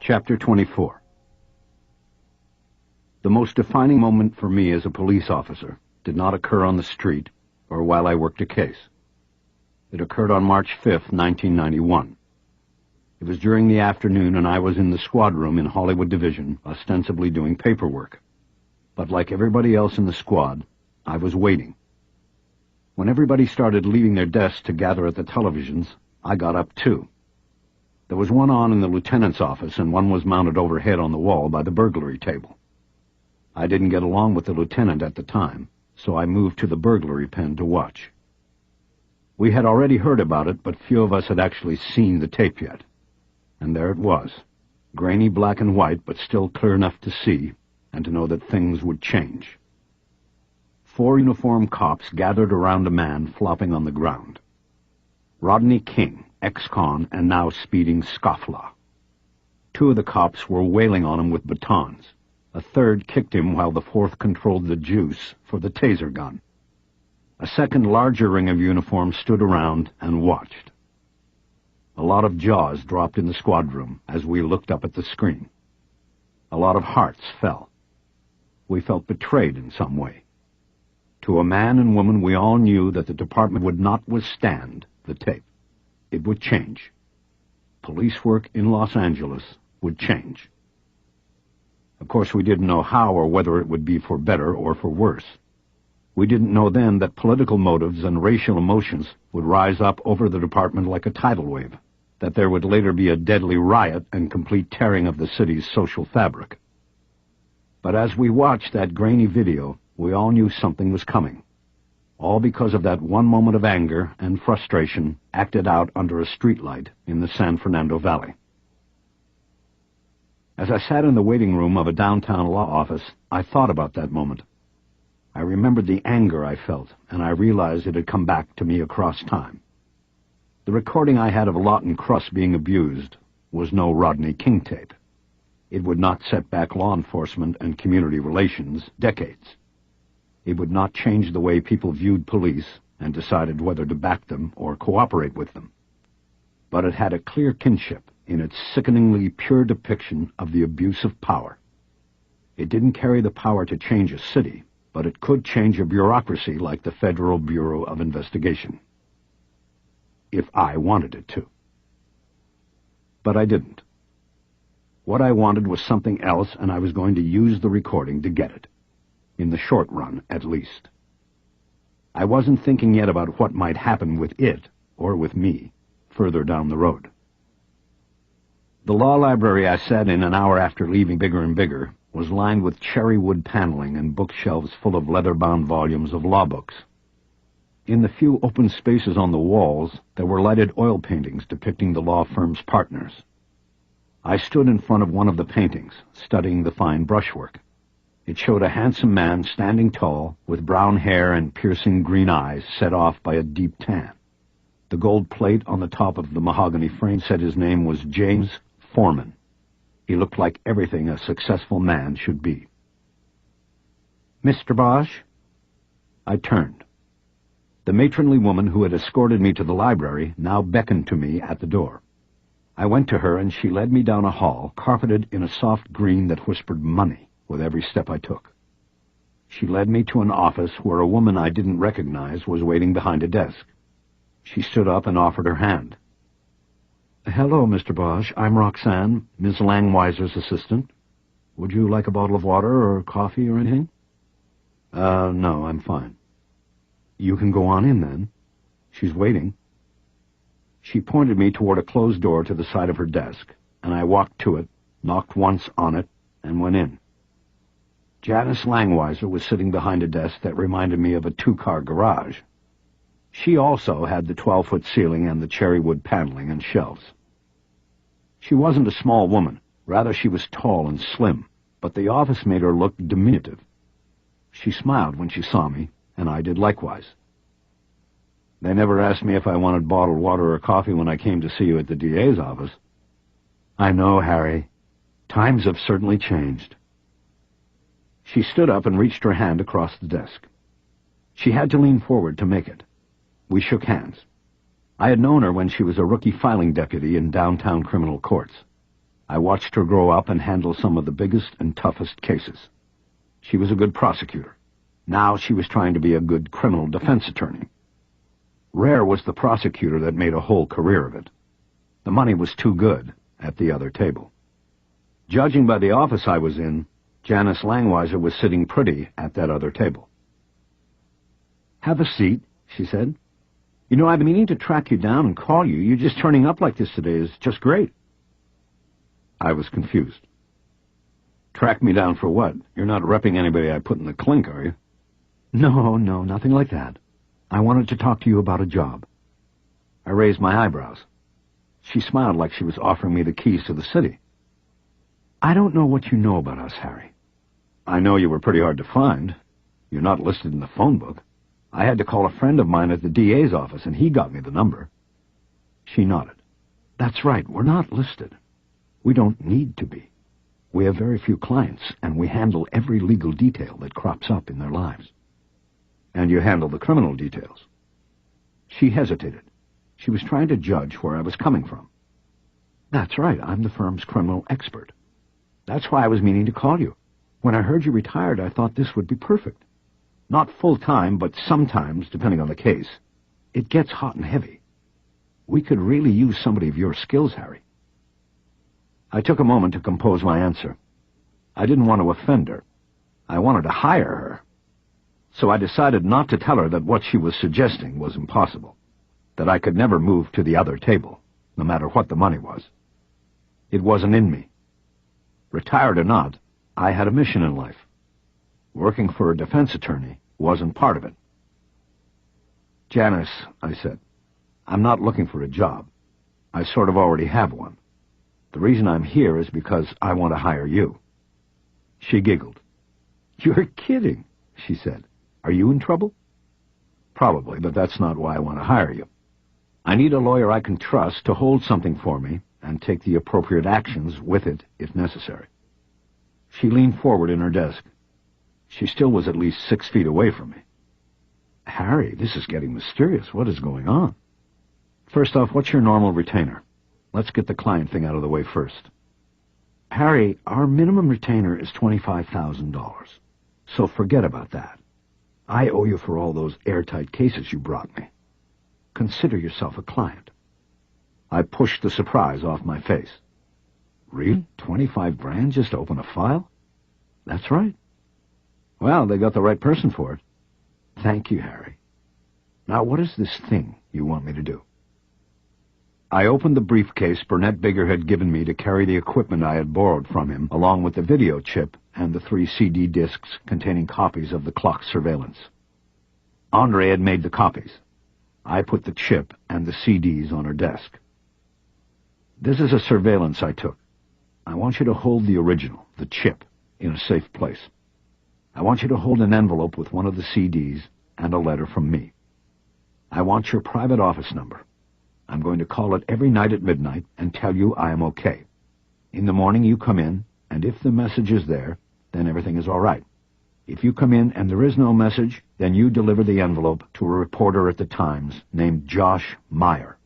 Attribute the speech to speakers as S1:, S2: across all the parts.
S1: Chapter 24. The most defining moment for me as a police officer did not occur on the street or while I worked a case. It occurred on March 5th, 1991. It was during the afternoon and I was in the squad room in Hollywood Division, ostensibly doing paperwork. But like everybody else in the squad, I was waiting. When everybody started leaving their desks to gather at the televisions, I got up too. There was one on in the lieutenant's office, and one was mounted overhead on the wall by the burglary table. I didn't get along with the lieutenant at the time, so I moved to the burglary pen to watch. We had already heard about it, but few of us had actually seen the tape yet. And there it was, grainy black and white, but still clear enough to see, and to know that things would change. 4 uniformed cops gathered around a man flopping on the ground. Rodney King, ex-con and now speeding scofflaw. 2 of the cops were wailing on him with batons. A third kicked him while the 4th controlled the juice for the taser gun. A second larger ring of uniforms stood around and watched. A lot of jaws dropped in the squad room as we looked up at the screen. A lot of hearts fell. We felt betrayed in some way. To a man and woman, we all knew that the department would not withstand the tape. It would change. Police work in Los Angeles would change. Of course, we didn't know how or whether it would be for better or for worse. We didn't know then that political motives and racial emotions would rise up over the department like a tidal wave, that there would later be a deadly riot and complete tearing of the city's social fabric. But as we watched that grainy video, we all knew something was coming. All because of that one moment of anger and frustration acted out under a streetlight in the San Fernando Valley. As I sat in the waiting room of a downtown law office, I thought about that moment. I remembered the anger I felt, and I realized it had come back to me across time. The recording I had of Lawton Cross being abused was no Rodney King tape. It would not set back law enforcement and community relations decades. It would not change the way people viewed police and decided whether to back them or cooperate with them. But it had a clear kinship in its sickeningly pure depiction of the abuse of power. It didn't carry the power to change a city, but it could change a bureaucracy like the Federal Bureau of Investigation. If I wanted it to. But I didn't. What I wanted was something else, and I was going to use the recording to get it. In the short run, at least. I wasn't thinking yet about what might happen with it, or with me, further down the road. The law library I sat in an hour after leaving Bigger and Bigger was lined with cherry wood paneling and bookshelves full of leather-bound volumes of law books. In the few open spaces on the walls, there were lighted oil paintings depicting the law firm's partners. I stood in front of one of the paintings, studying the fine brushwork. It showed a handsome man standing tall, with brown hair and piercing green eyes set off by a deep tan. The gold plate on the top of the mahogany frame said his name was James Foreman. He looked like everything a successful man should be. "Mr. Bosch?" I turned. The matronly woman who had escorted me to the library now beckoned to me at the door. I went to her and she led me down a hall carpeted in a soft green that whispered money with every step I took. She led me to an office where a woman I didn't recognize was waiting behind a desk. She stood up and offered her hand. "Hello, Mr. Bosch. I'm Roxanne, Miss Langweiser's assistant. Would you like a bottle of water or coffee or anything?" No, I'm fine." "You can go on in, then. She's waiting." She pointed me toward a closed door to the side of her desk, and I walked to it, knocked once on it, and went in. Janice Langweiser was sitting behind a desk that reminded me of a 2-car garage. She also had the 12-foot ceiling and the cherry wood paneling and shelves. She wasn't a small woman. Rather, she was tall and slim, but the office made her look diminutive. She smiled when she saw me, and I did likewise. "They never asked me if I wanted bottled water or coffee when I came to see you at the DA's office." "I know, Harry. Times have certainly changed." She stood up and reached her hand across the desk. She had to lean forward to make it. We shook hands. I had known her when she was a rookie filing deputy in downtown criminal courts. I watched her grow up and handle some of the biggest and toughest cases. She was a good prosecutor. Now she was trying to be a good criminal defense attorney. Rare was the prosecutor that made a whole career of it. The money was too good at the other table. Judging by the office I was in, Janice Langweiser was sitting pretty at that other table. "Have a seat," she said. "You know, I've been meaning to track you down and call you. You just turning up like this today is just great." I was confused. "Track me down for what? You're not repping anybody I put in the clink, are you?" No, nothing like that. I wanted to talk to you about a job." I raised my eyebrows. She smiled like she was offering me the keys to the city. "I don't know what you know about us, Harry." "I know you were pretty hard to find. You're not listed in the phone book. I had to call a friend of mine at the DA's office, and he got me the number." She nodded. "That's right, we're not listed. We don't need to be. We have very few clients, and we handle every legal detail that crops up in their lives." "And you handle the criminal details?" She hesitated. She was trying to judge where I was coming from. "That's right, I'm the firm's criminal expert. That's why I was meaning to call you. When I heard you retired, I thought this would be perfect. Not full-time, but sometimes, depending on the case. It gets hot and heavy. We could really use somebody of your skills, Harry." I took a moment to compose my answer. I didn't want to offend her. I wanted to hire her. So I decided not to tell her that what she was suggesting was impossible, that I could never move to the other table, no matter what the money was. It wasn't in me. Retired or not, I had a mission in life. Working for a defense attorney wasn't part of it. "Janice," I said, "I'm not looking for a job. I sort of already have one. The reason I'm here is because I want to hire you." She giggled. "You're kidding," she said. "Are you in trouble?" "Probably, but that's not why I want to hire you. I need a lawyer I can trust to hold something for me and take the appropriate actions with it if necessary." She leaned forward in her desk. She still was at least 6 feet away from me. "Harry, this is getting mysterious. What is going on?" "First off, what's your normal retainer? Let's get the client thing out of the way first." "Harry, our minimum retainer is $25,000, so forget about that. I owe you for all those airtight cases you brought me. Consider yourself a client." I pushed the surprise off my face. "Really? 25 grand just to open a file?" "That's right." "Well, they got the right person for it." "Thank you, Harry. Now, what is this thing you want me to do?" I opened the briefcase Burnett Bigger had given me to carry the equipment I had borrowed from him, along with the video chip and the 3 CD discs containing copies of the clock surveillance. Andre had made the copies. I put the chip and the CDs on her desk. "This is a surveillance I took. I want you to hold the original, the chip, in a safe place. I want you to hold an envelope with one of the CDs and a letter from me. I want your private office number. I'm going to call it every night at midnight and tell you I am okay. In the morning you come in, and if the message is there, then everything is all right. If you come in and there is no message, then you deliver the envelope to a reporter at the Times named Josh Meyer."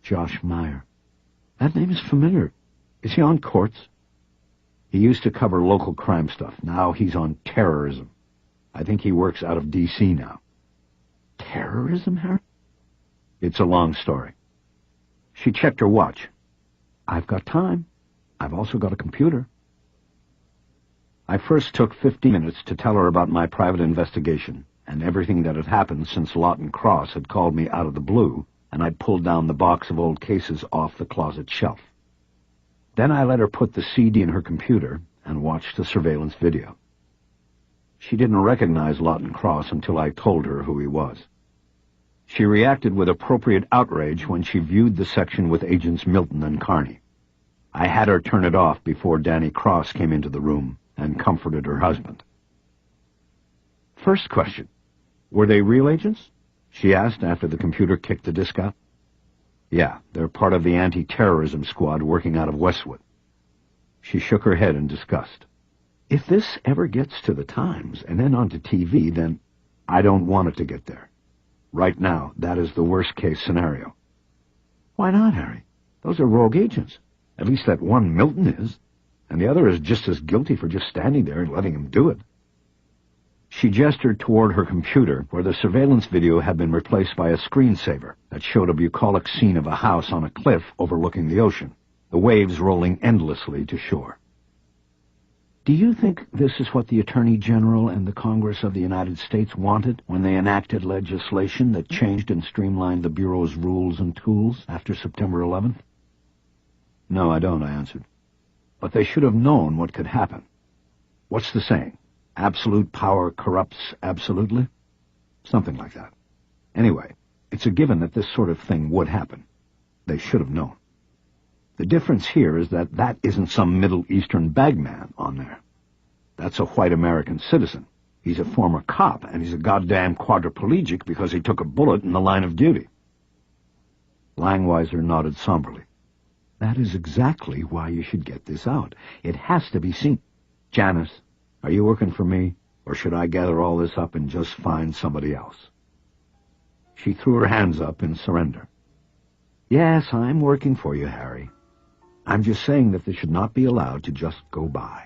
S1: Josh Meyer. That name is familiar. Is he on Courts? "He used to cover local crime stuff. Now he's on terrorism. I think he works out of D.C. now." "Terrorism, Harry?" "It's a long story." She checked her watch. "I've got time. I've also got a computer." I first took 50 minutes to tell her about my private investigation and everything that had happened since Lawton Cross had called me out of the blue and I'd pulled down the box of old cases off the closet shelf. Then I let her put the CD in her computer and watch the surveillance video. She didn't recognize Lawton Cross until I told her who he was. She reacted with appropriate outrage when she viewed the section with Agents Milton and Carney. I had her turn it off before Danny Cross came into the room and comforted her husband. "First question, were they real agents?" she asked after the computer kicked the disk out. "Yeah, they're part of the anti-terrorism squad working out of Westwood." She shook her head in disgust. "If this ever gets to the Times and then onto TV, then I don't want it to get there. Right now, that is the worst-case scenario." "Why not, Harry? Those are rogue agents. At least that one Milton is, and the other is just as guilty for just standing there and letting him do it. She gestured toward her computer, where the surveillance video had been replaced by a screensaver that showed a bucolic scene of a house on a cliff overlooking the ocean, the waves rolling endlessly to shore. Do you think this is what the Attorney General and the Congress of the United States wanted when they enacted legislation that changed and streamlined the Bureau's rules and tools after September 11th? No, I don't, I answered. But they should have known what could happen. What's the saying? Absolute power corrupts absolutely? Something like that. Anyway, it's a given that this sort of thing would happen. They should have known. The difference here is that that isn't some Middle Eastern bagman on there. That's a white American citizen. He's a former cop, and he's a goddamn quadriplegic because he took a bullet in the line of duty. Langweiser nodded somberly. That is exactly why you should get this out. It has to be seen. Janice, are you working for me, or should I gather all this up and just find somebody else? She threw her hands up in surrender. Yes, I'm working for you, Harry. I'm just saying that this should not be allowed to just go by.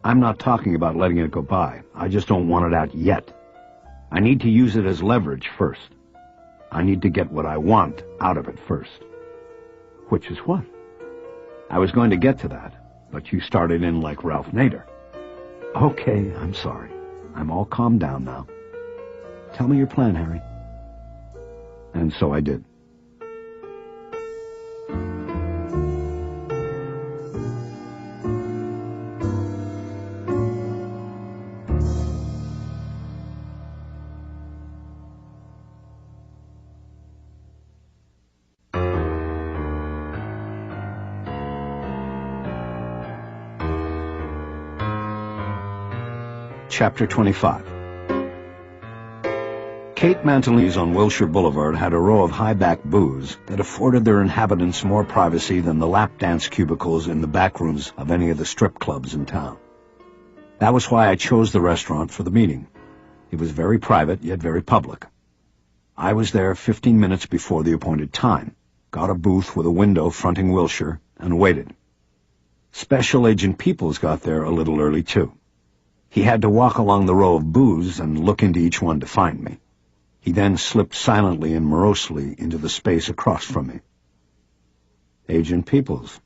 S1: I'm not talking about letting it go by. I just don't want it out yet. I need to use it as leverage first. I need to get what I want out of it first. Which is what? I was going to get to that, but you started in like Ralph Nader. Okay, I'm sorry. I'm all calmed down now. Tell me your plan, Harry. And so I did. Chapter 25. Kate Mantelini's on Wilshire Boulevard had a row of high-back booths that afforded their inhabitants more privacy than the lap dance cubicles in the back rooms of any of the strip clubs in town. That was why I chose the restaurant for the meeting. It was very private, yet very public. I was there 15 minutes before the appointed time, got a booth with a window fronting Wilshire, and waited. Special Agent Peoples got there a little early, too. He had to walk along the row of booths and look into each one to find me. He then slipped silently and morosely into the space across from me. Agent Peoples,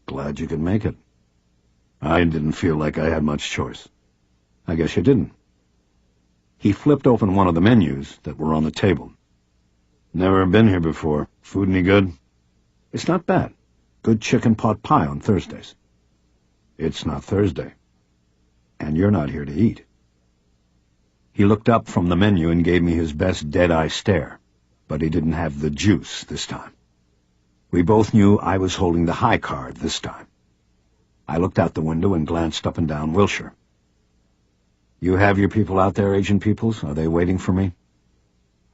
S1: glad you could make it. I didn't feel like I had much choice. I guess you didn't. He flipped open one of the menus that were on the table. Never been here before. Food any good? It's not bad. Good chicken pot pie on Thursdays. It's not Thursday. And you're not here to eat. He looked up from the menu and gave me his best dead-eye stare, but he didn't have the juice this time. We both knew I was holding the high card this time. I looked out the window and glanced up and down Wilshire. You have your people out there, Agent Peoples? Are they waiting for me?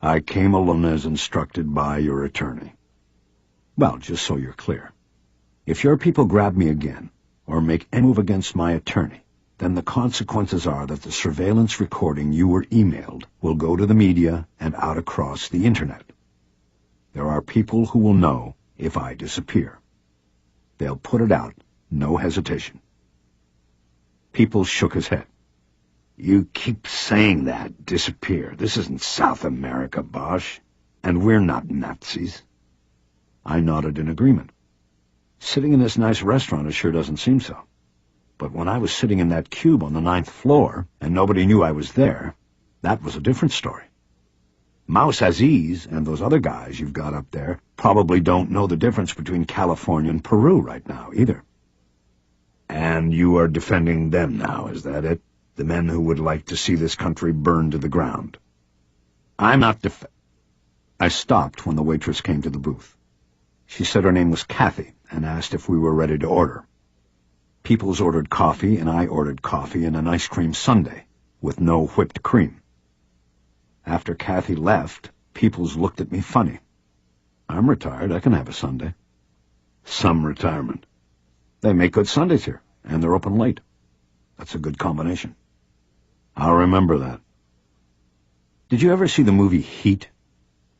S1: I came alone as instructed by your attorney. Well, just so you're clear. If your people grab me again, or make any move against my attorney, then the consequences are that the surveillance recording you were emailed will go to the media and out across the Internet. There are people who will know if I disappear. They'll put it out, no hesitation. Peoples shook his head. You keep saying that, disappear. This isn't South America, Bosch, and we're not Nazis. I nodded in agreement. Sitting in this nice restaurant, it sure doesn't seem so. But when I was sitting in that cube on the 9th floor, and nobody knew I was there, that was a different story. Mouse Aziz and those other guys you've got up there probably don't know the difference between California and Peru right now, either. And you are defending them now, is that it? The men who would like to see this country burned to the ground. I'm not I stopped when the waitress came to the booth. She said her name was Kathy and asked if we were ready to order. Peoples ordered coffee, and I ordered coffee and an ice cream sundae, with no whipped cream. After Kathy left, Peoples looked at me funny. I'm retired, I can have a sundae. Some retirement. They make good sundaes here, and they're open late. That's a good combination. I'll remember that. Did you ever see the movie Heat?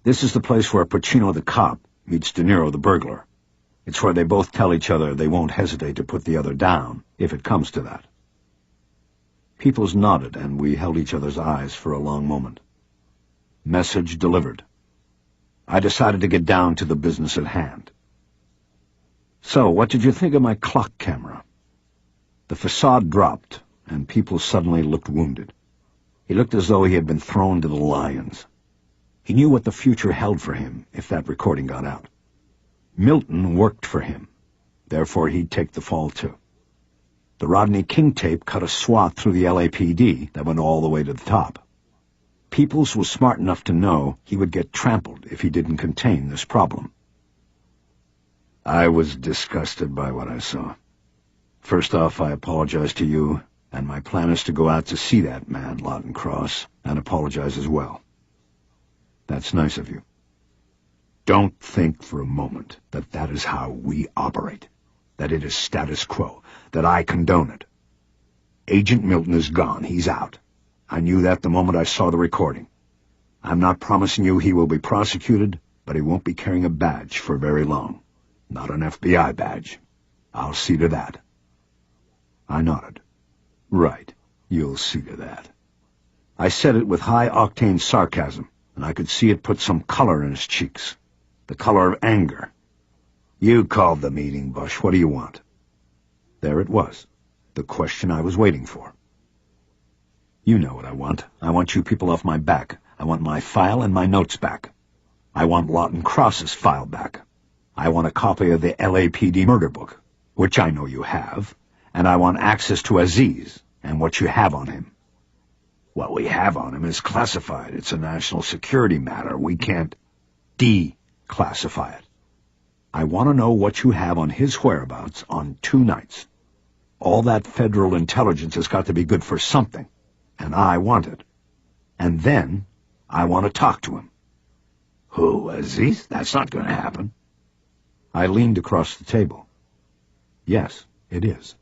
S1: This is the place where Pacino the cop meets De Niro the burglar. It's where they both tell each other they won't hesitate to put the other down, if it comes to that. Peoples nodded, and we held each other's eyes for a long moment. Message delivered. I decided to get down to the business at hand. So, what did you think of my clock camera? The facade dropped, and Peoples suddenly looked wounded. He looked as though he had been thrown to the lions. He knew what the future held for him if that recording got out. Milton worked for him. Therefore, he'd take the fall, too. The Rodney King tape cut a swath through the LAPD that went all the way to the top. Peoples was smart enough to know he would get trampled if he didn't contain this problem. I was disgusted by what I saw. First off, I apologize to you, and my plan is to go out to see that man, Lawton Cross, and apologize as well. That's nice of you. Don't think for a moment that that is how we operate, that it is status quo, that I condone it. Agent Milton is gone. He's out. I knew that the moment I saw the recording. I'm not promising you he will be prosecuted, but he won't be carrying a badge for very long. Not an FBI badge. I'll see to that. I nodded. Right. You'll see to that. I said it with high-octane sarcasm, and I could see it put some color in his cheeks. The color of anger. You called the meeting, Bosch. What do you want? There it was. The question I was waiting for. You know what I want. I want you people off my back. I want my file and my notes back. I want Lawton Cross's file back. I want a copy of the LAPD murder book, which I know you have, and I want access to Aziz and what you have on him. What we have on him is classified. It's a national security matter. We can't declassify it. I want to know what you have on his whereabouts on 2 nights. All that federal intelligence has got to be good for something, and I want it. And then I want to talk to him. Who, Aziz? That's not going to happen. I leaned across the table. Yes, it is.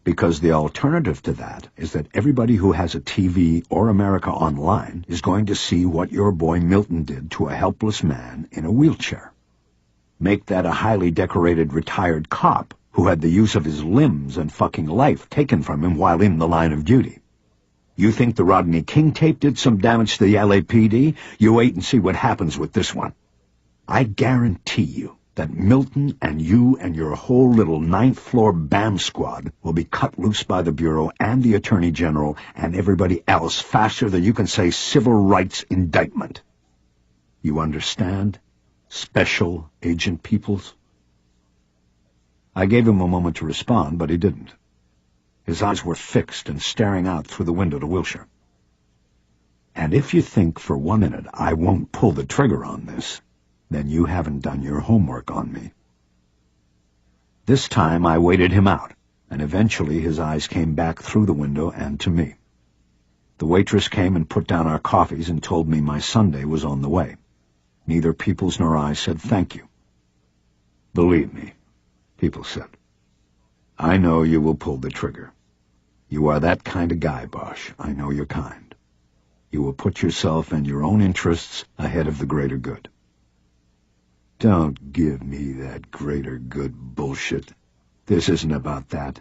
S1: Because the alternative to that is that everybody who has a TV or America Online is going to see what your boy Milton did to a helpless man in a wheelchair. Make that a highly decorated retired cop who had the use of his limbs and fucking life taken from him while in the line of duty. You think the Rodney King tape did some damage to the LAPD? You wait and see what happens with this one. I guarantee you that Milton and you and your whole little 9th floor BAM squad will be cut loose by the Bureau and the Attorney General and everybody else faster than you can say civil rights indictment. You understand, Special Agent Peoples? I gave him a moment to respond, but he didn't. His eyes were fixed and staring out through the window to Wilshire. And if you think for 1 minute I won't pull the trigger on this, then you haven't done your homework on me. This time I waited him out, and eventually his eyes came back through the window and to me. The waitress came and put down our coffees and told me my sundae was on the way. Neither Peoples nor I said thank you. Believe me, Peoples said. I know you will pull the trigger. You are that kind of guy, Bosch. I know your kind. You will put yourself and your own interests ahead of the greater good. Don't give me that greater good bullshit. This isn't about that.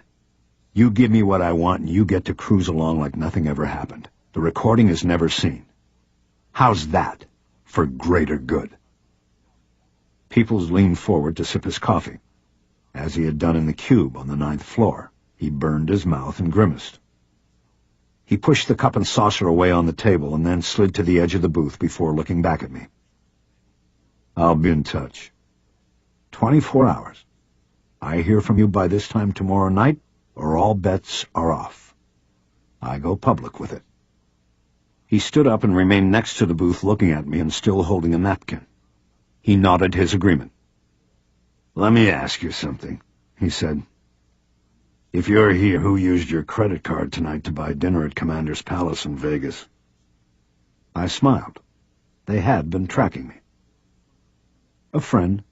S1: You give me what I want and you get to cruise along like nothing ever happened. The recording is never seen. How's that for greater good? Peoples leaned forward to sip his coffee. As he had done in the cube on the 9th floor, he burned his mouth and grimaced. He pushed the cup and saucer away on the table and then slid to the edge of the booth before looking back at me. I'll be in touch. 24 hours. I hear from you by this time tomorrow night, or all bets are off. I go public with it. He stood up and remained next to the booth looking at me and still holding a napkin. He nodded his agreement. Let me ask you something, he said. If you're here, who used your credit card tonight to buy dinner at Commander's Palace in Vegas? I smiled. They had been tracking me. A friend.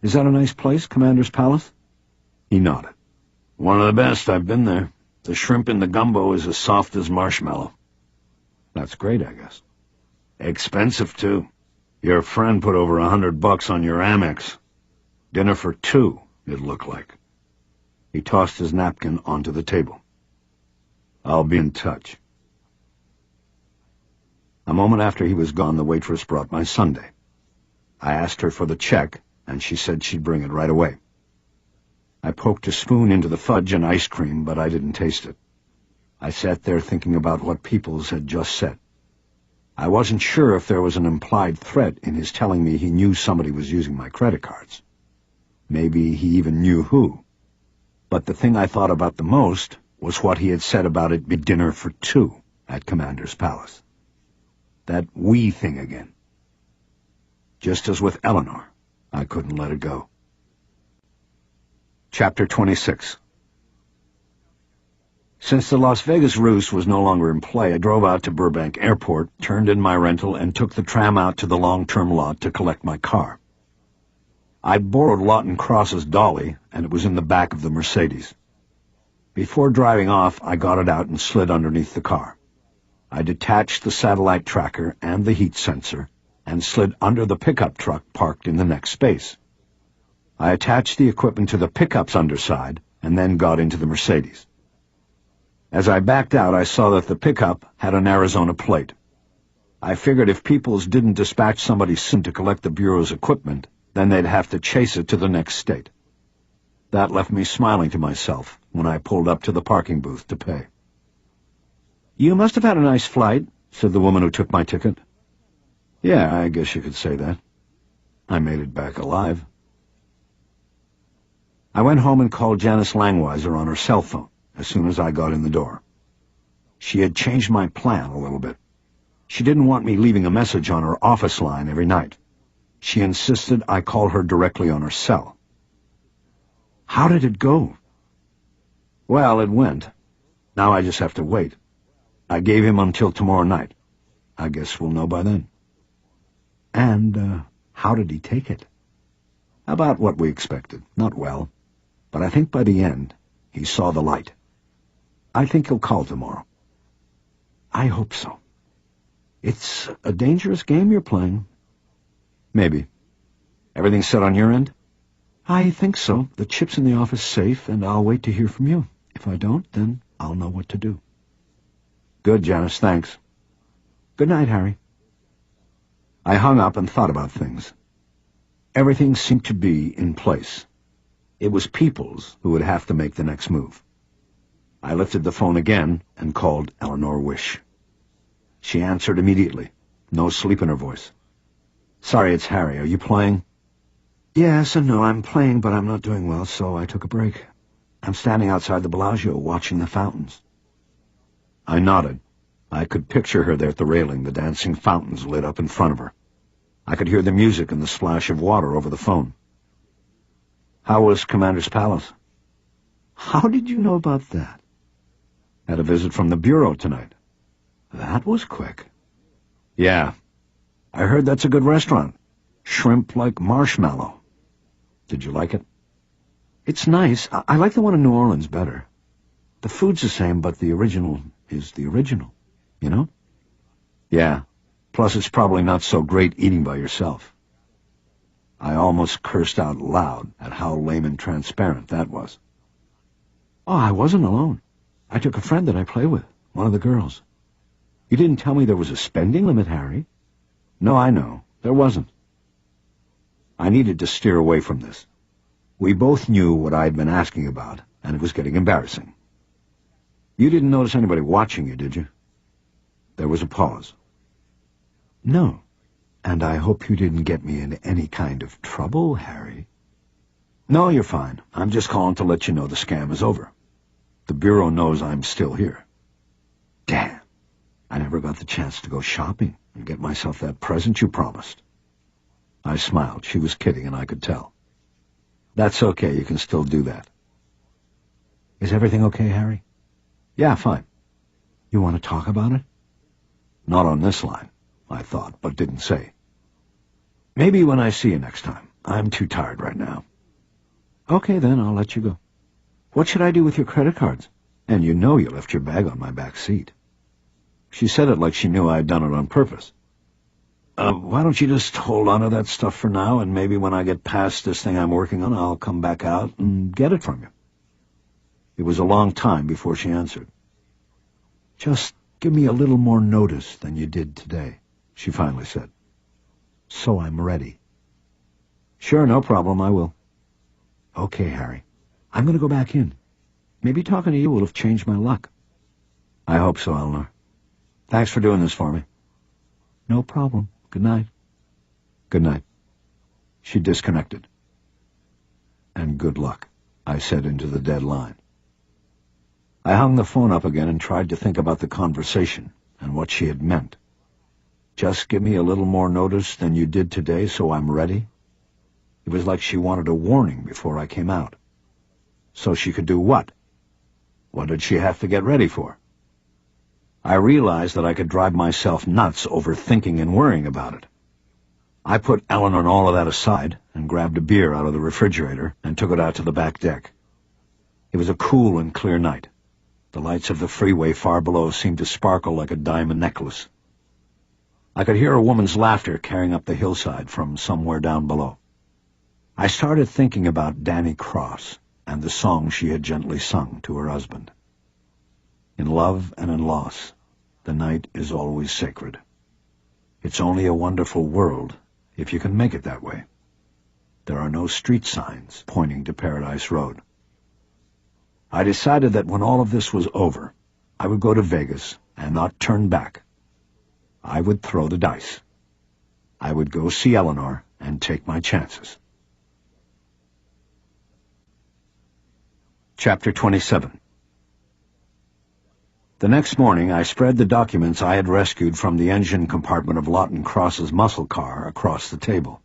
S1: Is that a nice place, Commander's Palace? He nodded. One of the best. I've been there. The shrimp in the gumbo is as soft as marshmallow. That's great, I guess. Expensive, too. Your friend put over $100 on your Amex. Dinner for two, it looked like. He tossed his napkin onto the table. I'll be in touch. A moment after he was gone, the waitress brought my sundae. I asked her for the check, and she said she'd bring it right away. I poked a spoon into the fudge and ice cream, but I didn't taste it. I sat there thinking about what Peoples had just said. I wasn't sure if there was an implied threat in his telling me he knew somebody was using my credit cards. Maybe he even knew who. But the thing I thought about the most was what he had said about it be dinner for two at Commander's Palace. That we thing again. Just as with Eleanor, I couldn't let it go. Chapter 26. Since the Las Vegas ruse was no longer in play, I drove out to Burbank Airport, turned in my rental, and took the tram out to the long-term lot to collect my car. I'd borrowed Lawton Cross's dolly, and it was in the back of the Mercedes. Before driving off, I got it out and slid underneath the car. I detached the satellite tracker and the heat sensor, and slid under the pickup truck parked in the next space. I attached the equipment to the pickup's underside, and then got into the Mercedes. As I backed out, I saw that the pickup had an Arizona plate. I figured if Peoples didn't dispatch somebody soon to collect the Bureau's equipment, then they'd have to chase it to the next state. That left me smiling to myself when I pulled up to the parking booth to pay. "You must have had a nice flight," said the woman who took my ticket. "Yeah, I guess you could say that. I made it back alive." I went home and called Janice Langweiser on her cell phone as soon as I got in the door. She had changed my plan a little bit. She didn't want me leaving a message on her office line every night. She insisted I call her directly on her cell. How did it go? Well, it went. Now I just have to wait. I gave him until tomorrow night. I guess we'll know by then. And, how did he take it? About what we expected. Not well. But I think by the end, he saw the light. I think he'll call tomorrow. I hope so. It's a dangerous game you're playing. Maybe. Everything set on your end? I think so. The chip's in the office safe, and I'll wait to hear from you. If I don't, then I'll know what to do. Good, Janice, thanks. Good night, Harry. I hung up and thought about things. Everything seemed to be in place. It was Peoples who would have to make the next move. I lifted the phone again and called Eleanor Wish. She answered immediately. No sleep in her voice. "Sorry, it's Harry. Are you playing?" "Yes and no. I'm playing, but I'm not doing well, so I took a break. I'm standing outside the Bellagio watching the fountains." I nodded. I could picture her there at the railing, the dancing fountains lit up in front of her. I could hear the music and the splash of water over the phone. "How was Commander's Palace?" "How did you know about that?" "Had a visit from the Bureau tonight." "That was quick." "Yeah. I heard that's a good restaurant. Shrimp like marshmallow. Did you like it?" "It's nice. I like the one in New Orleans better. The food's the same, but the original is the original, you know?" "Yeah. Plus it's probably not so great eating by yourself." I almost cursed out loud at how lame and transparent that was. "Oh, I wasn't alone. I took a friend that I play with, one of the girls. You didn't tell me there was a spending limit, Harry." "No, I know. There wasn't." I needed to steer away from this. We both knew what I had been asking about, and it was getting embarrassing. "You didn't notice anybody watching you, did you?" There was a pause. "No. And I hope you didn't get me into any kind of trouble, Harry." "No, you're fine. I'm just calling to let you know the scam is over. The Bureau knows I'm still here." "Damn. I never got the chance to go shopping and get myself that present you promised." I smiled. She was kidding, and I could tell. "That's okay. You can still do that." "Is everything okay, Harry?" "Yeah, fine." "You want to talk about it?" Not on this line, I thought, but didn't say. "Maybe when I see you next time. I'm too tired right now." "Okay, then I'll let you go. What should I do with your credit cards? And you know you left your bag on my back seat." She said it like she knew I had done it on purpose. Why don't you just hold on to that stuff for now, and maybe when I get past this thing I'm working on, I'll come back out and get it from you. It was a long time before she answered. Just give me a little more notice than you did today, she finally said. So I'm ready. Sure, no problem, I will. Okay, Harry. I'm going to go back in. Maybe talking to you will have changed my luck. I hope so, Eleanor. Thanks for doing this for me. No problem. Good night. Good night. She disconnected. And good luck, I said into the dead line. I hung the phone up again and tried to think about the conversation and what she had meant. Just give me a little more notice than you did today, so I'm ready. It was like she wanted a warning before I came out. So she could do what? What did she have to get ready for? I realized that I could drive myself nuts overthinking and worrying about it. I put Eleanor and all of that aside and grabbed a beer out of the refrigerator and took it out to the back deck. It was a cool and clear night. The lights of the freeway far below seemed to sparkle like a diamond necklace. I could hear a woman's laughter carrying up the hillside from somewhere down below. I started thinking about Danny Cross and the song she had gently sung to her husband. In love and in loss, the night is always sacred. It's only a wonderful world if you can make it that way. There are no street signs pointing to Paradise Road. I decided that when all of this was over, I would go to Vegas and not turn back. I would throw the dice. I would go see Eleanor and take my chances. Chapter 27. The next morning, I spread the documents I had rescued from the engine compartment of Lawton Cross's muscle car across the table.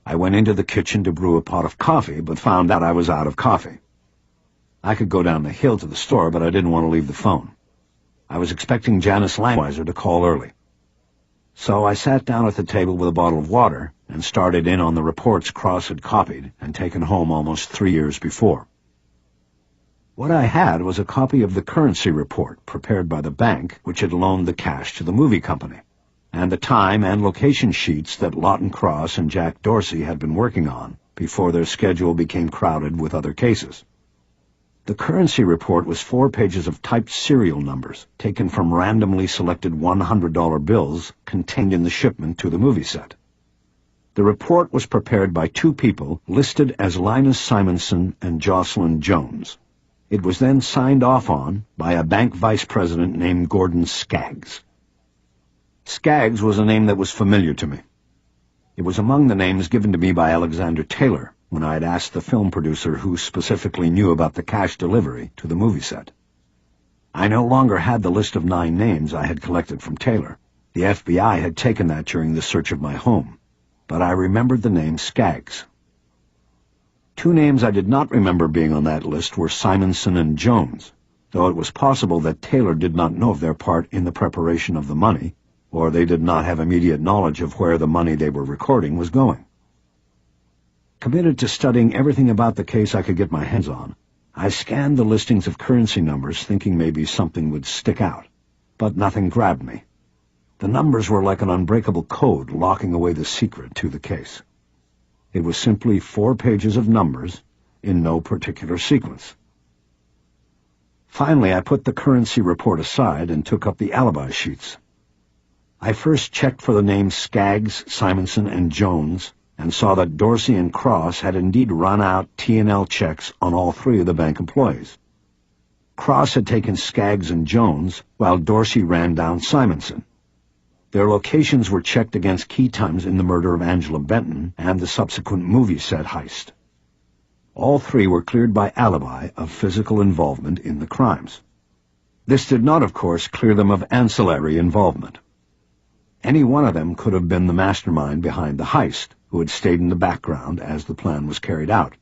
S1: I went into the kitchen to brew a pot of coffee, but found out I was out of coffee. I could go down the hill to the store, but I didn't want to leave the phone. I was expecting Janice Langweiser to call early. So I sat down at the table with a bottle of water and started in on the reports Cross had copied and taken home almost 3 years before. What I had was a copy of the currency report prepared by the bank which had loaned the cash to the movie company, and the time and location sheets that Lawton Cross and Jack Dorsey had been working on before their schedule became crowded with other cases. The currency report was 4 pages of typed serial numbers taken from randomly selected $100 bills contained in the shipment to the movie set. The report was prepared by 2 people listed as Linus Simonson and Jocelyn Jones. It was then signed off on by a bank vice president named Gordon Skaggs. Skaggs was a name that was familiar to me. It was among the names given to me by Alexander Taylor when I had asked the film producer who specifically knew about the cash delivery to the movie set. I no longer had the list of 9 names I had collected from Taylor. The FBI had taken that during the search of my home, but I remembered the name Skaggs. 2 names I did not remember being on that list were Simonson and Jones, though it was possible that Taylor did not know of their part in the preparation of the money, or they did not have immediate knowledge of where the money they were recording was going. Committed to studying everything about the case I could get my hands on, I scanned the listings of currency numbers thinking maybe something would stick out, but nothing grabbed me. The numbers were like an unbreakable code locking away the secret to the case. It was simply 4 pages of numbers in no particular sequence. Finally, I put the currency report aside and took up the alibi sheets. I first checked for the names Skaggs, Simonson, and Jones, and saw that Dorsey and Cross had indeed run out T&L checks on all 3 of the bank employees. Cross had taken Skaggs and Jones, while Dorsey ran down Simonson. Their locations were checked against key times in the murder of Angela Benton and the subsequent movie set heist. All 3 were cleared by alibi of physical involvement in the crimes. This did not, of course, clear them of ancillary involvement. Any one of them could have been the mastermind behind the heist, who had stayed in the background as the plan was carried out.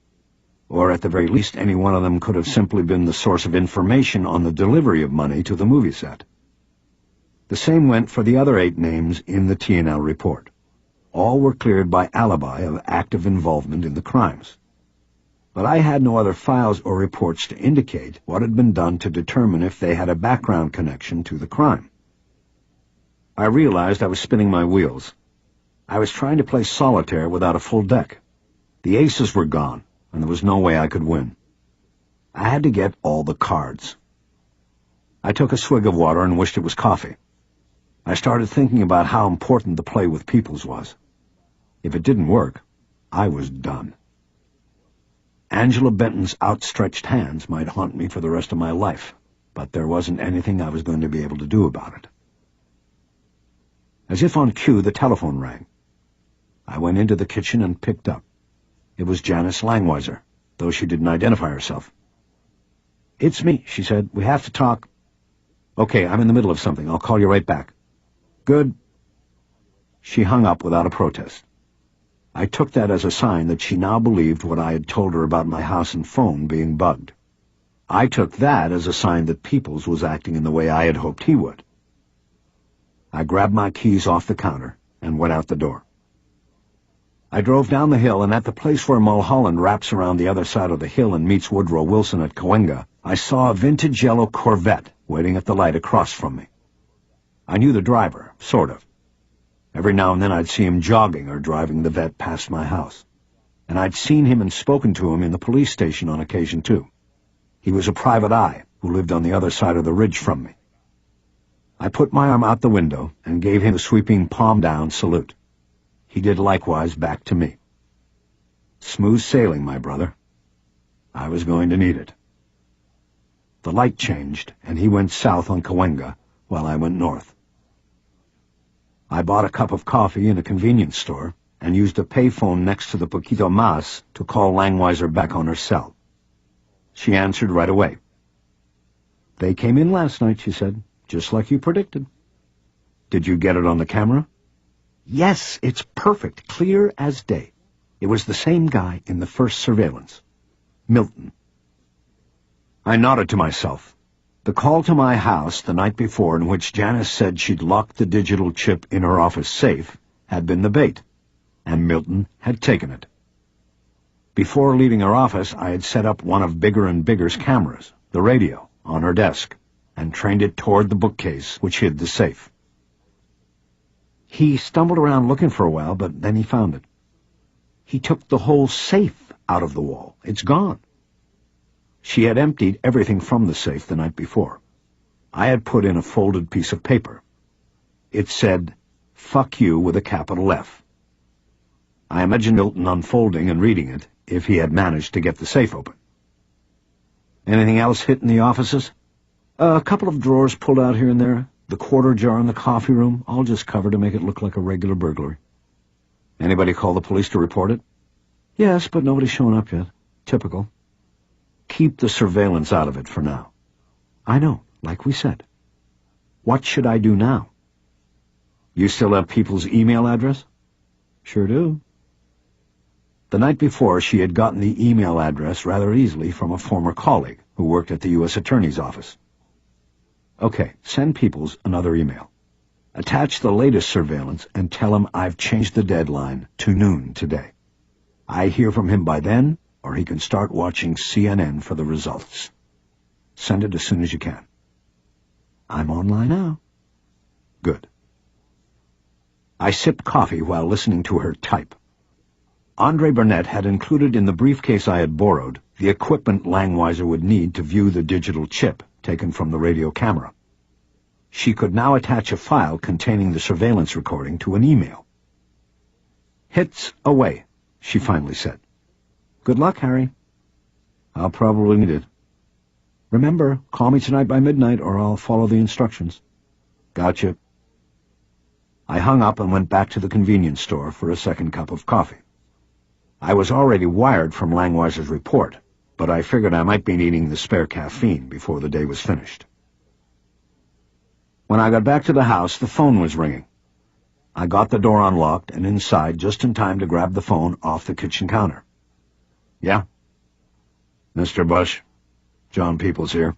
S1: Or at the very least, any one of them could have simply been the source of information on the delivery of money to the movie set. The same went for the other 8 names in the T&L report. All were cleared by alibi of active involvement in the crimes. But I had no other files or reports to indicate what had been done to determine if they had a background connection to the crime. I realized I was spinning my wheels. I was trying to play solitaire without a full deck. The aces were gone, and there was no way I could win. I had to get all the cards. I took a swig of water and wished it was coffee. I started thinking about how important the play with Peoples was. If it didn't work, I was done. Angela Benton's outstretched hands might haunt me for the rest of my life, but there wasn't anything I was going to be able to do about it. As if on cue, the telephone rang. I went into the kitchen and picked up. It was Janice Langweiser, though she didn't identify herself. "It's me," she said. "We have to talk." "Okay, I'm in the middle of something. I'll call you right back." "Good." She hung up without a protest. I took that as a sign that she now believed what I had told her about my house and phone being bugged. I took that as a sign that Peoples was acting in the way I had hoped he would. I grabbed my keys off the counter and went out the door. I drove down the hill, and at the place where Mulholland wraps around the other side of the hill and meets Woodrow Wilson at Cahuenga, I saw a vintage yellow Corvette waiting at the light across from me. I knew the driver, sort of. Every now and then I'd see him jogging or driving the Vette past my house. And I'd seen him and spoken to him in the police station on occasion, too. He was a private eye who lived on the other side of the ridge from me. I put my arm out the window and gave him a sweeping palm-down salute. He did likewise back to me. Smooth sailing, my brother. I was going to need it. The light changed, and he went south on Cahuenga, while I went north. I bought a cup of coffee in a convenience store and used a payphone next to the Poquito Mas to call Langweiser back on her cell. She answered right away. "They came in last night," she said, "just like you predicted." "Did you get it on the camera?" "Yes, it's perfect, clear as day. It was the same guy in the first surveillance. Milton." I nodded to myself. The call to my house the night before, in which Janice said she'd locked the digital chip in her office safe, had been the bait, and Milton had taken it. Before leaving her office, I had set up one of Bigger and Bigger's cameras, the radio, on her desk, and trained it toward the bookcase which hid the safe. He stumbled around looking for a while, but then he found it. He took the whole safe out of the wall. It's gone. She had emptied everything from the safe the night before. I had put in a folded piece of paper. It said, "Fuck you," with a capital F. I imagined Milton unfolding and reading it, if he had managed to get the safe open. "Anything else hit in the offices?" "A couple of drawers pulled out here and there. The quarter jar in the coffee room, all just covered to make it look like a regular burglary." "Anybody call the police to report it?" "Yes, but nobody's shown up yet. Typical." "Keep the surveillance out of it for now." "I know, like we said." "What should I do now?" "You still have people's email address?" "Sure do." The night before, she had gotten the email address rather easily from a former colleague who worked at the U.S. Attorney's office. "Okay, send Peoples another email. Attach the latest surveillance and tell him I've changed the deadline to noon today. I hear from him by then, or he can start watching CNN for the results. Send it as soon as you can." "I'm online now." "Good." I sipped coffee while listening to her type. Andre Burnett had included in the briefcase I had borrowed the equipment Langweiser would need to view the digital chip taken from the radio camera. She could now attach a file containing the surveillance recording to an email. "Hits away," she finally said. "Good luck, Harry." "I'll probably need it." "Remember, call me tonight by midnight or I'll follow the instructions." "Gotcha." I hung up and went back to the convenience store for a second cup of coffee. I was already wired from Langweiser's report, but I figured I might be needing the spare caffeine before the day was finished. When I got back to the house, the phone was ringing. I got the door unlocked and inside just in time to grab the phone off the kitchen counter. "Yeah?" "Mr. Bosch, John Peoples here."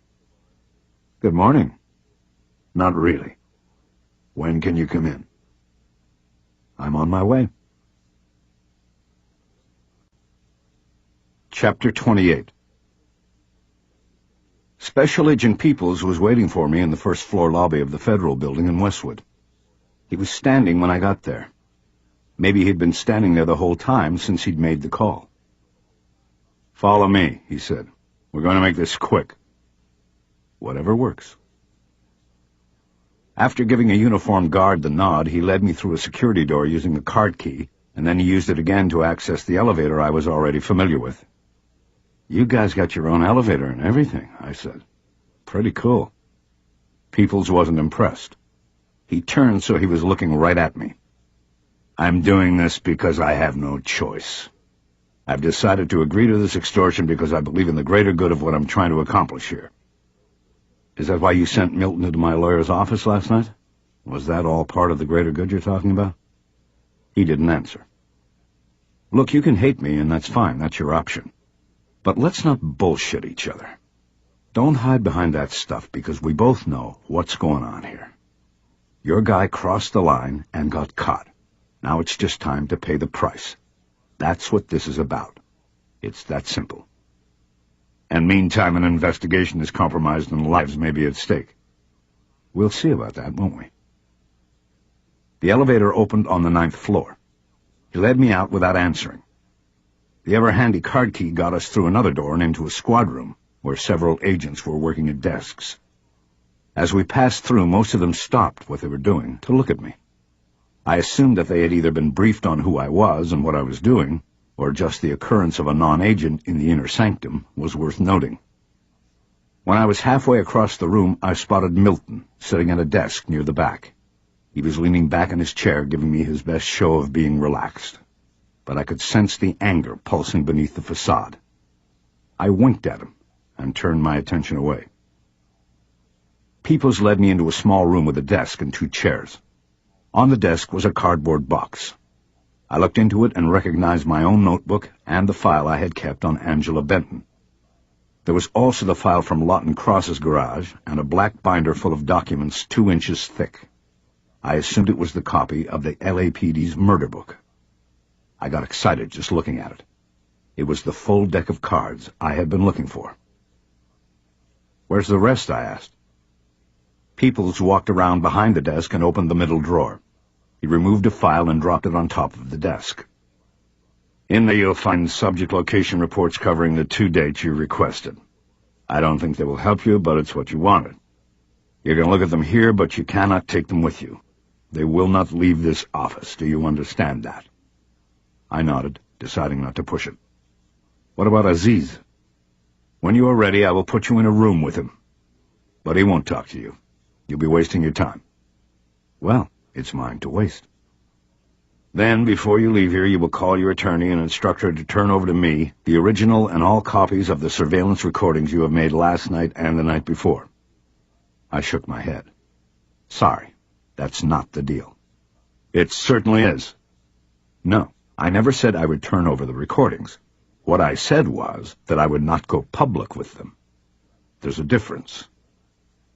S1: "Good morning." "Not really. When can you come in?" "I'm on my way." Chapter 28. Special Agent Peoples was waiting for me in the first-floor lobby of the Federal Building in Westwood. He was standing when I got there. Maybe he'd been standing there the whole time since he'd made the call. "Follow me," he said. "We're going to make this quick." "Whatever works." After giving a uniformed guard the nod, he led me through a security door using a card key, and then he used it again to access the elevator I was already familiar with. "You guys got your own elevator and everything," I said. "Pretty cool." Peoples wasn't impressed. He turned so he was looking right at me. "I'm doing this because I have no choice. I've decided to agree to this extortion because I believe in the greater good of what I'm trying to accomplish here." "Is that why you sent Milton into my lawyer's office last night? Was that all part of the greater good you're talking about?" He didn't answer. "Look, you can hate me, and that's fine. That's your option. But let's not bullshit each other. Don't hide behind that stuff, because we both know what's going on here. Your guy crossed the line and got caught. Now it's just time to pay the price. That's what this is about. It's that simple. And meantime, an investigation is compromised and lives may be at stake. We'll see about that, won't we?" The elevator opened on the 9th floor. He led me out without answering. The ever-handy card key got us through another door and into a squad room, where several agents were working at desks. As we passed through, most of them stopped what they were doing to look at me. I assumed that they had either been briefed on who I was and what I was doing, or just the occurrence of a non-agent in the inner sanctum was worth noting. When I was halfway across the room, I spotted Milton, sitting at a desk near the back. He was leaning back in his chair, giving me his best show of being relaxed. But I could sense the anger pulsing beneath the facade. I winked at him and turned my attention away. Peoples led me into a small room with a desk and 2 chairs. On the desk was a cardboard box. I looked into it and recognized my own notebook and the file I had kept on Angela Benton. There was also the file from Lawton Cross's garage and a black binder full of documents 2 inches thick. I assumed it was the copy of the LAPD's murder book. I got excited just looking at it. It was the full deck of cards I had been looking for. "Where's the rest?" I asked. Peoples walked around behind the desk and opened the middle drawer. He removed a file and dropped it on top of the desk. "In there you'll find subject location reports covering the 2 dates you requested. I don't think they will help you, but it's what you wanted. You're going to look at them here, but you cannot take them with you. They will not leave this office. Do you understand that?" I nodded, deciding not to push it. "What about Aziz?" "When you are ready, I will put you in a room with him. But he won't talk to you. You'll be wasting your time." "Well, it's mine to waste." "Then, before you leave here, you will call your attorney and instruct her to turn over to me the original and all copies of the surveillance recordings you have made last night and the night before." I shook my head. "Sorry, that's not the deal." "It certainly is." "No, I never said I would turn over the recordings. What I said was that I would not go public with them. There's a difference.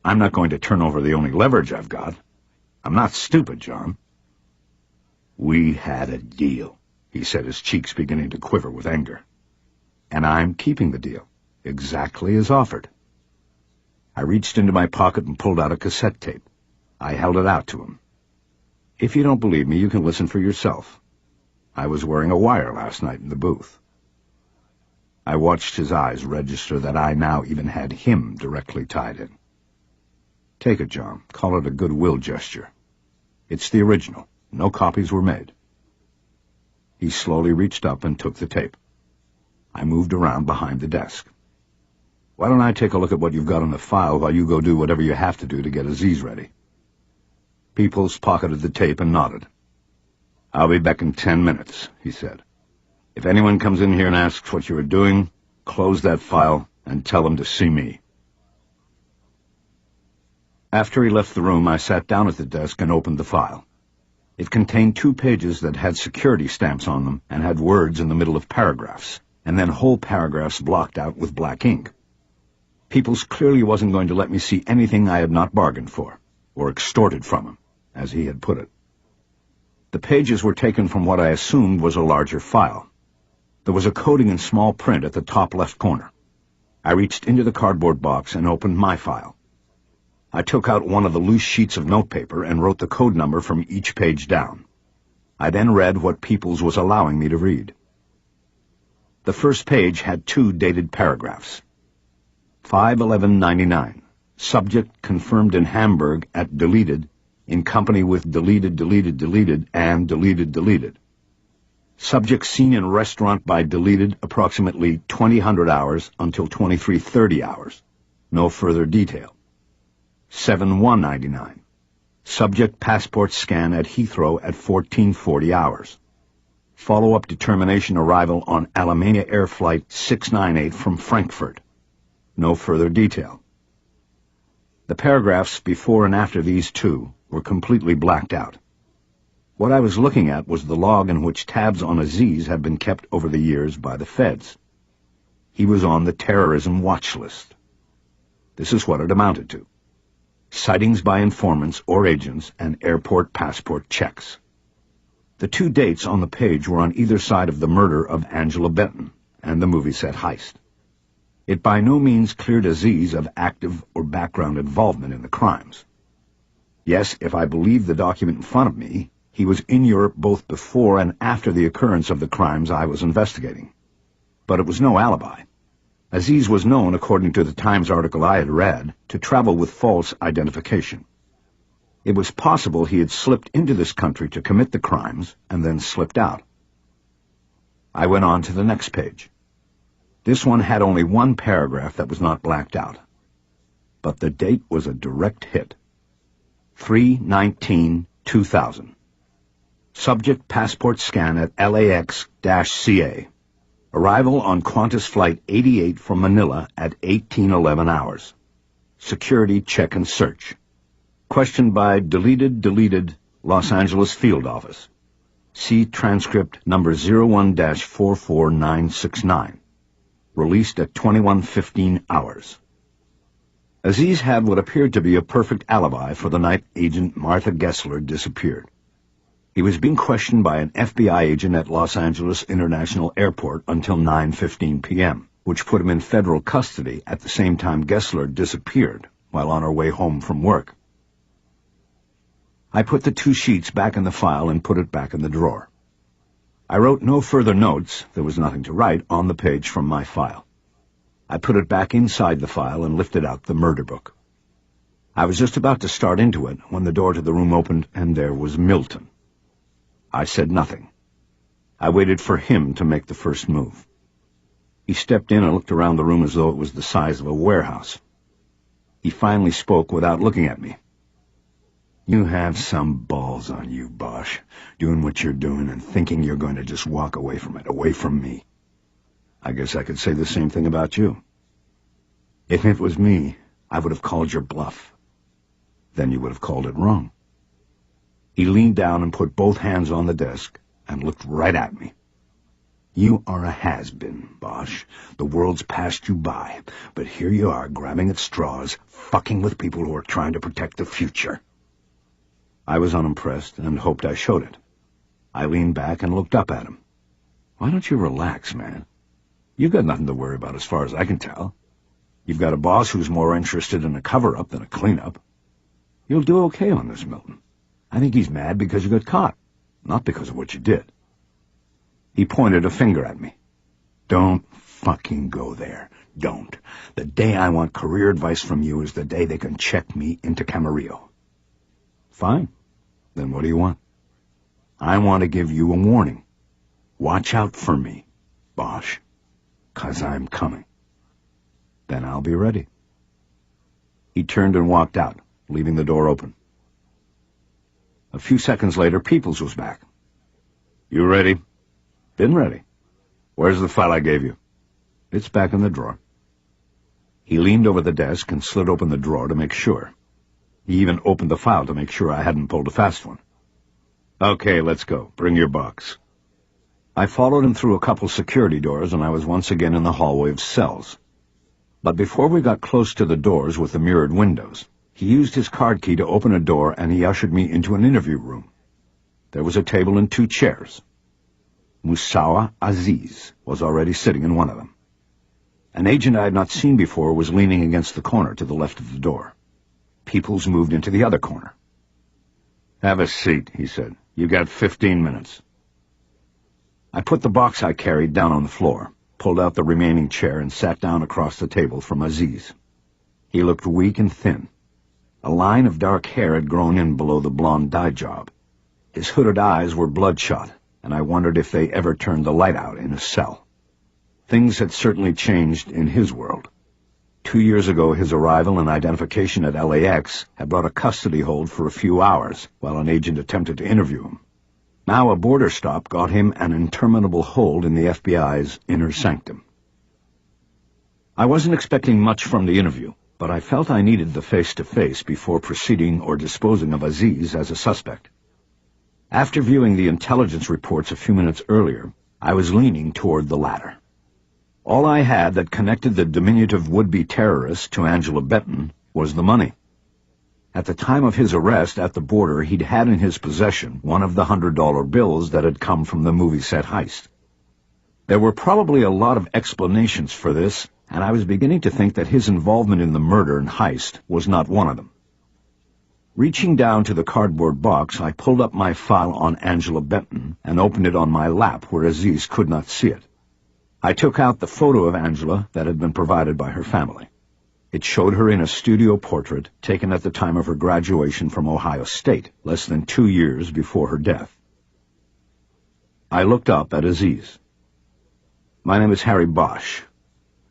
S1: I'm not going to turn over the only leverage I've got. I'm not stupid, John." "We had a deal," he said, his cheeks beginning to quiver with anger. "And I'm keeping the deal, exactly as offered." I reached into my pocket and pulled out a cassette tape. I held it out to him. "If you don't believe me, you can listen for yourself. I was wearing a wire last night in the booth." I watched his eyes register that I now even had him directly tied in. "Take it, John. Call it a goodwill gesture. It's the original. No copies were made." He slowly reached up and took the tape. I moved around behind the desk. "Why don't I take a look at what you've got in the file while you go do whatever you have to do to get Aziz ready?" Peoples pocketed the tape and nodded. "I'll be back in 10 minutes, he said. "If anyone comes in here and asks what you are doing, close that file and tell them to see me." After he left the room, I sat down at the desk and opened the file. It contained 2 pages that had security stamps on them and had words in the middle of paragraphs, and then whole paragraphs blocked out with black ink. Peoples clearly wasn't going to let me see anything I had not bargained for, or extorted from him, as he had put it. The pages were taken from what I assumed was a larger file. There was a coding in small print at the top left corner. I reached into the cardboard box and opened my file. I took out one of the loose sheets of notepaper and wrote the code number from each page down. I then read what Peoples was allowing me to read. The first page had 2 dated paragraphs. 5/11/99. Subject confirmed in Hamburg at deleted, in company with deleted, deleted, deleted, and deleted, deleted. Subject seen in restaurant by deleted approximately 2000 hours until 2330 hours. No further detail. 7/1/99. Subject passport scan at Heathrow at 1440 hours. Follow-up determination arrival on Alemania Air Flight 698 from Frankfurt. No further detail. The paragraphs before and after these 2 were completely blacked out. What I was looking at was the log in which tabs on Aziz had been kept over the years by the feds. He was on the terrorism watch list. This is what it amounted to: sightings by informants or agents and airport passport checks. The 2 dates on the page were on either side of the murder of Angela Benton and the movie set heist. It by no means cleared Aziz of active or background involvement in the crimes. Yes, if I believed the document in front of me, he was in Europe both before and after the occurrence of the crimes I was investigating. But it was no alibi. Aziz was known, according to the Times article I had read, to travel with false identification. It was possible he had slipped into this country to commit the crimes and then slipped out. I went on to the next page. This one had only 1 paragraph that was not blacked out. But the date was a direct hit. 3/19/2000. Subject passport scan at LAX-CA. Arrival on Qantas Flight 88 from Manila at 1811 hours. Security check and search. Questioned by deleted, Los Angeles Field Office. See transcript number 01-44969. Released at 21:15 hours. Aziz had what appeared to be a perfect alibi for the night Agent Martha Gessler disappeared. He was being questioned by an FBI agent at Los Angeles International Airport until 9:15 p.m., which put him in federal custody at the same time Gessler disappeared while on her way home from work. I put the 2 sheets back in the file and put it back in the drawer. I wrote no further notes, there was nothing to write, on the page from my file. I put it back inside the file and lifted out the murder book. I was just about to start into it when the door to the room opened and there was Milton. I said nothing. I waited for him to make the first move. He stepped in and looked around the room as though it was the size of a warehouse. He finally spoke without looking at me. "You have some balls on you, Bosch, doing what you're doing and thinking you're going to just walk away from it, away from me. I guess I could say the same thing about you. If it was me, I would have called your bluff. Then you would have called it wrong." He leaned down and put both hands on the desk and looked right at me. "You are a has-been, Bosch. The world's passed you by, but here you are grabbing at straws, fucking with people who are trying to protect the future." I was unimpressed and hoped I showed it. I leaned back and looked up at him. "Why don't you relax, man? You've got nothing to worry about as far as I can tell. You've got a boss who's more interested in a cover-up than a clean-up. You'll do okay on this, Milton. I think he's mad because you got caught, not because of what you did." He pointed a finger at me. "Don't fucking go there. Don't. The day I want career advice from you is the day they can check me into Camarillo." "Fine. Then what do you want?" "I want to give you a warning. Watch out for me, Bosch, 'cause I'm coming." "Then I'll be ready." He turned and walked out, leaving the door open. A few seconds later, Peoples was back. "You ready?" "Been ready." "Where's the file I gave you?" "It's back in the drawer." He leaned over the desk and slid open the drawer to make sure. He even opened the file to make sure I hadn't pulled a fast one. "Okay, let's go. Bring your box." I followed him through a couple security doors, and I was once again in the hallway of cells. But before we got close to the doors with the mirrored windows, he used his card key to open a door, and he ushered me into an interview room. There was a table and 2 chairs. Musawa Aziz was already sitting in one of them. An agent I had not seen before was leaning against the corner to the left of the door. Peoples moved into the other corner. "Have a seat," he said. "You got 15 minutes. I put the box I carried down on the floor, pulled out the remaining chair, and sat down across the table from Aziz. He looked weak and thin. A line of dark hair had grown in below the blonde dye job. His hooded eyes were bloodshot, and I wondered if they ever turned the light out in his cell. Things had certainly changed in his world. 2 years ago, his arrival and identification at LAX had brought a custody hold for a few hours while an agent attempted to interview him. Now a border stop got him an interminable hold in the FBI's inner sanctum. I wasn't expecting much from the interview, but I felt I needed the face-to-face before proceeding or disposing of Aziz as a suspect. After viewing the intelligence reports a few minutes earlier, I was leaning toward the latter. All I had that connected the diminutive would-be terrorist to Angela Benton was the money. At the time of his arrest at the border, he'd had in his possession one of the $100 bills that had come from the movie set heist. There were probably a lot of explanations for this, and I was beginning to think that his involvement in the murder and heist was not one of them. Reaching down to the cardboard box, I pulled up my file on Angela Benton and opened it on my lap where Aziz could not see it. I took out the photo of Angela that had been provided by her family. It showed her in a studio portrait taken at the time of her graduation from Ohio State, less than 2 years before her death. I looked up at Aziz. "My name is Harry Bosch.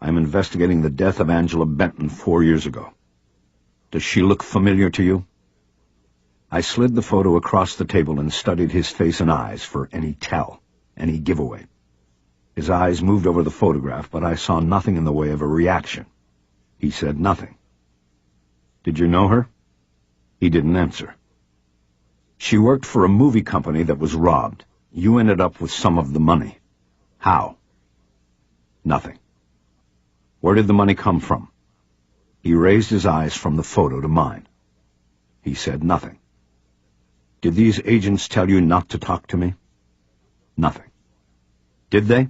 S1: I'm investigating the death of Angela Benton 4 years ago. Does she look familiar to you?" I slid the photo across the table and studied his face and eyes for any tell, any giveaway. His eyes moved over the photograph, but I saw nothing in the way of a reaction. He said nothing. "Did you know her?" He didn't answer. "She worked for a movie company that was robbed. You ended up with some of the money. How?" "Nothing." "Where did the money come from?" He raised his eyes from the photo to mine. He said nothing. "Did these agents tell you not to talk to me?" "Nothing." "Did they?"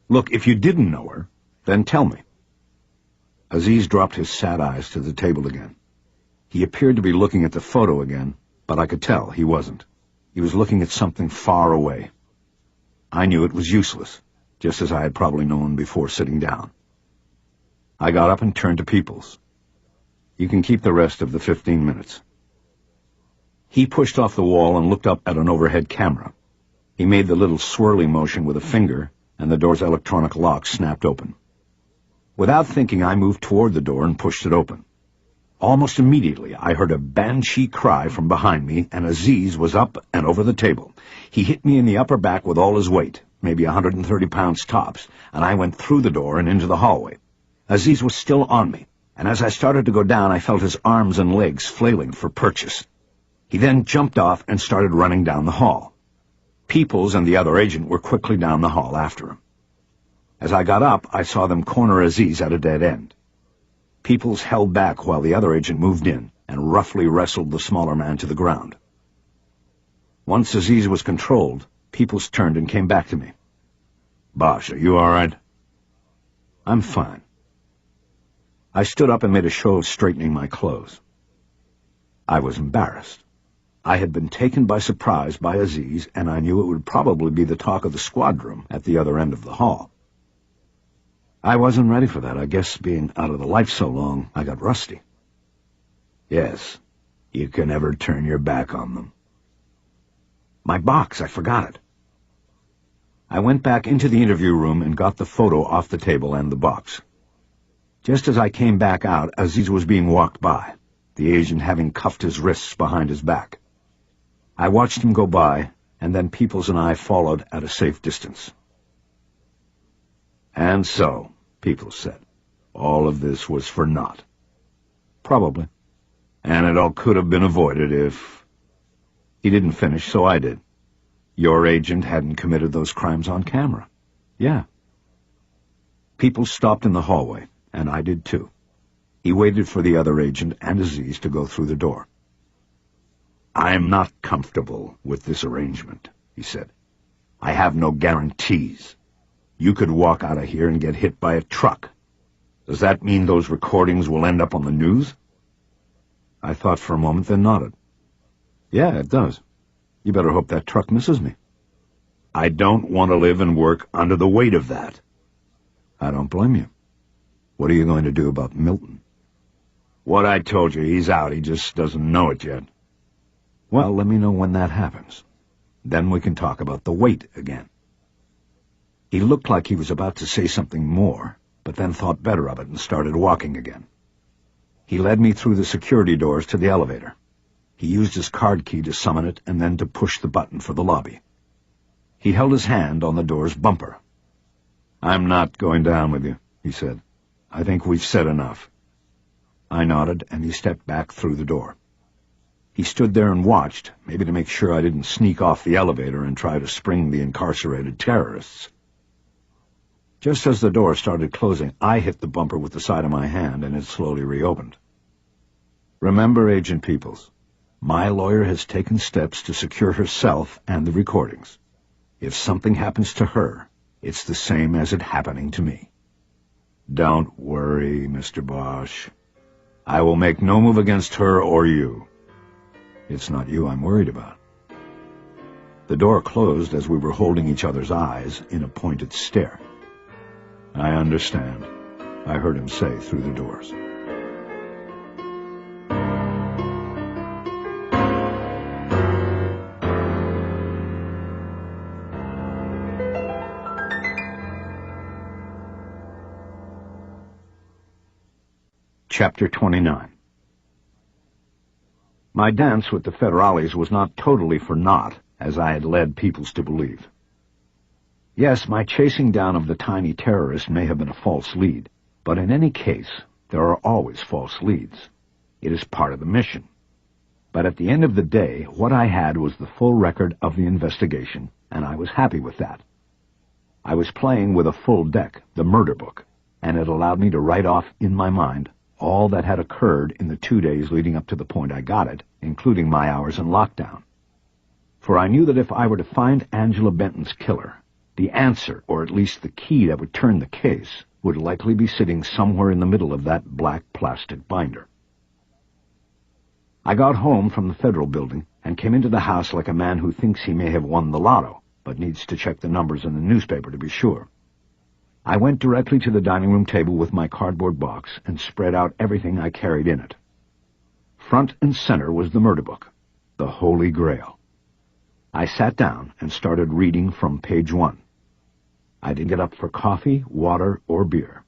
S1: "Look, if you didn't know her, then tell me." Aziz dropped his sad eyes to the table again. He appeared to be looking at the photo again, but I could tell he wasn't. He was looking at something far away. I knew it was useless, just as I had probably known before sitting down. I got up and turned to Peoples. "You can keep the rest of the 15 minutes. He pushed off the wall and looked up at an overhead camera. He made the little swirly motion with a finger, and the door's electronic lock snapped open. Without thinking, I moved toward the door and pushed it open. Almost immediately, I heard a banshee cry from behind me, and Aziz was up and over the table. He hit me in the upper back with all his weight, maybe 130 pounds tops, and I went through the door and into the hallway. Aziz was still on me, and as I started to go down, I felt his arms and legs flailing for purchase. He then jumped off and started running down the hall. Peoples and the other agent were quickly down the hall after him. As I got up, I saw them corner Aziz at a dead end. Peoples held back while the other agent moved in and roughly wrestled the smaller man to the ground. Once Aziz was controlled, Peoples turned and came back to me. "Bosch, are you all right?" "I'm fine." I stood up and made a show of straightening my clothes. I was embarrassed. I had been taken by surprise by Aziz, and I knew it would probably be the talk of the squad room at the other end of the hall. I wasn't ready for that. I guess being out of the life so long, I got rusty. "Yes, you can never turn your back on them." "My box, I forgot it." I went back into the interview room and got the photo off the table and the box. Just as I came back out, Aziz was being walked by, the agent having cuffed his wrists behind his back. I watched him go by, and then Peoples and I followed at a safe distance. "And so," Peoples said, "all of this was for naught." "Probably. And it all could have been avoided if—" He didn't finish, so I did. "Your agent hadn't committed those crimes on camera." "Yeah." Peoples stopped in the hallway, and I did too. He waited for the other agent and Aziz to go through the door. "I'm not comfortable with this arrangement," he said. "I have no guarantees. You could walk out of here and get hit by a truck. Does that mean those recordings will end up on the news?" I thought for a moment, then nodded. Yeah, it does. You better hope that truck misses me. I don't want to live and work under the weight of that. I don't blame you. What are you going to do about Milton? What I told you, he's out. He just doesn't know it yet. Well, let me know when that happens. Then we can talk about the weight again. He looked like he was about to say something more, but then thought better of it and started walking again. He led me through the security doors to the elevator. He used his card key to summon it and then to push the button for the lobby. He held his hand on the door's bumper. I'm not going down with you, he said. I think we've said enough. I nodded, and he stepped back through the door. He stood there and watched, maybe to make sure I didn't sneak off the elevator and try to spring the incarcerated terrorists. Just as the door started closing, I hit the bumper with the side of my hand, and it slowly reopened. Remember, Agent Peoples, my lawyer has taken steps to secure herself and the recordings. If something happens to her, it's the same as it happening to me. Don't worry, Mr. Bosch. I will make no move against her or you. It's not you I'm worried about. The door closed as we were holding each other's eyes in a pointed stare. I understand, I heard him say through the doors. Chapter 29. My dance with the federales was not totally for naught, as I had led Peoples to believe. Yes, my chasing down of the tiny terrorist may have been a false lead, but in any case, there are always false leads. It is part of the mission. But at the end of the day, what I had was the full record of the investigation, and I was happy with that. I was playing with a full deck, the murder book, and it allowed me to write off in my mind all that had occurred in the 2 days leading up to the point I got it, including my hours in lockdown. For I knew that if I were to find Angela Benton's killer, the answer, or at least the key that would turn the case, would likely be sitting somewhere in the middle of that black plastic binder. I got home from the Federal Building and came into the house like a man who thinks he may have won the lotto, but needs to check the numbers in the newspaper to be sure. I went directly to the dining room table with my cardboard box and spread out everything I carried in it. Front and center was the murder book, the Holy Grail. I sat down and started reading from page 1. I didn't get up for coffee, water, or beer.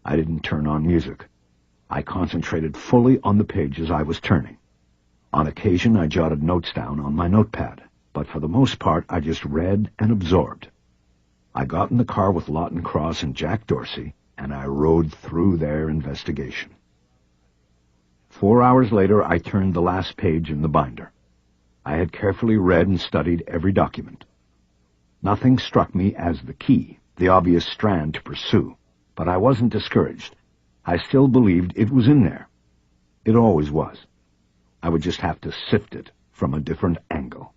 S1: I didn't turn on music. I concentrated fully on the pages I was turning. On occasion, I jotted notes down on my notepad, but for the most part, I just read and absorbed. I got in the car with Lawton Cross and Jack Dorsey, and I rode through their investigation. 4 hours later, I turned the last page in the binder. I had carefully read and studied every document. Nothing struck me as the key, the obvious strand to pursue, but I wasn't discouraged. I still believed it was in there. It always was. I would just have to sift it from a different angle.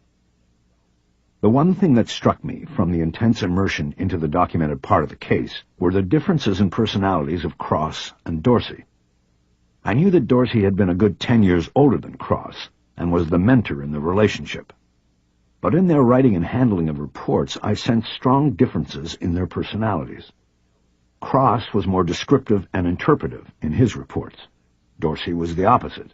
S1: The one thing that struck me from the intense immersion into the documented part of the case were the differences in personalities of Cross and Dorsey. I knew that Dorsey had been a good 10 years older than Cross and was the mentor in the relationship. But in their writing and handling of reports, I sensed strong differences in their personalities. Cross was more descriptive and interpretive in his reports. Dorsey was the opposite.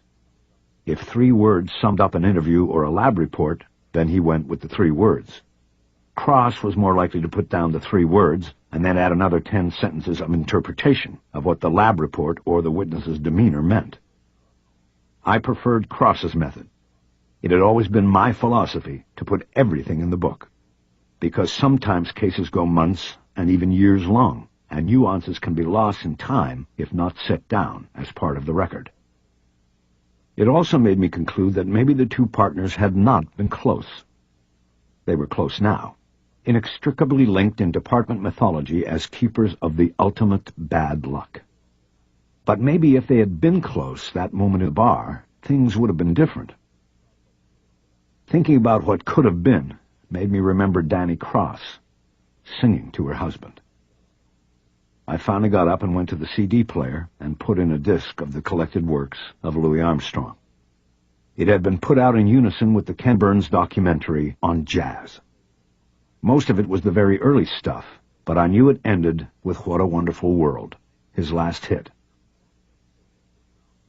S1: If 3 words summed up an interview or a lab report, then he went with the 3 words. Cross was more likely to put down the 3 words and then add another 10 sentences of interpretation of what the lab report or the witness's demeanor meant. I preferred Cross's method. It had always been my philosophy to put everything in the book, because sometimes cases go months and even years long, and nuances can be lost in time if not set down as part of the record. It also made me conclude that maybe the 2 partners had not been close. They were close now, inextricably linked in department mythology as keepers of the ultimate bad luck. But maybe if they had been close that moment at the bar, things would have been different. Thinking about what could have been made me remember Danny Cross singing to her husband. I finally got up and went to the CD player and put in a disc of the collected works of Louis Armstrong. It had been put out in unison with the Ken Burns documentary on jazz. Most of it was the very early stuff, but I knew it ended with What a Wonderful World, his last hit.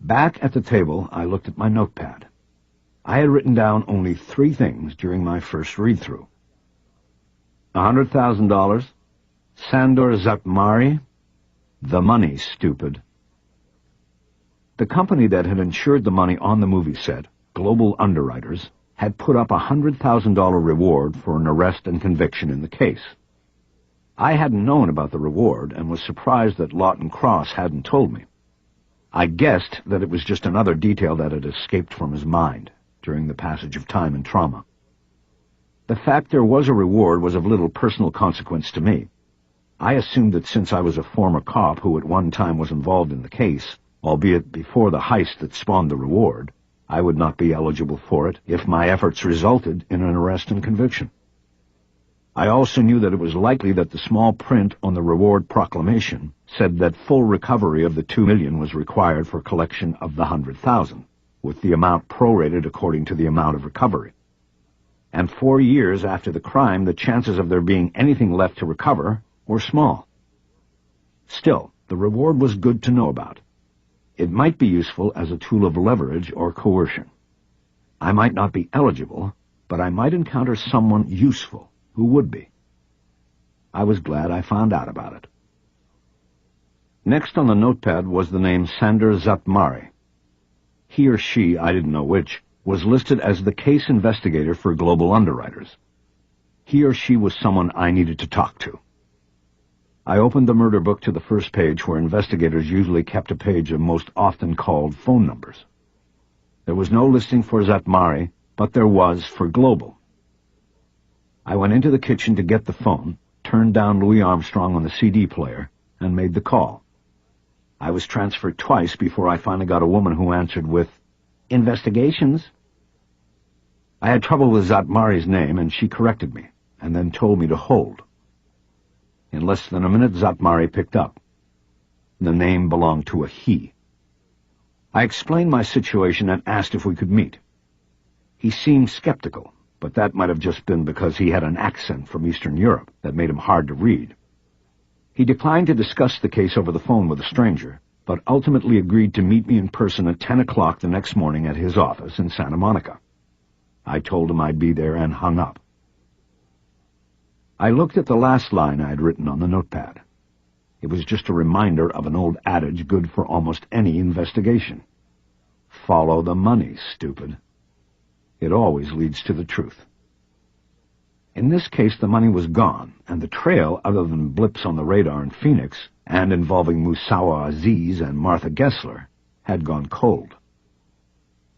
S1: Back at the table, I looked at my notepad. I had written down only 3 things during my first read-through. $100,000, Sandor Zatmari, the money, stupid. The company that had insured the money on the movie set, Global Underwriters, had put up a $100,000 reward for an arrest and conviction in the case. I hadn't known about the reward and was surprised that Lawton Cross hadn't told me. I guessed that it was just another detail that had escaped from his mind during the passage of time and trauma. The fact there was a reward was of little personal consequence to me. I assumed that since I was a former cop who at one time was involved in the case, albeit before the heist that spawned the reward, I would not be eligible for it if my efforts resulted in an arrest and conviction. I also knew that it was likely that the small print on the reward proclamation said that full recovery of the $2 million was required for collection of the $100,000, with the amount prorated according to the amount of recovery. And 4 years after the crime, the chances of there being anything left to recover were small. Still, the reward was good to know about. It might be useful as a tool of leverage or coercion. I might not be eligible, but I might encounter someone useful who would be. I was glad I found out about it. Next on the notepad was the name Sandor Zatmari. He or she, I didn't know which, was listed as the case investigator for Global Underwriters. He or she was someone I needed to talk to. I opened the murder book to the first page where investigators usually kept a page of most often called phone numbers. There was no listing for Zatmari, but there was for Global. I went into the kitchen to get the phone, turned down Louis Armstrong on the CD player, and made the call. I was transferred twice before I finally got a woman who answered with, "Investigations?" I had trouble with Zatmari's name, and she corrected me, and then told me to hold. In less than a minute, Zatmari picked up. The name belonged to a he. I explained my situation and asked if we could meet. He seemed skeptical, but that might have just been because he had an accent from Eastern Europe that made him hard to read. He declined to discuss the case over the phone with a stranger, but ultimately agreed to meet me in person at 10 o'clock the next morning at his office in Santa Monica. I told him I'd be there and hung up. I looked at the last line I had written on the notepad. It was just a reminder of an old adage good for almost any investigation. Follow the money, stupid. It always leads to the truth. In this case, the money was gone, and the trail, other than blips on the radar in Phoenix, and involving Musawa Aziz and Martha Gessler, had gone cold.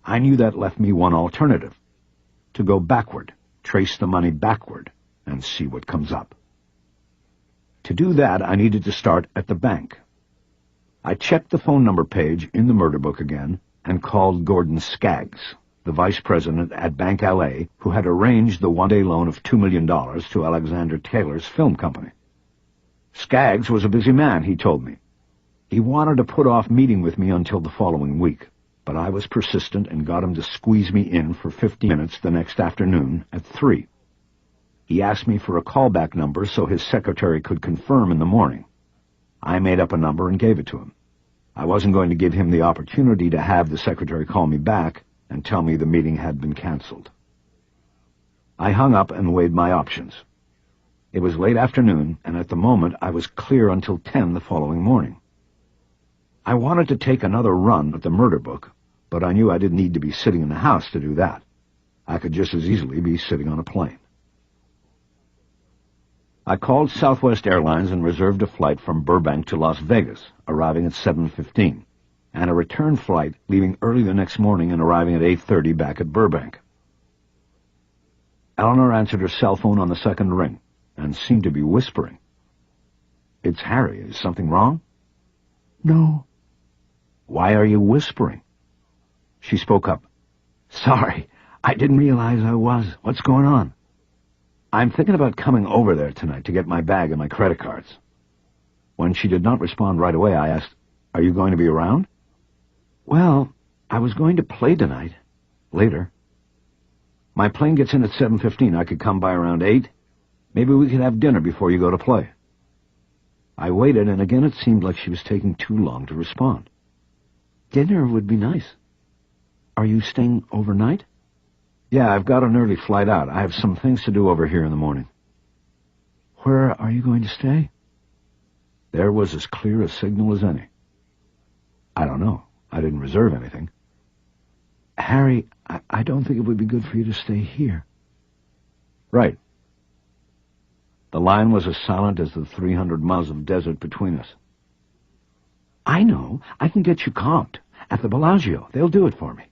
S1: I knew that left me one alternative: to go backward, trace the money backward, and see what comes up. To do that, I needed to start at the bank. I checked the phone number page in the murder book again and called Gordon Skaggs, the vice president at Bank LA, who had arranged the one-day loan of $2 million to Alexander Taylor's film company. Skaggs was a busy man, he told me. He wanted to put off meeting with me until the following week, but I was persistent and got him to squeeze me in for 15 minutes the next afternoon at 3. He asked me for a callback number so his secretary could confirm in the morning. I made up a number and gave it to him. I wasn't going to give him the opportunity to have the secretary call me back and tell me the meeting had been canceled. I hung up and weighed my options. It was late afternoon, and at the moment I was clear until 10 the following morning. I wanted to take another run at the murder book, but I knew I didn't need to be sitting in the house to do that. I could just as easily be sitting on a plane. I called Southwest Airlines and reserved a flight from Burbank to Las Vegas, arriving at 7:15, and a return flight leaving early the next morning and arriving at 8:30 back at Burbank. Eleanor answered her cell phone on the second ring and seemed to be whispering. "It's Harry. Is something wrong?" "No." "Why are you whispering?" She spoke up. "Sorry, I didn't realize I was. What's going on?" "I'm thinking about coming over there tonight to get my bag and my credit cards." When she did not respond right away, I asked, "Are you going to be around?" "Well, I was going to play tonight. Later. My plane gets in at 7:15. I could come by around 8. Maybe we could have dinner before you go to play. I waited, and again it seemed like she was taking too long to respond. Dinner would be nice. Are you staying overnight? Yeah, I've got an early flight out. I have some things to do over here in the morning. Where are you going to stay? There was as clear a signal as any. I don't know. I didn't reserve anything. Harry, I don't think it would be good for you to stay here. Right. The line was as silent as the 300 miles of desert between us. I know. I can get you comped. At the Bellagio. They'll do it for me.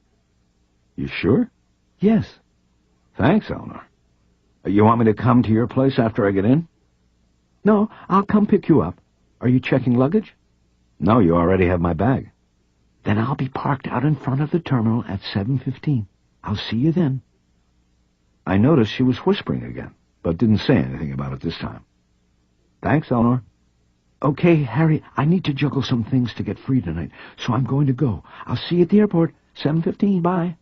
S1: You sure? Yes. Thanks, Eleanor. You want me to come to your place after I get in? No, I'll come pick you up. Are you checking luggage? No, you already have my bag. Then I'll be parked out in front of the terminal at 7:15. I'll see you then. I noticed she was whispering again, but didn't say anything about it this time. Thanks, Eleanor. Okay, Harry, I need to juggle some things to get free tonight, so I'm going to go. I'll see you at the airport, 7:15, bye.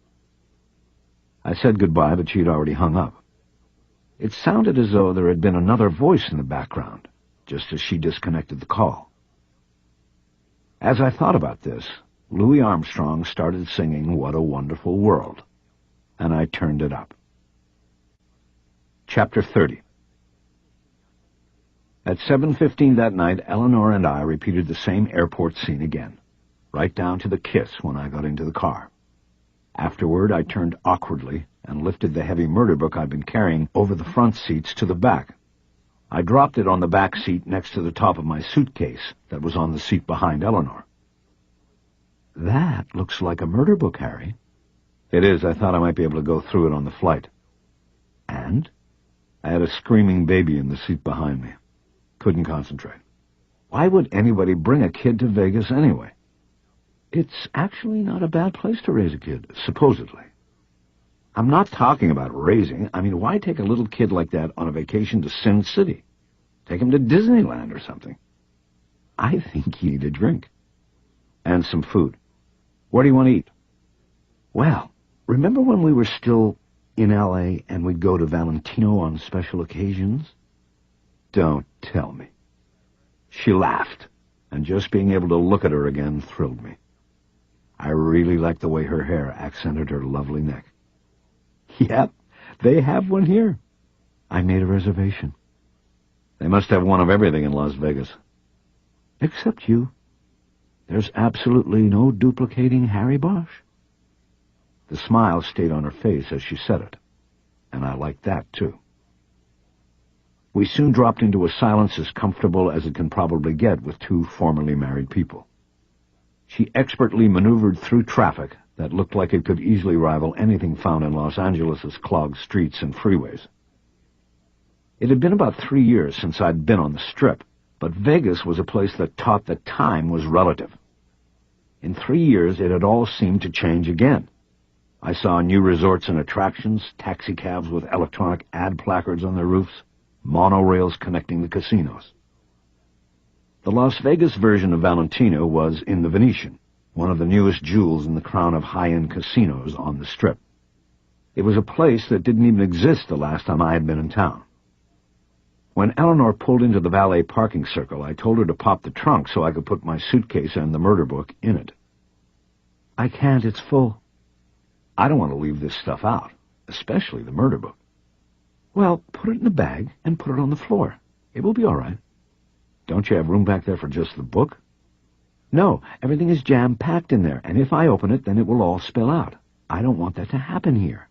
S1: I said goodbye, but she'd already hung up. It sounded as though there had been another voice in the background, just as she disconnected the call. As I thought about this, Louis Armstrong started singing What a Wonderful World, and I turned it up. Chapter 30. At 7:15 that night, Eleanor and I repeated the same airport scene again, right down to the kiss when I got into the car. Afterward, I turned awkwardly and lifted the heavy murder book I'd been carrying over the front seats to the back. I dropped it on the back seat next to the top of my suitcase that was on the seat behind Eleanor. That looks like a murder book, Harry. It is. I thought I might be able to go through it on the flight. And? I had a screaming baby in the seat behind me. Couldn't concentrate. Why would anybody bring a kid to Vegas anyway? It's actually not a bad place to raise a kid, supposedly. I'm not talking about raising. I mean, why take a little kid like that on a vacation to Sin City? Take him to Disneyland or something. I think you need a drink. And some food. Where do you want to eat? Well, remember when we were still in L.A. and we'd go to Valentino on special occasions? Don't tell me. She laughed, and just being able to look at her again thrilled me. I really liked the way her hair accented her lovely neck. Yep, they have one here. I made a reservation. They must have one of everything in Las Vegas. Except you. There's absolutely no duplicating Harry Bosch. The smile stayed on her face as she said it, and I liked that, too. We soon dropped into a silence as comfortable as it can probably get with two formerly married people. She expertly maneuvered through traffic that looked like it could easily rival anything found in Los Angeles' clogged streets and freeways. It had been about 3 years since I'd been on the Strip, but Vegas was a place that taught that time was relative. In 3 years, it had all seemed to change again. I saw new resorts and attractions, taxicabs with electronic ad placards on their roofs, monorails connecting the casinos. The Las Vegas version of Valentino was in the Venetian, one of the newest jewels in the crown of high-end casinos on the Strip. It was a place that didn't even exist the last time I had been in town. When Eleanor pulled into the valet parking circle, I told her to pop the trunk so I could put my suitcase and the murder book in it. I can't, it's full. I don't want to leave this stuff out, especially the murder book. Well, put it in the bag and put it on the floor. It will be all right. Don't you have room back there for just the book? No, everything is jam-packed in there, and if I open it, then it will all spill out. I don't want that to happen here.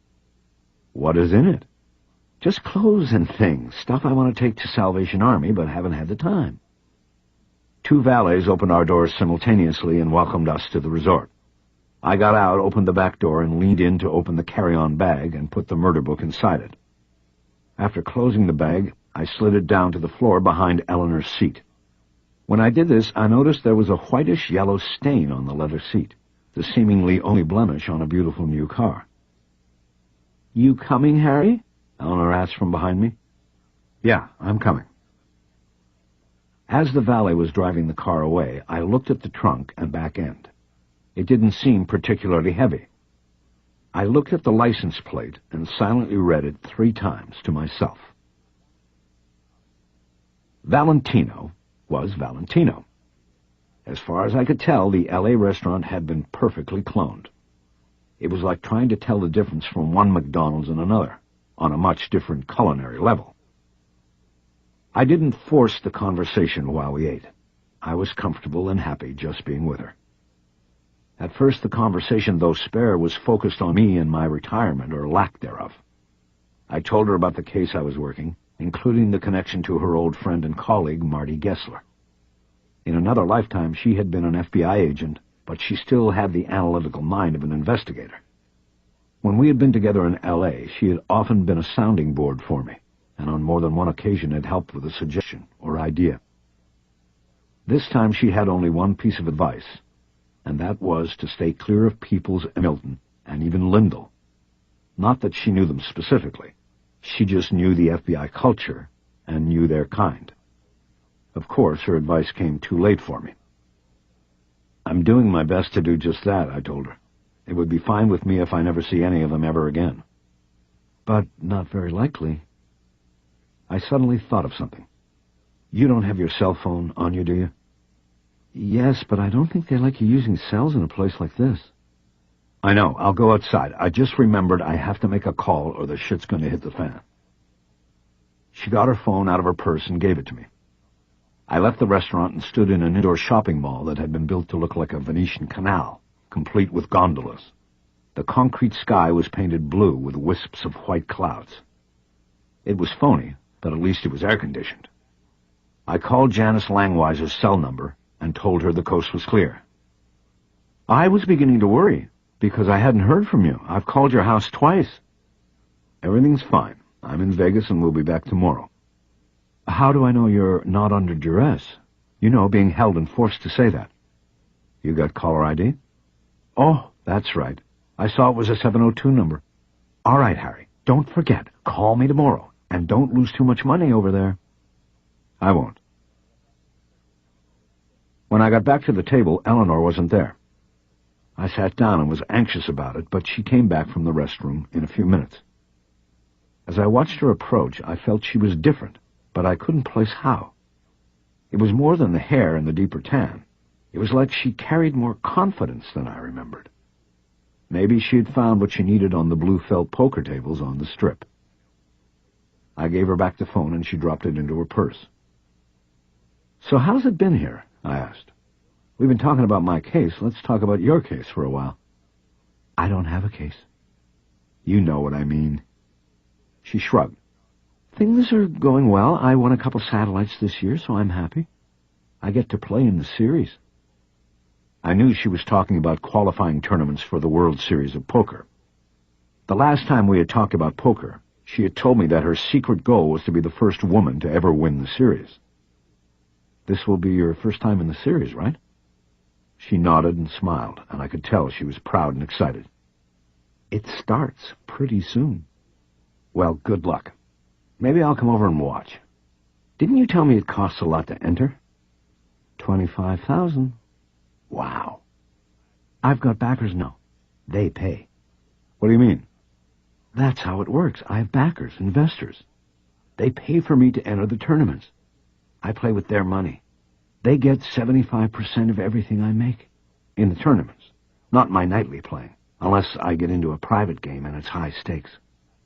S1: What is in it? Just clothes and things, stuff I want to take to Salvation Army, but haven't had the time. 2 valets opened our doors simultaneously and welcomed us to the resort. I got out, opened the back door, and leaned in to open the carry-on bag and put the murder book inside it. After closing the bag, I slid it down to the floor behind Eleanor's seat. When I did this, I noticed there was a whitish-yellow stain on the leather seat, the seemingly only blemish on a beautiful new car. You coming, Harry? Eleanor asked from behind me. Yeah, I'm coming. As the valet was driving the car away, I looked at the trunk and back end. It didn't seem particularly heavy. I looked at the license plate and silently read it 3 times to myself. Valentino was Valentino. As far as I could tell, the L.A. restaurant had been perfectly cloned. It was like trying to tell the difference from one McDonald's and another, on a much different culinary level. I didn't force the conversation while we ate. I was comfortable and happy just being with her. At first, the conversation, though spare, was focused on me and my retirement, or lack thereof. I told her about the case I was working, including the connection to her old friend and colleague, Marty Gessler. In another lifetime, she had been an FBI agent, but she still had the analytical mind of an investigator. When we had been together in L.A., she had often been a sounding board for me, and on more than one occasion had helped with a suggestion or idea. This time she had only one piece of advice, and that was to stay clear of Peoples and Milton, and even Lindell. Not that she knew them specifically. She just knew the FBI culture and knew their kind. Of course, her advice came too late for me. I'm doing my best to do just that, I told her. It would be fine with me if I never see any of them ever again. But not very likely. I suddenly thought of something. You don't have your cell phone on you, do you? Yes, but I don't think they like you using cells in a place like this. I know. I'll go outside. I just remembered I have to make a call or the shit's going to hit the fan. She got her phone out of her purse and gave it to me. I left the restaurant and stood in an indoor shopping mall that had been built to look like a Venetian canal, complete with gondolas. The concrete sky was painted blue with wisps of white clouds. It was phony, but at least it was air-conditioned. I called Janice Langweiser's cell number and told her the coast was clear. I was beginning to worry, because I hadn't heard from you. I've called your house twice. Everything's fine. I'm in Vegas and we'll be back tomorrow. How do I know you're not under duress? You know, being held and forced to say that. You got caller ID? Oh, that's right. I saw it was a 702 number. All right, Harry, don't forget. Call me tomorrow, and don't lose too much money over there. I won't. When I got back to the table, Eleanor wasn't there. I sat down and was anxious about it, but she came back from the restroom in a few minutes. As I watched her approach, I felt she was different, but I couldn't place how. It was more than the hair and the deeper tan. It was like she carried more confidence than I remembered. Maybe she had found what she needed on the blue felt poker tables on the Strip. I gave her back the phone and she dropped it into her purse. So how's it been here? I asked. We've been talking about my case. Let's talk about your case for a while. I don't have a case. You know what I mean. She shrugged. Things are going well. I won a couple satellites this year, so I'm happy. I get to play in the series. I knew she was talking about qualifying tournaments for the World Series of Poker. The last time we had talked about poker, she had told me that her secret goal was to be the first woman to ever win the series. This will be your first time in the series, right? She nodded and smiled, and I could tell she was proud and excited. It starts pretty soon. Well, good luck. Maybe I'll come over and watch. Didn't you tell me it costs a lot to enter? $25,000. Wow. I've got backers now. They pay. What do you mean? That's how it works. I have backers, investors. They pay for me to enter the tournaments. I play with their money. They get 75% of everything I make in the tournaments, not my nightly playing, unless I get into a private game and it's high stakes.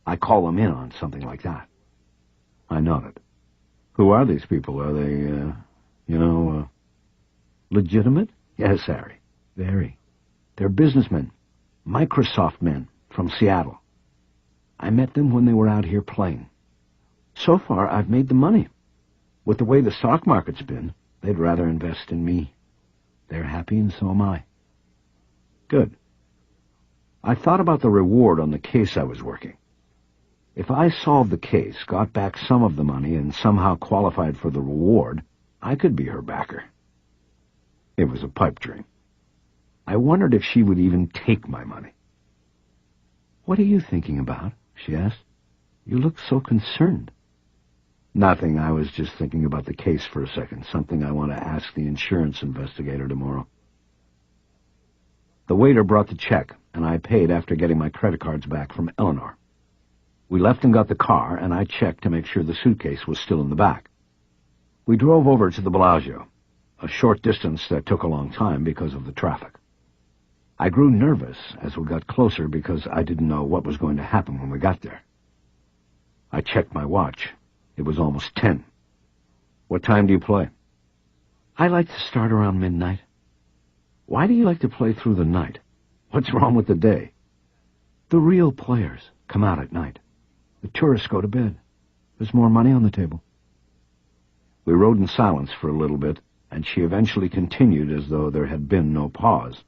S1: I call them in on something like that. I nodded. Who are these people? Are they, legitimate? Yes, Harry. Very. They're businessmen, Microsoft men from Seattle. I met them when they were out here playing. So far, I've made the money. With the way the stock market's been, they'd rather invest in me. They're happy, and so am I. Good. I thought about the reward on the case I was working. If I solved the case, got back some of the money, and somehow qualified for the reward, I could be her backer. It was a pipe dream. I wondered if she would even take my money. What are you thinking about? She asked. You look so concerned. Nothing. I was just thinking about the case for a second, something I want to ask the insurance investigator tomorrow. The waiter brought the check, and I paid after getting my credit cards back from Eleanor. We left and got the car, and I checked to make sure the suitcase was still in the back. We drove over to the Bellagio, a short distance that took a long time because of the traffic. I grew nervous as we got closer because I didn't know what was going to happen when we got there. I checked my watch. It was almost 10. What time do you play? I like to start around midnight. Why do you like to play through the night? What's wrong with the day? The real players come out at night. The tourists go to bed. There's more money on the table. We rode in silence for a little bit, and she eventually continued as though there had been no pause.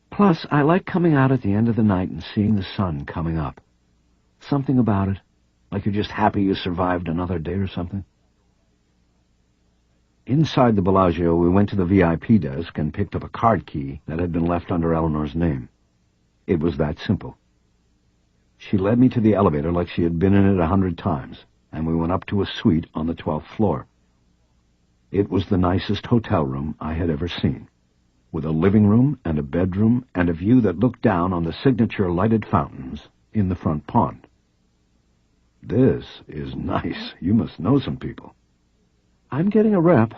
S1: Plus, I like coming out at the end of the night and seeing the sun coming up. Something about it, like you're just happy you survived another day or something. Inside the Bellagio, we went to the VIP desk and picked up a card key that had been left under Eleanor's name. It was that simple. She led me to the elevator like she had been in it 100 times, and we went up to a suite on the 12th floor. It was the nicest hotel room I had ever seen, with a living room and a bedroom and a view that looked down on the signature lighted fountains in the front pond. This is nice. You must know some people. I'm getting a rep.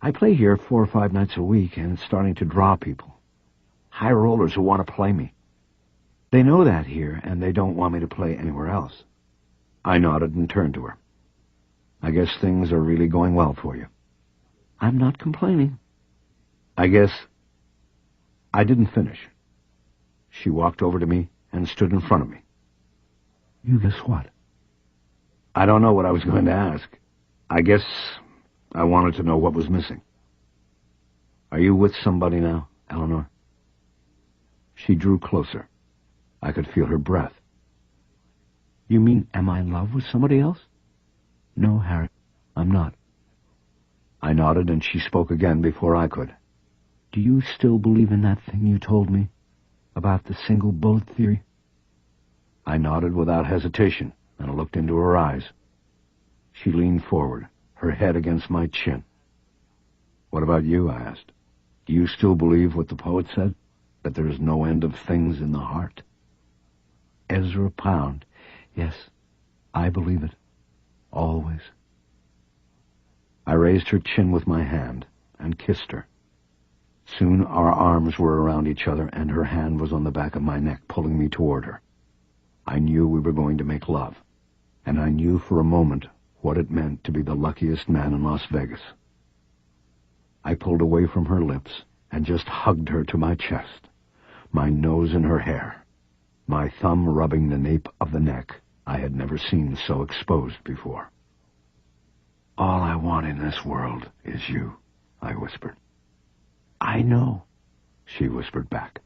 S1: I play here 4 or 5 nights a week, and it's starting to draw people. High rollers who want to play me. They know that here, and they don't want me to play anywhere else. I nodded and turned to her. I guess things are really going well for you. I'm not complaining. I guess I didn't finish. She walked over to me and stood in front of me. You guess what? I don't know what I was going to ask. I guess I wanted to know what was missing. Are you with somebody now, Eleanor? She drew closer. I could feel her breath. You mean, am I in love with somebody else? No, Harry, I'm not. I nodded, and she spoke again before I could. Do you still believe in that thing you told me about the single bullet theory? I nodded without hesitation and looked into her eyes. She leaned forward, her head against my chin. What about you? I asked. Do you still believe what the poet said, that there is no end of things in the heart? Ezra Pound. Yes, I believe it. Always. I raised her chin with my hand and kissed her. Soon our arms were around each other, and her hand was on the back of my neck, pulling me toward her. I knew we were going to make love, and I knew for a moment what it meant to be the luckiest man in Las Vegas. I pulled away from her lips and just hugged her to my chest, my nose in her hair, my thumb rubbing the nape of the neck I had never seen so exposed before. All I want in this world is you, I whispered. I know, she whispered back.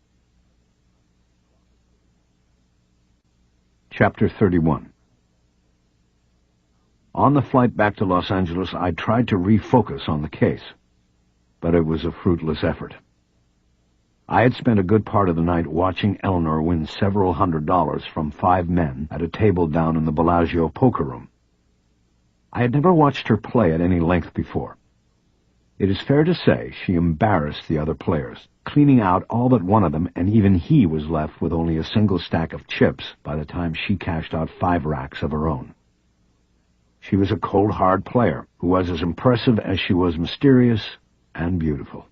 S1: Chapter 31. On the flight back to Los Angeles, I tried to refocus on the case, but it was a fruitless effort. I had spent a good part of the night watching Eleanor win several $100s from 5 men at a table down in the Bellagio poker room. I had never watched her play at any length before. It is fair to say she embarrassed the other players, cleaning out all but one of them, and even he was left with only a single stack of chips by the time she cashed out 5 racks of her own. She was a cold, hard player who was as impressive as she was mysterious and beautiful.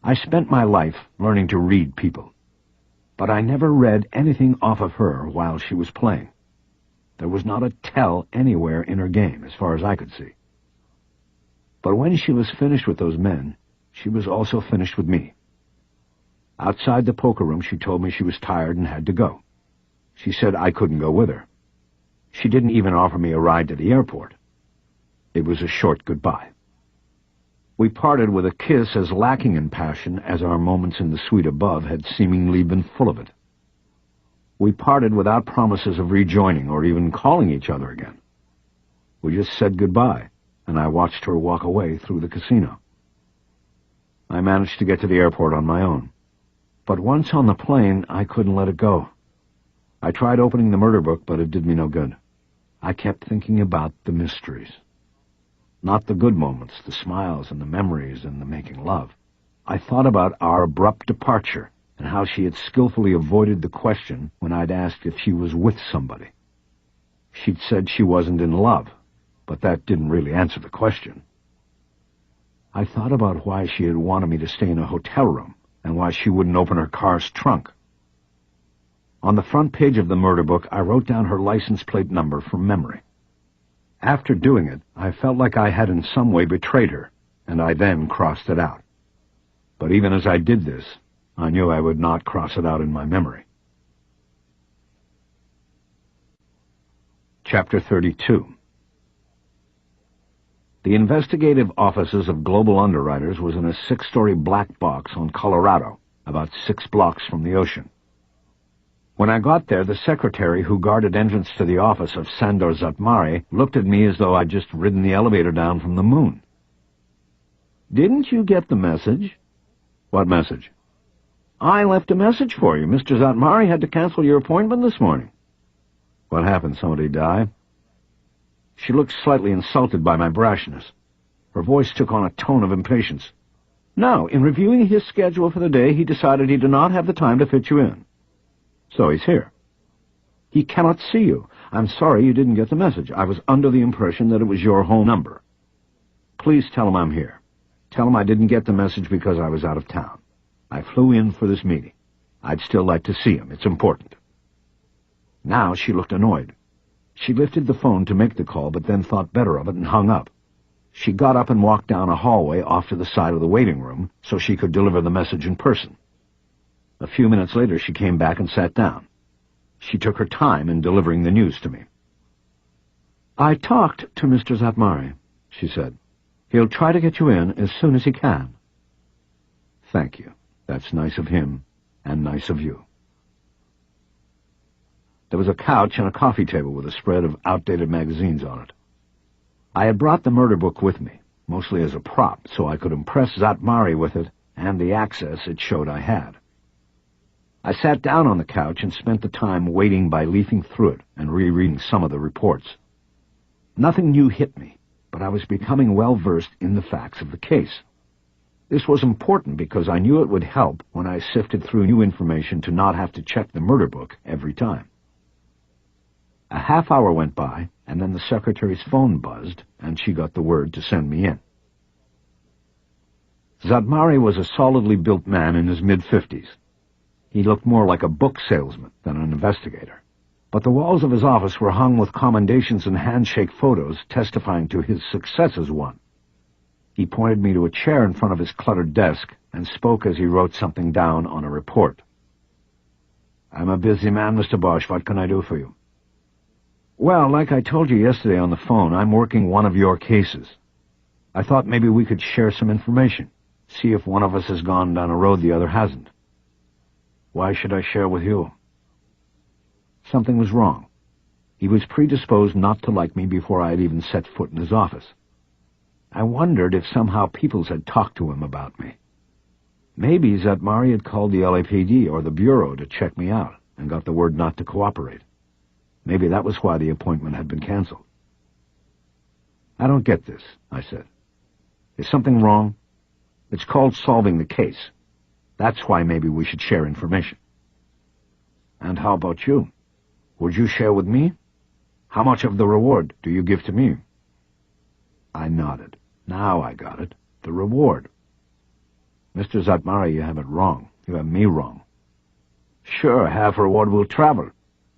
S1: I spent my life learning to read people, but I never read anything off of her while she was playing. There was not a tell anywhere in her game, as far as I could see. But when she was finished with those men, she was also finished with me. Outside the poker room, she told me she was tired and had to go. She said I couldn't go with her. She didn't even offer me a ride to the airport. It was a short goodbye. We parted with a kiss as lacking in passion as our moments in the suite above had seemingly been full of it. We parted without promises of rejoining or even calling each other again. We just said goodbye, and I watched her walk away through the casino. I managed to get to the airport on my own. But once on the plane, I couldn't let it go. I tried opening the murder book, but it did me no good. I kept thinking about the mysteries. Not the good moments, the smiles and the memories and the making love. I thought about our abrupt departure and how she had skillfully avoided the question when I'd asked if she was with somebody. She'd said she wasn't in love, but that didn't really answer the question. I thought about why she had wanted me to stay in a hotel room, and why she wouldn't open her car's trunk. On the front page of the murder book, I wrote down her license plate number from memory. After doing it, I felt like I had in some way betrayed her, and I then crossed it out. But even as I did this, I knew I would not cross it out in my memory. Chapter 32. The investigative offices of Global Underwriters was in a 6-story black box on Colorado, about 6 blocks from the ocean. When I got there, the secretary who guarded entrance to the office of Sandor Zatmari looked at me as though I'd just ridden the elevator down from the moon. "Didn't you get the message?" "What message?" "I left a message for you. Mr. Zatmari had to cancel your appointment this morning." "What happened? Somebody die?" She looked slightly insulted by my brashness. Her voice took on a tone of impatience. "No, in reviewing his schedule for the day, he decided he did not have the time to fit you in." "So he's here." "He cannot see you. I'm sorry you didn't get the message. I was under the impression that it was your home number." "Please tell him I'm here. Tell him I didn't get the message because I was out of town. I flew in for this meeting. I'd still like to see him. It's important." Now she looked annoyed. She lifted the phone to make the call, but then thought better of it and hung up. She got up and walked down a hallway off to the side of the waiting room so she could deliver the message in person. A few minutes later, she came back and sat down. She took her time in delivering the news to me. "I talked to Mr. Zatmari," she said. "He'll try to get you in as soon as he can." "Thank you. That's nice of him, and nice of you." There was a couch and a coffee table with a spread of outdated magazines on it. I had brought the murder book with me, mostly as a prop, so I could impress Zatmari with it and the access it showed I had. I sat down on the couch and spent the time waiting by leafing through it and rereading some of the reports. Nothing new hit me, but I was becoming well-versed in the facts of the case. This was important because I knew it would help when I sifted through new information to not have to check the murder book every time. A half hour went by, and then the secretary's phone buzzed, and she got the word to send me in. Zatmari was a solidly built man in his mid-50s. He looked more like a book salesman than an investigator, but the walls of his office were hung with commendations and handshake photos testifying to his success as one. He pointed me to a chair in front of his cluttered desk and spoke as he wrote something down on a report. "I'm a busy man, Mr. Bosch. What can I do for you?" "Well, like I told you yesterday on the phone, I'm working one of your cases. I thought maybe we could share some information, see if one of us has gone down a road the other hasn't." "Why should I share with you?" Something was wrong. He was predisposed not to like me before I had even set foot in his office. I wondered if somehow Peoples had talked to him about me. Maybe Zatmari had called the LAPD or the Bureau to check me out and got the word not to cooperate. Maybe that was why the appointment had been canceled. "I don't get this," I said. "Is something wrong? It's called solving the case. That's why maybe we should share information." "And how about you? Would you share with me? How much of the reward do you give to me?" I nodded. Now I got it. The reward. "Mr. Zatmari, you have it wrong. You have me wrong." "Sure, half reward will travel.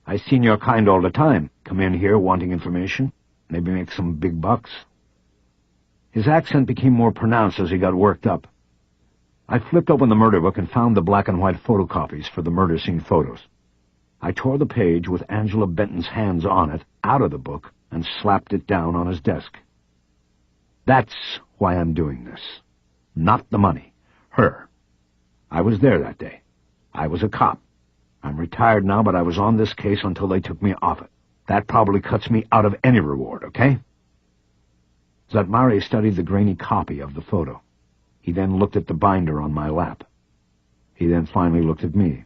S1: I seen your kind all the time. Come in here wanting information. Maybe make some big bucks." His accent became more pronounced as he got worked up. I flipped open the murder book and found the black and white photocopies for the murder scene photos. I tore the page with Angela Benton's hands on it out of the book and slapped it down on his desk. "That's why I'm doing this. Not the money. Her. I was there that day. I was a cop. I'm retired now, but I was on this case until they took me off it. That probably cuts me out of any reward, okay?" Zatmari studied the grainy copy of the photo. He then looked at the binder on my lap. He then finally looked at me.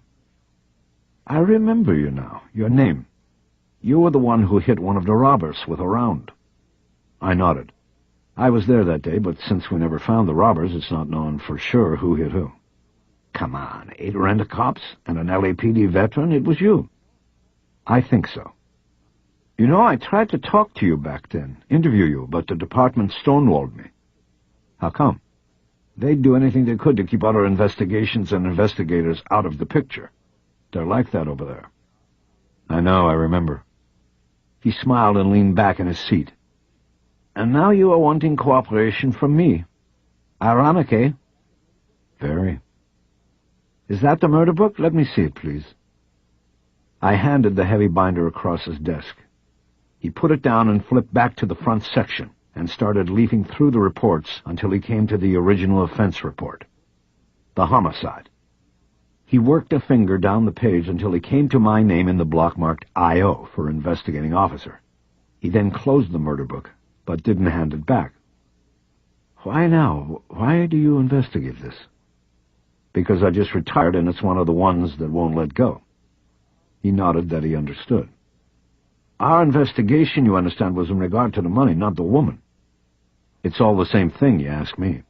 S1: "I remember you now. Your name. You were the one who hit one of the robbers with a round." I nodded. "I was there that day, but since we never found the robbers, it's not known for sure who hit who." Come on, 8 rent-a-cops and an LAPD veteran, it was you. I think so. You know, I tried to talk to you back then, interview you, but the department stonewalled me. How come? They'd do anything they could to keep other investigations and investigators out of the picture. They're like that over there. I know, I remember. He smiled and leaned back in his seat. And now you are wanting cooperation from me. Ironic, eh? Very. Is that the murder book? Let me see it, please. I handed the heavy binder across his desk. He put it down and flipped back to the front section and started leafing through the reports until he came to the original offense report. The homicide. He worked a finger down the page until he came to my name in the block marked I.O. for investigating officer. He then closed the murder book, but didn't hand it back. Why now? Why do you investigate this? Because I just retired and it's one of the ones that won't let go. He nodded that he understood. Our investigation, you understand, was in regard to the money, not the woman. It's all the same thing, you ask me.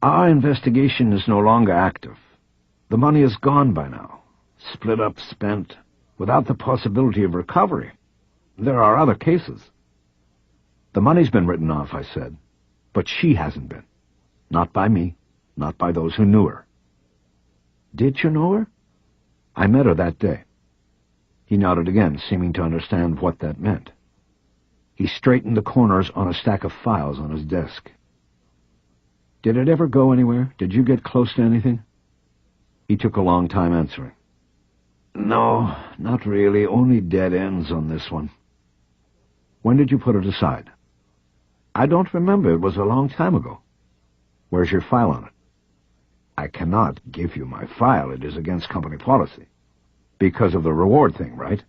S1: Our investigation is no longer active. The money is gone by now. Split up, spent, without the possibility of recovery. There are other cases. The money's been written off, I said, but she hasn't been. Not by me, not by those who knew her. Did you know her? I met her that day. He nodded again, seeming to understand what that meant. He straightened the corners on a stack of files on his desk. Did it ever go anywhere? Did you get close to anything? He took a long time answering. No, not really. Only dead ends on this one. When did you put it aside? I don't remember. It was a long time ago. Where's your file on it? I cannot give you my file. It is against company policy. Because of the reward thing, right?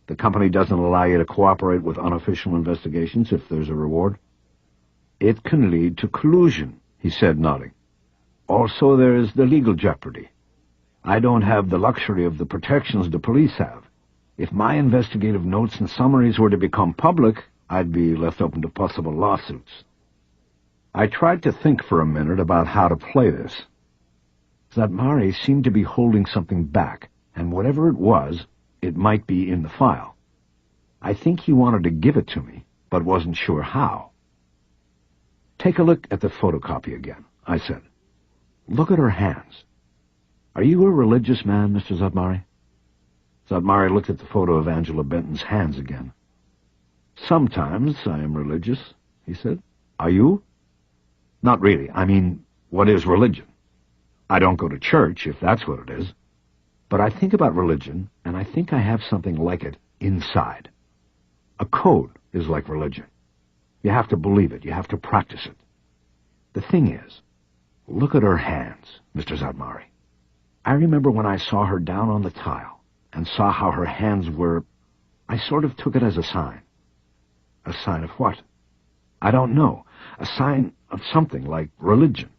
S1: The company doesn't allow you to cooperate with unofficial investigations if there's a reward. It can lead to collusion, he said, nodding. Also, there is the legal jeopardy. I don't have the luxury of the protections the police have. If my investigative notes and summaries were to become public, I'd be left open to possible lawsuits. I tried to think for a minute about how to play this. Zadmari seemed to be holding something back, and whatever it was, it might be in the file. I think he wanted to give it to me, but wasn't sure how. Take a look at the photocopy again, I said. Look at her hands. Are you a religious man, Mr. Zadmari? Zadmari looked at the photo of Angela Benton's hands again. Sometimes I am religious, he said. Are you? Not really. I mean, what is religion? I don't go to church, if that's what it is. But I think about religion, and I think I have something like it inside. A code is like religion. You have to believe it. You have to practice it. The thing is, look at her hands, Mr. Zadmari. I remember when I saw her down on the tile and saw how her hands were, I sort of took it as a sign. A sign of what? I don't know. A sign of something like religion.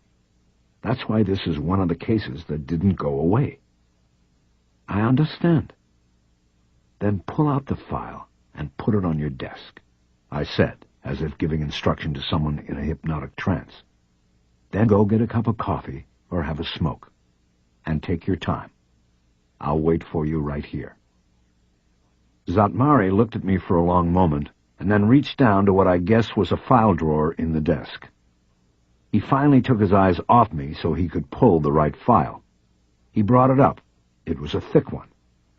S1: That's why this is one of the cases that didn't go away. I understand. Then pull out the file and put it on your desk, I said, as if giving instruction to someone in a hypnotic trance. Then go get a cup of coffee or have a smoke. And take your time. I'll wait for you right here. Zadmari looked at me for a long moment, and then reached down to what I guess was a file drawer in the desk. He finally took his eyes off me so he could pull the right file. He brought it up. It was a thick one,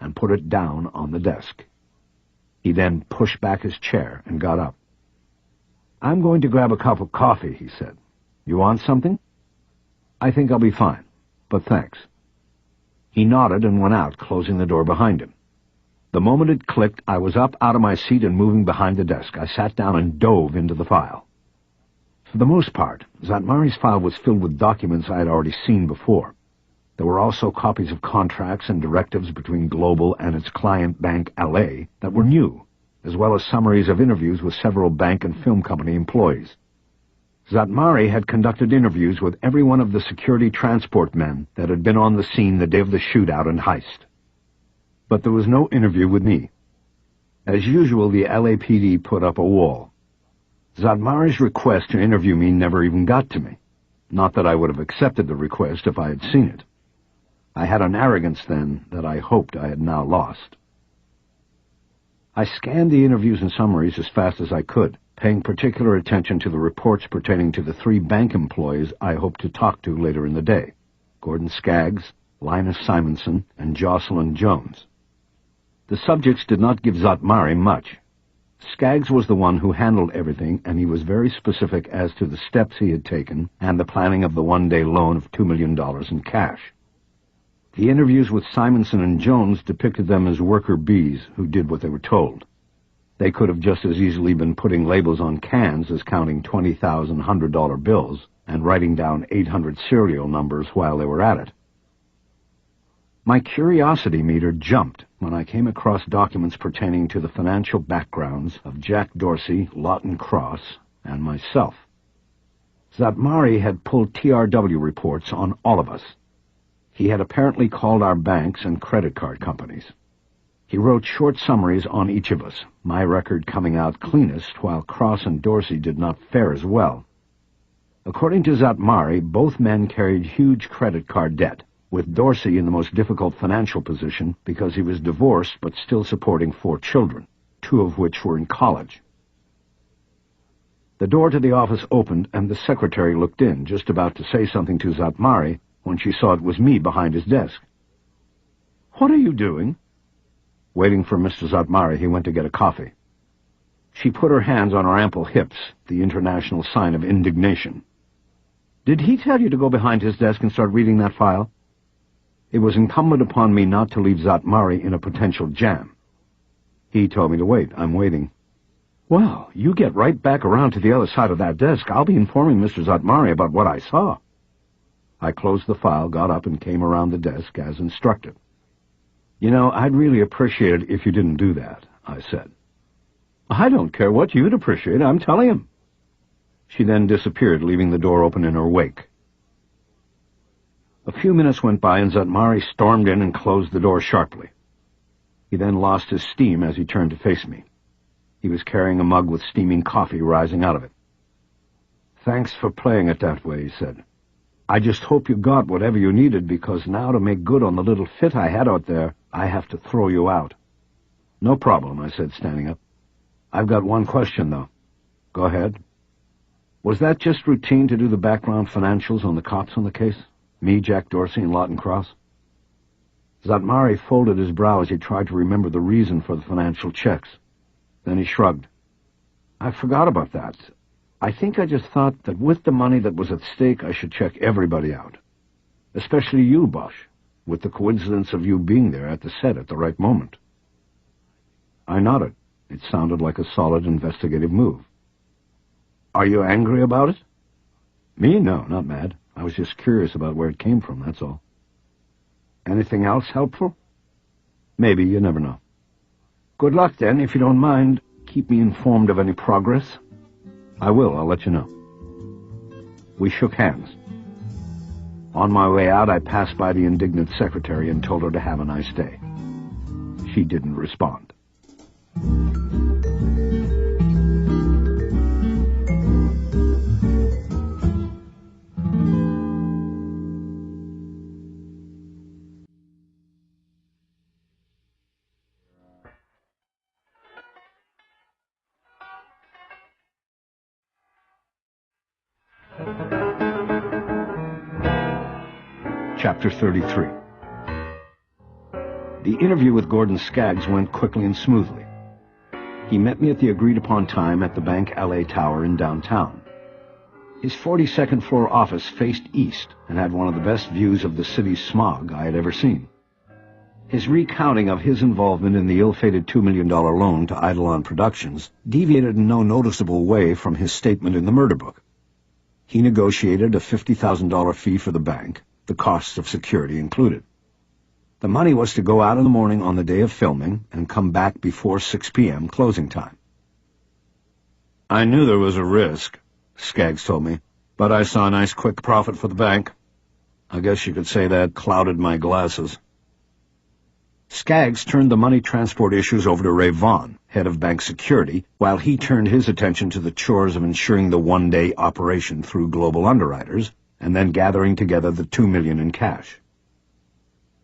S1: and put it down on the desk. He then pushed back his chair and got up. I'm going to grab a cup of coffee, he said. You want something? I think I'll be fine, but thanks. He nodded and went out, closing the door behind him. The moment it clicked, I was up out of my seat and moving behind the desk. I sat down and dove into the file. For the most part, Zadmari's file was filled with documents I had already seen before. There were also copies of contracts and directives between Global and its client bank, L.A., that were new, as well as summaries of interviews with several bank and film company employees. Zadmari had conducted interviews with every one of the security transport men that had been on the scene the day of the shootout and heist. But there was no interview with me. As usual, the LAPD put up a wall. Zadmari's request to interview me never even got to me. Not that I would have accepted the request if I had seen it. I had an arrogance then that I hoped I had now lost. I scanned the interviews and summaries as fast as I could, paying particular attention to the reports pertaining to the 3 bank employees I hoped to talk to later in the day: Gordon Skaggs, Linus Simonson, and Jocelyn Jones. The subjects did not give Zatmari much. Skaggs was the one who handled everything, and he was very specific as to the steps he had taken and the planning of the one-day loan of $2 million in cash. The interviews with Simonson and Jones depicted them as worker bees who did what they were told. They could have just as easily been putting labels on cans as counting $20,000 $100 bills and writing down 800 serial numbers while they were at it. My curiosity meter jumped when I came across documents pertaining to the financial backgrounds of Jack Dorsey, Lawton Cross, and myself. Zatmari had pulled TRW reports on all of us. He had apparently called our banks and credit card companies. He wrote short summaries on each of us, my record coming out cleanest, while Cross and Dorsey did not fare as well. According to Zatmari, both men carried huge credit card debt, with Dorsey in the most difficult financial position because he was divorced but still supporting 4 children, 2 of which were in college. The door to the office opened, and the secretary looked in, just about to say something to Zatmari, when she saw it was me behind his desk. "What are you doing?" Waiting for Mr. Zatmari, he went to get a coffee. She put her hands on her ample hips, the international sign of indignation. "Did he tell you to go behind his desk and start reading that file?" It was incumbent upon me not to leave Zatmari in a potential jam. "He told me to wait. I'm waiting." "Well, you get right back around to the other side of that desk. I'll be informing Mr. Zatmari about what I saw." I closed the file, got up, and came around the desk as instructed. "You know, I'd really appreciate it if you didn't do that," I said. "I don't care what you'd appreciate. I'm telling him." She then disappeared, leaving the door open in her wake. A few minutes went by, and Zatmari stormed in and closed the door sharply. He then lost his steam as he turned to face me. He was carrying a mug with steaming coffee rising out of it. "Thanks for playing it that way," he said. "I just hope you got whatever you needed, because now to make good on the little fit I had out there, I have to throw you out." "No problem," I said, standing up. "I've got one question, though." "Go ahead." "Was that just routine to do the background financials on the cops on the case? Me, Jack Dorsey, and Lawton Cross?" Zatmari folded his brow as he tried to remember the reason for the financial checks. Then he shrugged. "I forgot about that. I think I just thought that with the money that was at stake, I should check everybody out. Especially you, Bosch, with the coincidence of you being there at the set at the right moment." I nodded. It sounded like a solid investigative move. "Are you angry about it?" "Me? No, not mad. I was just curious about where it came from, that's all." "Anything else helpful?" "Maybe, you never know." "Good luck, then. If you don't mind, keep me informed of any progress." "I will. I'll let you know." We shook hands. On my way out, I passed by the indignant secretary and told her to have a nice day. She didn't respond. Chapter 33. The interview with Gordon Skaggs went quickly and smoothly. He met me at the agreed-upon time at the Bank LA Tower in downtown. His 42nd floor office faced east and had one of the best views of the city's smog I had ever seen. His recounting of his involvement in the ill-fated $2 million loan to Eidolon Productions deviated in no noticeable way from his statement in the murder book. He negotiated a $50,000 fee for the bank, the costs of security included. The money was to go out in the morning on the day of filming and come back before 6 p.m. closing time. "I knew there was a risk," Skaggs told me, "but I saw a nice quick profit for the bank. I guess you could say that clouded my glasses." Skaggs turned the money transport issues over to Ray Vaughn, head of bank security, while he turned his attention to the chores of ensuring the one-day operation through global underwriters, and then gathering together the $2 million in cash.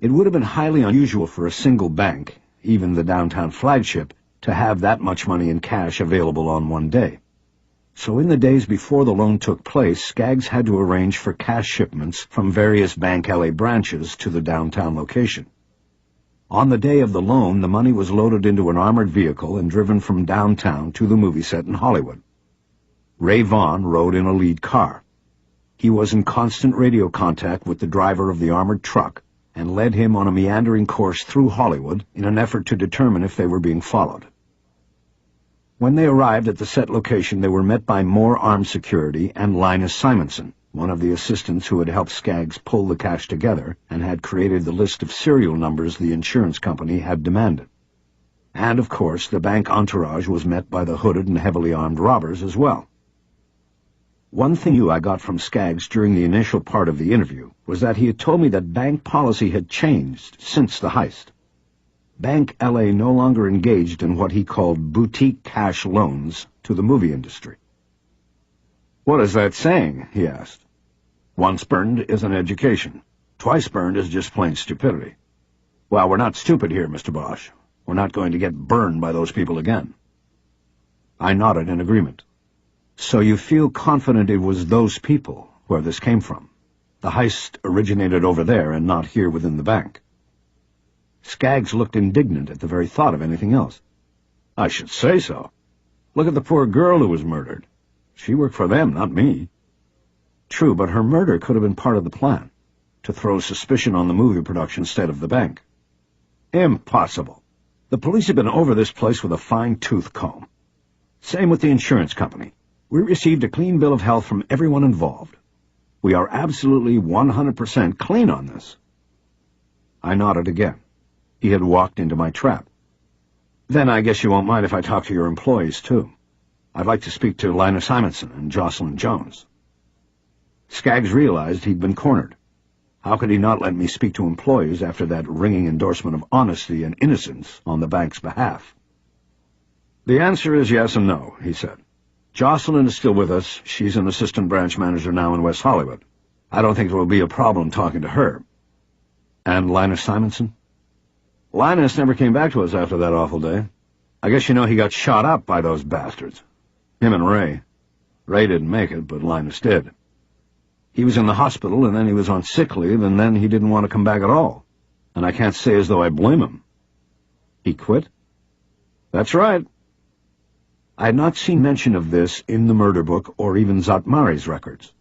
S1: It would have been highly unusual for a single bank, even the downtown flagship, to have that much money in cash available on one day. So in the days before the loan took place, Skaggs had to arrange for cash shipments from various Bank LA branches to the downtown location. On the day of the loan, the money was loaded into an armored vehicle and driven from downtown to the movie set in Hollywood. Ray Vaughn rode in a lead car. He was in constant radio contact with the driver of the armored truck and led him on a meandering course through Hollywood in an effort to determine if they were being followed. When they arrived at the set location, they were met by more armed security and Linus Simonson, one of the assistants who had helped Skaggs pull the cash together and had created the list of serial numbers the insurance company had demanded. And, of course, the bank entourage was met by the hooded and heavily armed robbers as well. One thing I got from Skaggs during the initial part of the interview was that he had told me that bank policy had changed since the heist. Bank LA no longer engaged in what he called boutique cash loans to the movie industry. "What is that saying?" he asked. "Once burned is an education. Twice burned is just plain stupidity." "Well, we're not stupid here, Mr. Bosch. We're not going to get burned by those people again." I nodded in agreement. "So you feel confident it was those people where this came from? The heist originated over there and not here within the bank?" Skaggs looked indignant at the very thought of anything else. "I should say so. Look at the poor girl who was murdered. She worked for them, not me." "True, but her murder could have been part of the plan, to throw suspicion on the movie production instead of the bank." "Impossible. The police have been over this place with a fine-tooth comb. Same with the insurance company. We received a clean bill of health from everyone involved. We are absolutely 100% clean on this." I nodded again. He had walked into my trap. "Then I guess you won't mind if I talk to your employees, too. I'd like to speak to Linus Simonson and Jocelyn Jones." Skaggs realized he'd been cornered. How could he not let me speak to employees after that ringing endorsement of honesty and innocence on the bank's behalf? "The answer is yes and no," he said. "Jocelyn is still with us. She's an assistant branch manager now in West Hollywood. I don't think there will be a problem talking to her." "And Linus Simonson?" "Linus never came back to us after that awful day. I guess you know he got shot up by those bastards. Him and Ray. Ray didn't make it, but Linus did. He was in the hospital, and then he was on sick leave, and then he didn't want to come back at all. And I can't say as though I blame him." "He quit?" "That's right." I had not seen mention of this in the murder book or even Zatmari's records.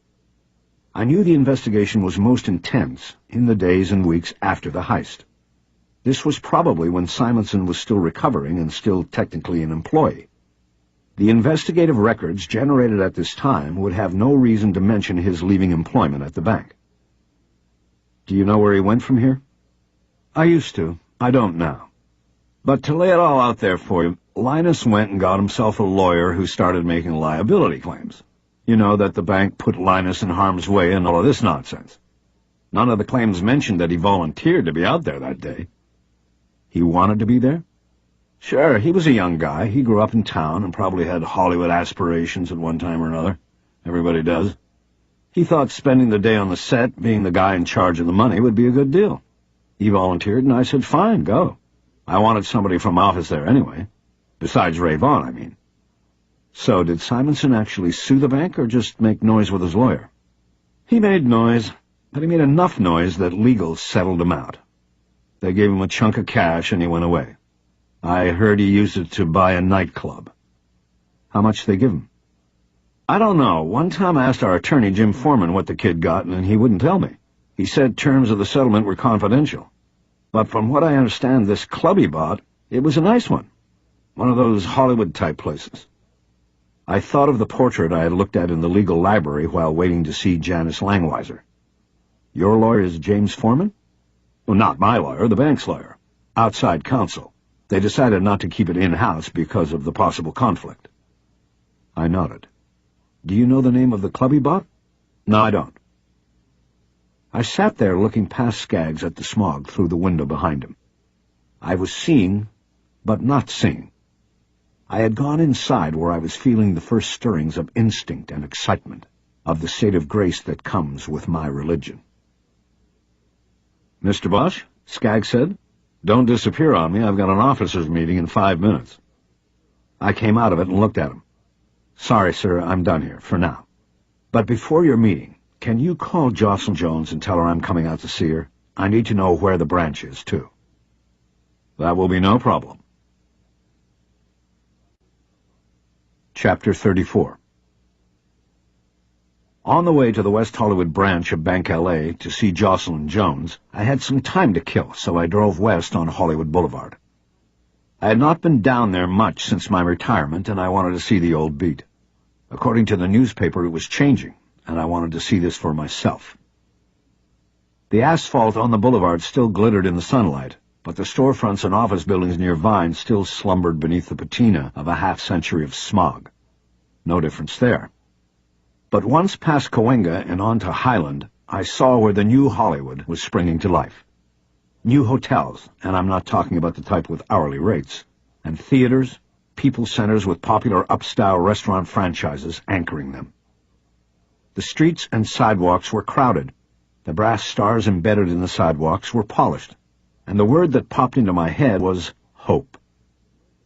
S1: I knew the investigation was most intense in the days and weeks after the heist. This was probably when Simonson was still recovering and still technically an employee. The investigative records generated at this time would have no reason to mention his leaving employment at the bank. "Do you know where he went from here?" "I used to. I don't now. But to lay it all out there for you, Linus went and got himself a lawyer who started making liability claims. You know, that the bank put Linus in harm's way and all of this nonsense. None of the claims mentioned that he volunteered to be out there that day." "He wanted to be there?" "Sure, he was a young guy. He grew up in town and probably had Hollywood aspirations at one time or another. Everybody does. He thought spending the day on the set, being the guy in charge of the money, would be a good deal. He volunteered, and I said, fine, go. I wanted somebody from office there anyway. Besides Ray Vaughn, I mean." "So did Simonson actually sue the bank or just make noise with his lawyer?" "He made noise, but he made enough noise that legal settled him out. They gave him a chunk of cash and he went away. I heard he used it to buy a nightclub." "How much did they give him?" "I don't know. One time I asked our attorney, Jim Foreman, what the kid got, and he wouldn't tell me. He said terms of the settlement were confidential. But from what I understand, this club he bought, it was a nice one. One of those Hollywood-type places." I thought of the portrait I had looked at in the legal library while waiting to see Janice Langweiser. "Your lawyer is James Foreman?" "Well, not my lawyer, the bank's lawyer. Outside counsel. They decided not to keep it in-house because of the possible conflict." I nodded. "Do you know the name of the club he bought?" "No, I don't." I sat there looking past Skaggs at the smog through the window behind him. I was seeing, but not seeing. I had gone inside where I was feeling the first stirrings of instinct and excitement, of the state of grace that comes with my religion. "Mr. Bosch?" Skaggs said. "Don't disappear on me. I've got an officers' meeting in 5 minutes." I came out of it and looked at him. "Sorry, sir, I'm done here, for now. But before your meeting, can you call Jocelyn Jones and tell her I'm coming out to see her? I need to know where the branch is, too." "That will be no problem." Chapter 34. On the way to the West Hollywood branch of Bank LA to see Jocelyn Jones, I had some time to kill, so I drove west on Hollywood Boulevard. I had not been down there much since my retirement, and I wanted to see the old beat. According to the newspaper, it was changing, and I wanted to see this for myself. The asphalt on the boulevard still glittered in the sunlight, but the storefronts and office buildings near Vine still slumbered beneath the patina of a half-century of smog. No difference there. But once past Cahuenga and on to Highland, I saw where the new Hollywood was springing to life. New hotels, and I'm not talking about the type with hourly rates, and theaters, people centers with popular upstyle restaurant franchises anchoring them. The streets and sidewalks were crowded. The brass stars embedded in the sidewalks were polished, and the word that popped into my head was hope.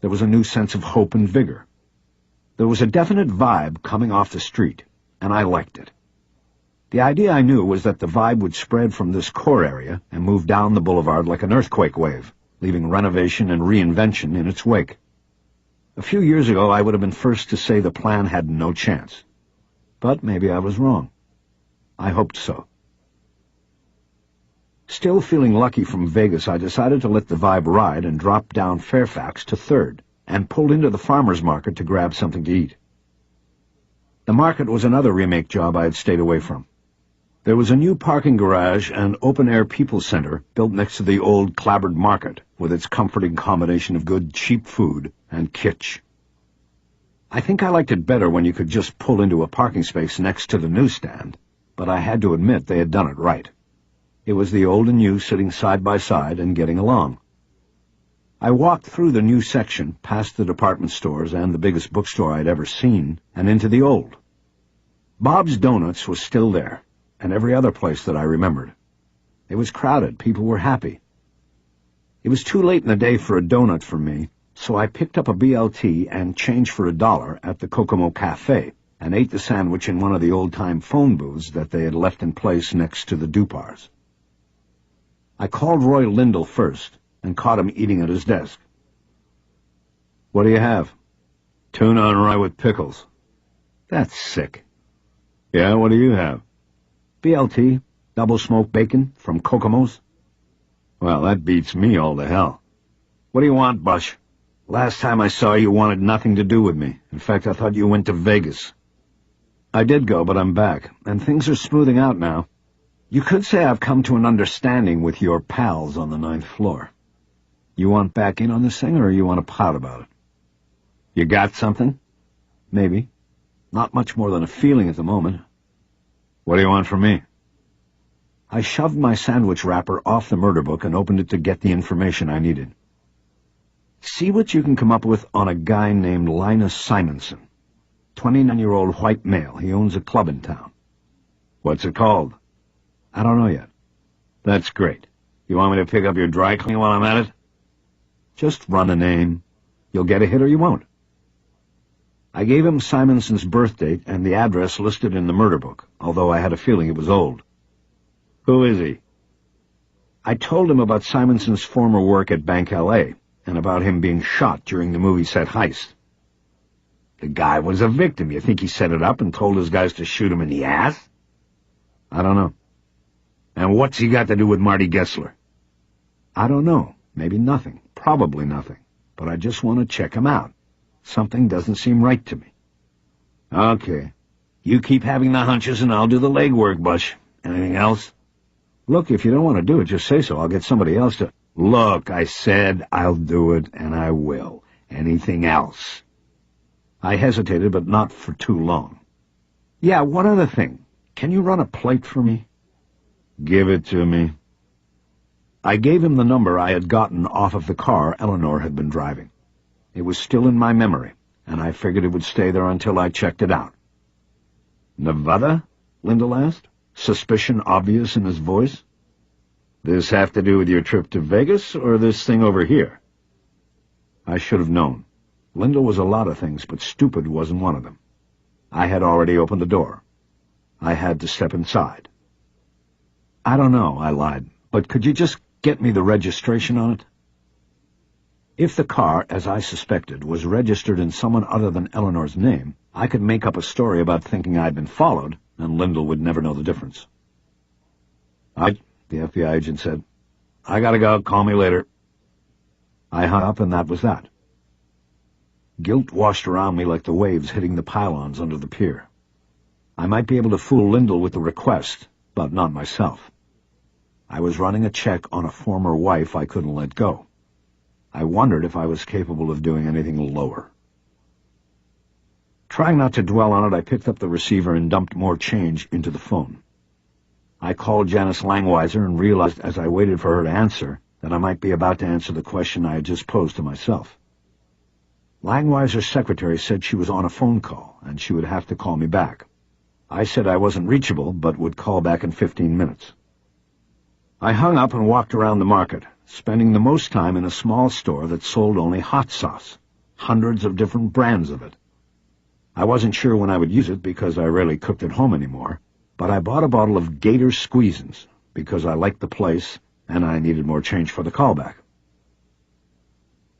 S1: There was a new sense of hope and vigor. There was a definite vibe coming off the street, and I liked it. The idea I knew was that the vibe would spread from this core area and move down the boulevard like an earthquake wave, leaving renovation and reinvention in its wake. A few years ago, I would have been first to say the plan had no chance. But maybe I was wrong. I hoped so. Still feeling lucky from Vegas, I decided to let the vibe ride and drop down Fairfax to 3rd, and pulled into the farmer's market to grab something to eat. The market was another remake job I had stayed away from. There was a new parking garage and open-air people center built next to the old clapboard market, with its comforting combination of good, cheap food and kitsch. I think I liked it better when you could just pull into a parking space next to the newsstand, but I had to admit they had done it right. It was the old and new sitting side by side and getting along. I walked through the new section, past the department stores and the biggest bookstore I'd ever seen, and into the old. Bob's Donuts was still there, and every other place that I remembered. It was crowded. People were happy. It was too late in the day for a donut for me, so I picked up a BLT and changed for $1 at the Kokomo Cafe, and ate the sandwich in one of the old-time phone booths that they had left in place next to the Dupars. I called Roy Lindell first, and caught him eating at his desk. "What do you have?" "Tuna on rye with pickles." "That's sick." "Yeah, what do you have?" "BLT, double smoked bacon from Kokomo's." "Well, that beats me all to hell. What do you want, Bosch? Last time I saw you, you wanted nothing to do with me. In fact, I thought you went to Vegas." "I did go, but I'm back, and things are smoothing out now. You could say I've come to an understanding with your pals on the 9th floor. You want back in on this thing, or you want to pout about it?" "You got something?" "Maybe. Not much more than a feeling at the moment." "What do you want from me?" I shoved my sandwich wrapper off the murder book and opened it to get the information I needed. "See what you can come up with on a guy named Linus Simonson. 29-year-old white male. He owns a club in town." "What's it called?" "I don't know yet." "That's great. You want me to pick up your dry cleaning while I'm at it?" "Just run a name. You'll get a hit or you won't." I gave him Simonson's birth date and the address listed in the murder book, although I had a feeling it was old. "Who is he?" I told him about Simonson's former work at Bank LA, and about him being shot during the movie set heist. "The guy was a victim. You think he set it up and told his guys to shoot him in the ass?" "I don't know." "And what's he got to do with Marty Gessler?" "I don't know. Maybe nothing. Probably nothing. But I just want to check him out. Something doesn't seem right to me." "Okay. You keep having the hunches and I'll do the legwork, Bosch. Anything else?" "Look, if you don't want to do it, just say so. I'll get somebody else to—" "Look, I said I'll do it, and I will. Anything else?" I hesitated, but not for too long. "Yeah, one other thing. Can you run a plate for me?" "Give it to me." I gave him the number I had gotten off of the car Eleanor had been driving. It was still in my memory, and I figured it would stay there until I checked it out. "Nevada?" Lindell asked, suspicion obvious in his voice. This have to do with your trip to Vegas, or this thing over here? I should have known. Lyndall was a lot of things, but stupid wasn't one of them. I had already opened the door. I had to step inside. I don't know, I lied, but could you just get me the registration on it? If the car, as I suspected, was registered in someone other than Eleanor's name, I could make up a story about thinking I'd been followed, and Lyndall would never know the difference. The FBI agent said. I gotta go, call me later. I hung up, and that was that. Guilt washed around me like the waves hitting the pylons under the pier. I might be able to fool Lyndall with the request, but not myself. I was running a check on a former wife I couldn't let go. I wondered if I was capable of doing anything lower. Trying not to dwell on it, I picked up the receiver and dumped more change into the phone. I called Janice Langweiser and realized as I waited for her to answer that I might be about to answer the question I had just posed to myself. Langweiser's secretary said she was on a phone call and she would have to call me back. I said I wasn't reachable but would call back in 15 minutes. I hung up and walked around the market, spending the most time in a small store that sold only hot sauce, hundreds of different brands of it. I wasn't sure when I would use it because I rarely cooked at home anymore, but I bought a bottle of Gator Squeezins because I liked the place and I needed more change for the callback.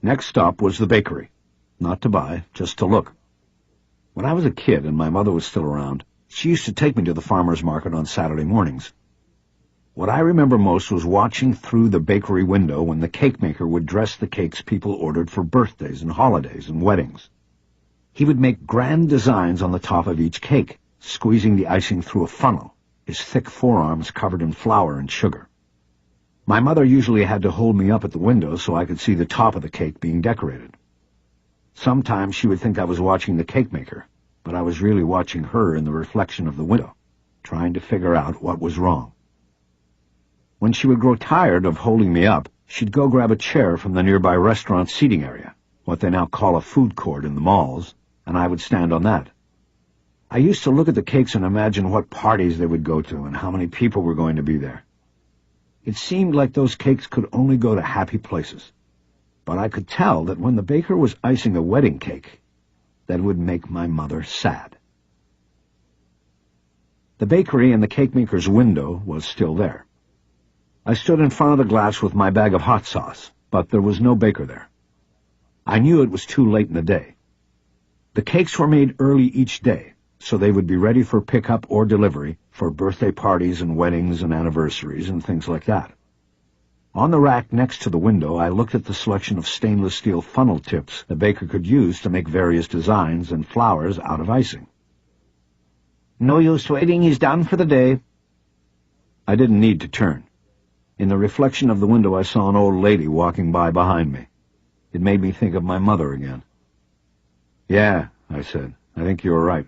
S1: Next stop was the bakery. Not to buy, just to look. When I was a kid and my mother was still around, she used to take me to the farmer's market on Saturday mornings. What I remember most was watching through the bakery window when the cake maker would dress the cakes people ordered for birthdays and holidays and weddings. He would make grand designs on the top of each cake, squeezing the icing through a funnel, his thick forearms covered in flour and sugar. My mother usually had to hold me up at the window so I could see the top of the cake being decorated. Sometimes she would think I was watching the cake maker, but I was really watching her in the reflection of the window, trying to figure out what was wrong. When she would grow tired of holding me up, she'd go grab a chair from the nearby restaurant seating area, what they now call a food court in the malls, and I would stand on that. I used to look at the cakes and imagine what parties they would go to and how many people were going to be there. It seemed like those cakes could only go to happy places, but I could tell that when the baker was icing a wedding cake, that would make my mother sad. The bakery and the cake maker's window was still there. I stood in front of the glass with my bag of hot sauce, but there was no baker there. I knew it was too late in the day. The cakes were made early each day, so they would be ready for pickup or delivery for birthday parties and weddings and anniversaries and things like that. On the rack next to the window, I looked at the selection of stainless steel funnel tips the baker could use to make various designs and flowers out of icing. No use waiting, he's done for the day. I didn't need to turn. In the reflection of the window, I saw an old lady walking by behind me. It made me think of my mother again. Yeah, I said, I think you were right.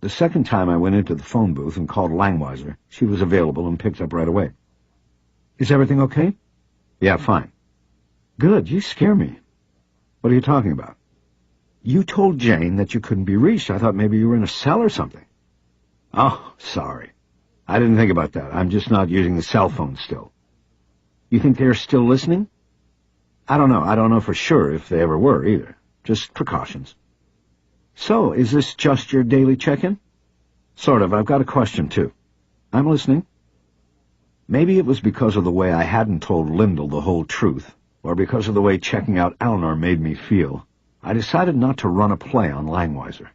S1: The second time I went into the phone booth and called Langweiser, she was available and picked up right away. Is everything okay? Yeah, fine. Good, you scare me. What are you talking about? You told Jane that you couldn't be reached. I thought maybe you were in a cell or something. Oh, sorry. I didn't think about that. I'm just not using the cell phone still. You think they're still listening? I don't know. I don't know for sure if they ever were either. Just precautions. So, is this just your daily check-in? Sort of. I've got a question, too. I'm listening. Maybe it was because of the way I hadn't told Lyndall the whole truth, or because of the way checking out Eleanor made me feel. I decided not to run a play on Langweiser.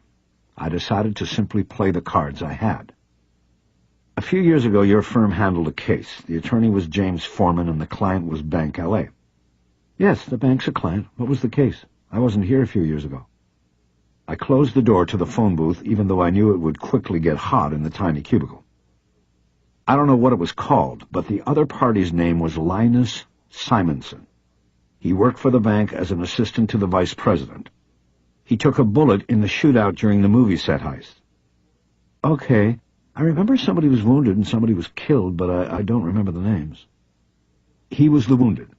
S1: I decided to simply play the cards I had. A few years ago, your firm handled a case. The attorney was James Foreman, and the client was Bank L.A. Yes, the bank's a client. What was the case? I wasn't here a few years ago. I closed the door to the phone booth, even though I knew it would quickly get hot in the tiny cubicle. I don't know what it was called, but the other party's name was Linus Simonson. He worked for the bank as an assistant to the vice president. He took a bullet in the shootout during the movie set heist. Okay. I remember somebody was wounded and somebody was killed, but I don't remember the names. He was the wounded.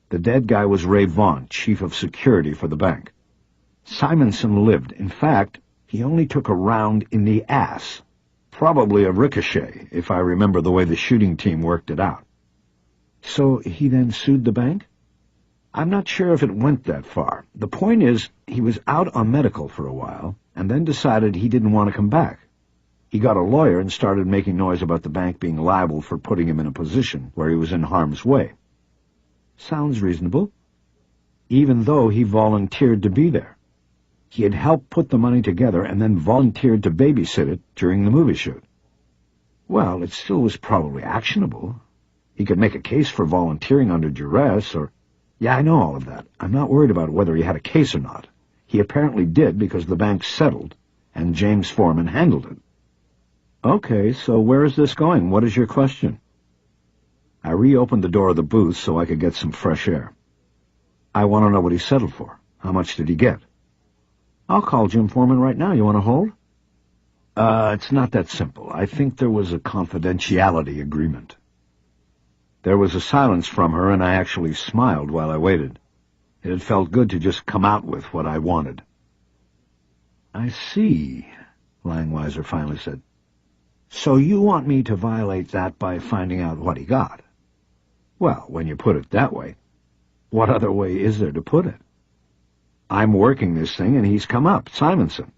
S1: The dead guy was Ray Vaughn, chief of security for the bank. Simonson lived. In fact, he only took a round in the ass Probably a ricochet, if I remember the way the shooting team worked it out. So he then sued the bank? I'm not sure if it went that far. The point is, he was out on medical for a while, and then decided he didn't want to come back. He got a lawyer and started making noise about the bank being liable for putting him in a position where he was in harm's way. Sounds reasonable. Even though he volunteered to be there. He had helped put the money together and then volunteered to babysit it during the movie shoot. Well, it still was probably actionable. He could make a case for volunteering under duress, or... Yeah, I know all of that. I'm not worried about whether he had a case or not. He apparently did because the bank settled, and James Foreman handled it. Okay, so where is this going? What is your question? I reopened the door of the booth so I could get some fresh air. I want to know what he settled for. How much did he get? I'll call Jim Foreman right now. You want to hold? It's not that simple. I think there was a confidentiality agreement. There was a silence from her, and I actually smiled while I waited. It had felt good to just come out with what I wanted. I see, Langweiser finally said. So you want me to violate that by finding out what he got? Well, when you put it that way, what other way is there to put it? I'm working this thing, and he's come up, Simonson.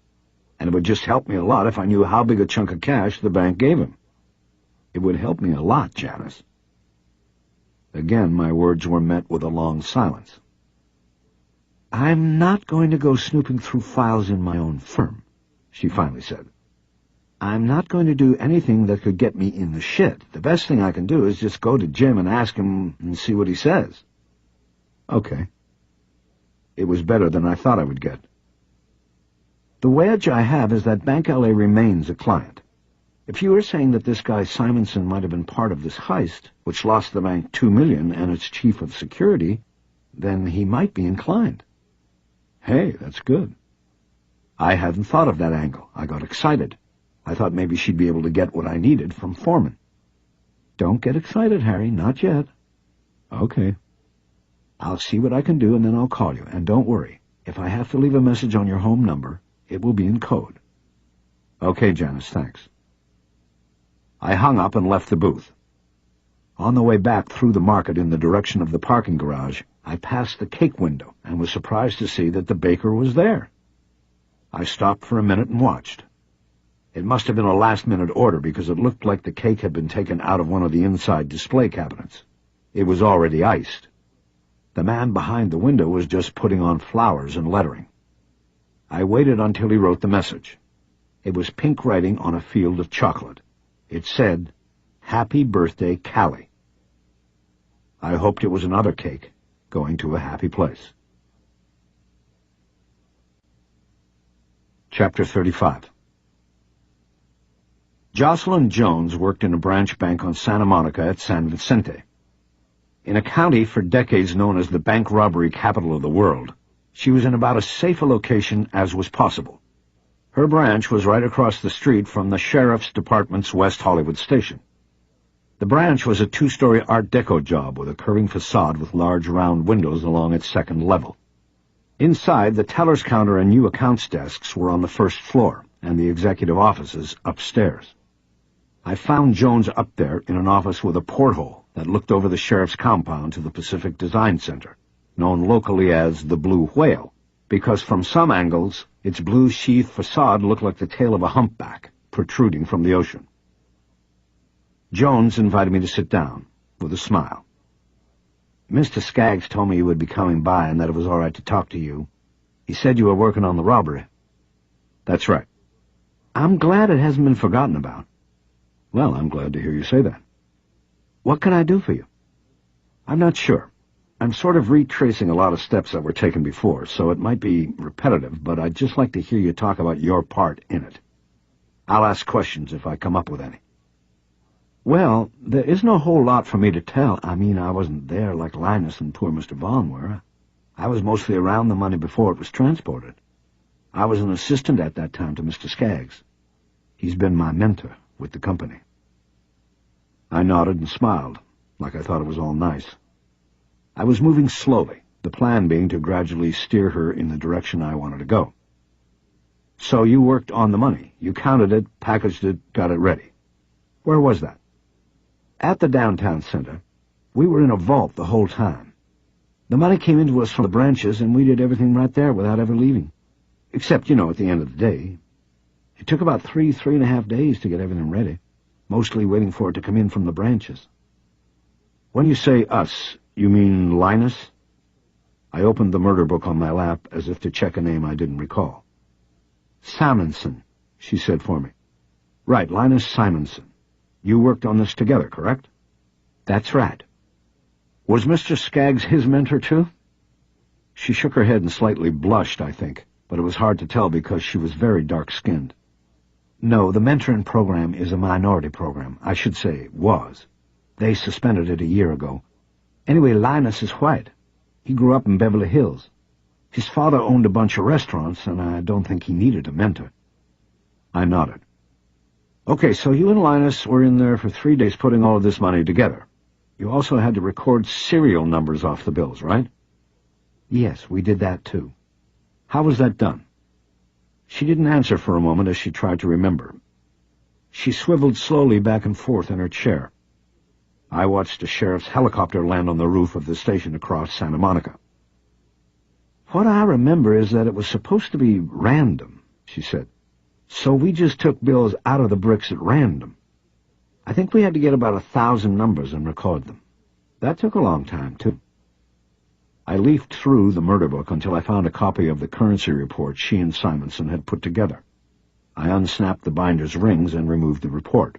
S1: And it would just help me a lot if I knew how big a chunk of cash the bank gave him. It would help me a lot, Janice. Again, my words were met with a long silence. I'm not going to go snooping through files in my own firm, she finally said. I'm not going to do anything that could get me in the shit. The best thing I can do is just go to Jim and ask him and see what he says. Okay. It was better than I thought I would get. The wedge I have is that Bank LA remains a client. If you were saying that this guy Simonson might have been part of this heist, which lost the bank $2 million and its chief of security, then he might be inclined. Hey, that's good. I hadn't thought of that angle. I got excited. I thought maybe she'd be able to get what I needed from Foreman. Don't get excited, Harry. Not yet. Okay. I'll see what I can do, and then I'll call you. And don't worry. If I have to leave a message on your home number, it will be in code. Okay, Janice, thanks. I hung up and left the booth. On the way back through the market in the direction of the parking garage, I passed the cake window and was surprised to see that the baker was there. I stopped for a minute and watched. It must have been a last-minute order because it looked like the cake had been taken out of one of the inside display cabinets. It was already iced. The man behind the window was just putting on flowers and lettering. I waited until he wrote the message. It was pink writing on a field of chocolate. It said, "Happy Birthday, Callie." I hoped it was another cake, going to a happy place. Chapter 35. Jocelyn Jones worked in a branch bank on Santa Monica at San Vicente. In a county for decades known as the bank robbery capital of the world, she was in about as safe a location as was possible. Her branch was right across the street from the Sheriff's Department's West Hollywood station. The branch was a two-story Art Deco job with a curving facade with large round windows along its second level. Inside, the teller's counter and new accounts desks were on the first floor, and the executive offices upstairs. I found Jones up there in an office with a porthole that looked over the sheriff's compound to the Pacific Design Center, known locally as the Blue Whale, because from some angles, its blue sheath facade looked like the tail of a humpback protruding from the ocean. Jones invited me to sit down, with a smile. Mr. Skaggs told me you would be coming by and that it was all right to talk to you. He said you were working on the robbery. That's right. I'm glad it hasn't been forgotten about. Well, I'm glad to hear you say that. What can I do for you? I'm not sure. I'm sort of retracing a lot of steps that were taken before, so it might be repetitive, but I'd just like to hear you talk about your part in it. I'll ask questions if I come up with any. Well, there isn't a whole lot for me to tell. I mean, I wasn't there like Linus and poor Mr. Vaughn were. I was mostly around the money before it was transported. I was an assistant at that time to Mr. Skaggs. He's been my mentor with the company. I nodded and smiled, like I thought it was all nice. I was moving slowly, the plan being to gradually steer her in the direction I wanted to go. So you worked on the money. You counted it, packaged it, got it ready. Where was that? At the downtown center. We were in a vault the whole time. The money came into us from the branches, and we did everything right there without ever leaving. Except, at the end of the day. It took about 3.5 days to get everything ready, mostly waiting for it to come in from the branches. When you say us, you mean Linus? I opened the murder book on my lap as if to check a name I didn't recall. Simonson, she said for me. Right, Linus Simonson. You worked on this together, correct? That's right. Was Mr. Skaggs his mentor, too? She shook her head and slightly blushed, I think, but it was hard to tell because she was very dark-skinned. No, the mentoring program is a minority program. I should say, was. They suspended it a year ago. Anyway, Linus is white. He grew up in Beverly Hills. His father owned a bunch of restaurants, and I don't think he needed a mentor. I nodded. Okay, so you and Linus were in there for 3 days putting all of this money together. You also had to record serial numbers off the bills, right? Yes, we did that too. How was that done? She didn't answer for a moment as she tried to remember. She swiveled slowly back and forth in her chair. I watched a sheriff's helicopter land on the roof of the station across Santa Monica. What I remember is that it was supposed to be random, she said. So we just took bills out of the bricks at random. I think we had to get about 1,000 numbers and record them. That took a long time, too. I leafed through the murder book until I found a copy of the currency report she and Simonson had put together. I unsnapped the binder's rings and removed the report.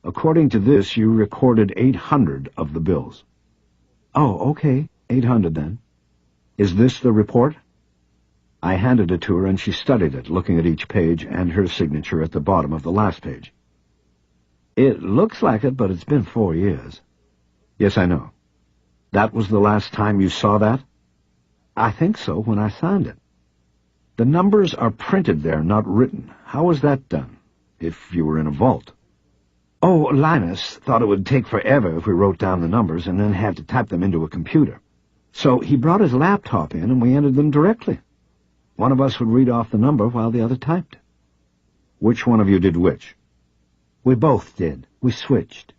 S1: According to this, you recorded 800 of the bills. Oh, okay, 800 then. Is this the report? I handed it to her, and she studied it, looking at each page and her signature at the bottom of the last page. It looks like it, but it's been 4 years. Yes, I know. That was the last time you saw that? I think so, when I signed it. The numbers are printed there, not written. How was that done, if you were in a vault? Oh, Linus thought it would take forever if we wrote down the numbers and then had to type them into a computer. So he brought his laptop in and we entered them directly. One of us would read off the number while the other typed. Which one of you did which? We both did. We switched.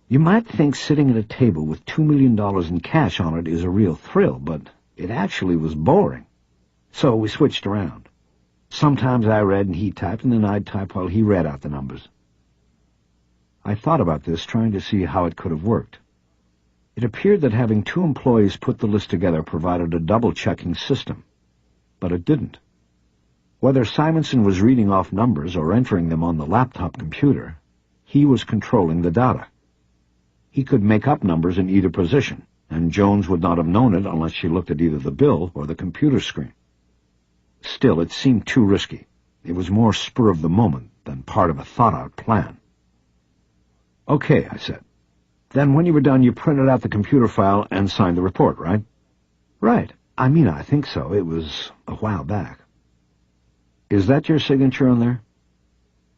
S1: You might think sitting at a table with $2 million in cash on it is a real thrill, but it actually was boring. So we switched around. Sometimes I read and he typed, and then I'd type while he read out the numbers. I thought about this, trying to see how it could have worked. It appeared that having 2 employees put the list together provided a double-checking system, but it didn't. Whether Simonson was reading off numbers or entering them on the laptop computer, he was controlling the data. He could make up numbers in either position, and Jones would not have known it unless she looked at either the bill or the computer screen. Still, it seemed too risky. It was more spur of the moment than part of a thought-out plan. Okay, I said. Then when you were done, you printed out the computer file and signed the report, right? Right. I think so. It was a while back. Is that your signature on there?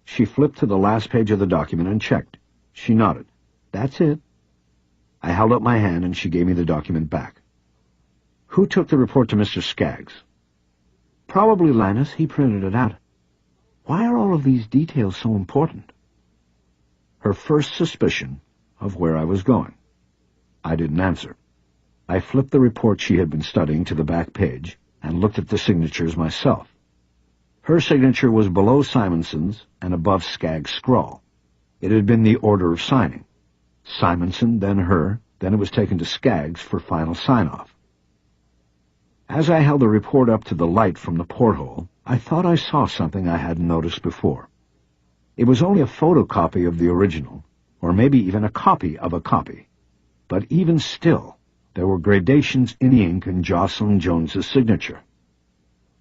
S1: She flipped to the last page of the document and checked. She nodded. That's it. I held up my hand and she gave me the document back. Who took the report to Mr. Skaggs? Probably Linus. He printed it out. Why are all of these details so important? Her first suspicion of where I was going. I didn't answer. I flipped the report she had been studying to the back page and looked at the signatures myself. Her signature was below Simonson's and above Skaggs' scrawl. It had been the order of signing. Simonson, then her, then it was taken to Skaggs for final sign-off. As I held the report up to the light from the porthole, I thought I saw something I hadn't noticed before. It was only a photocopy of the original, or maybe even a copy of a copy. But even still, there were gradations in the ink in Jocelyn Jones's signature.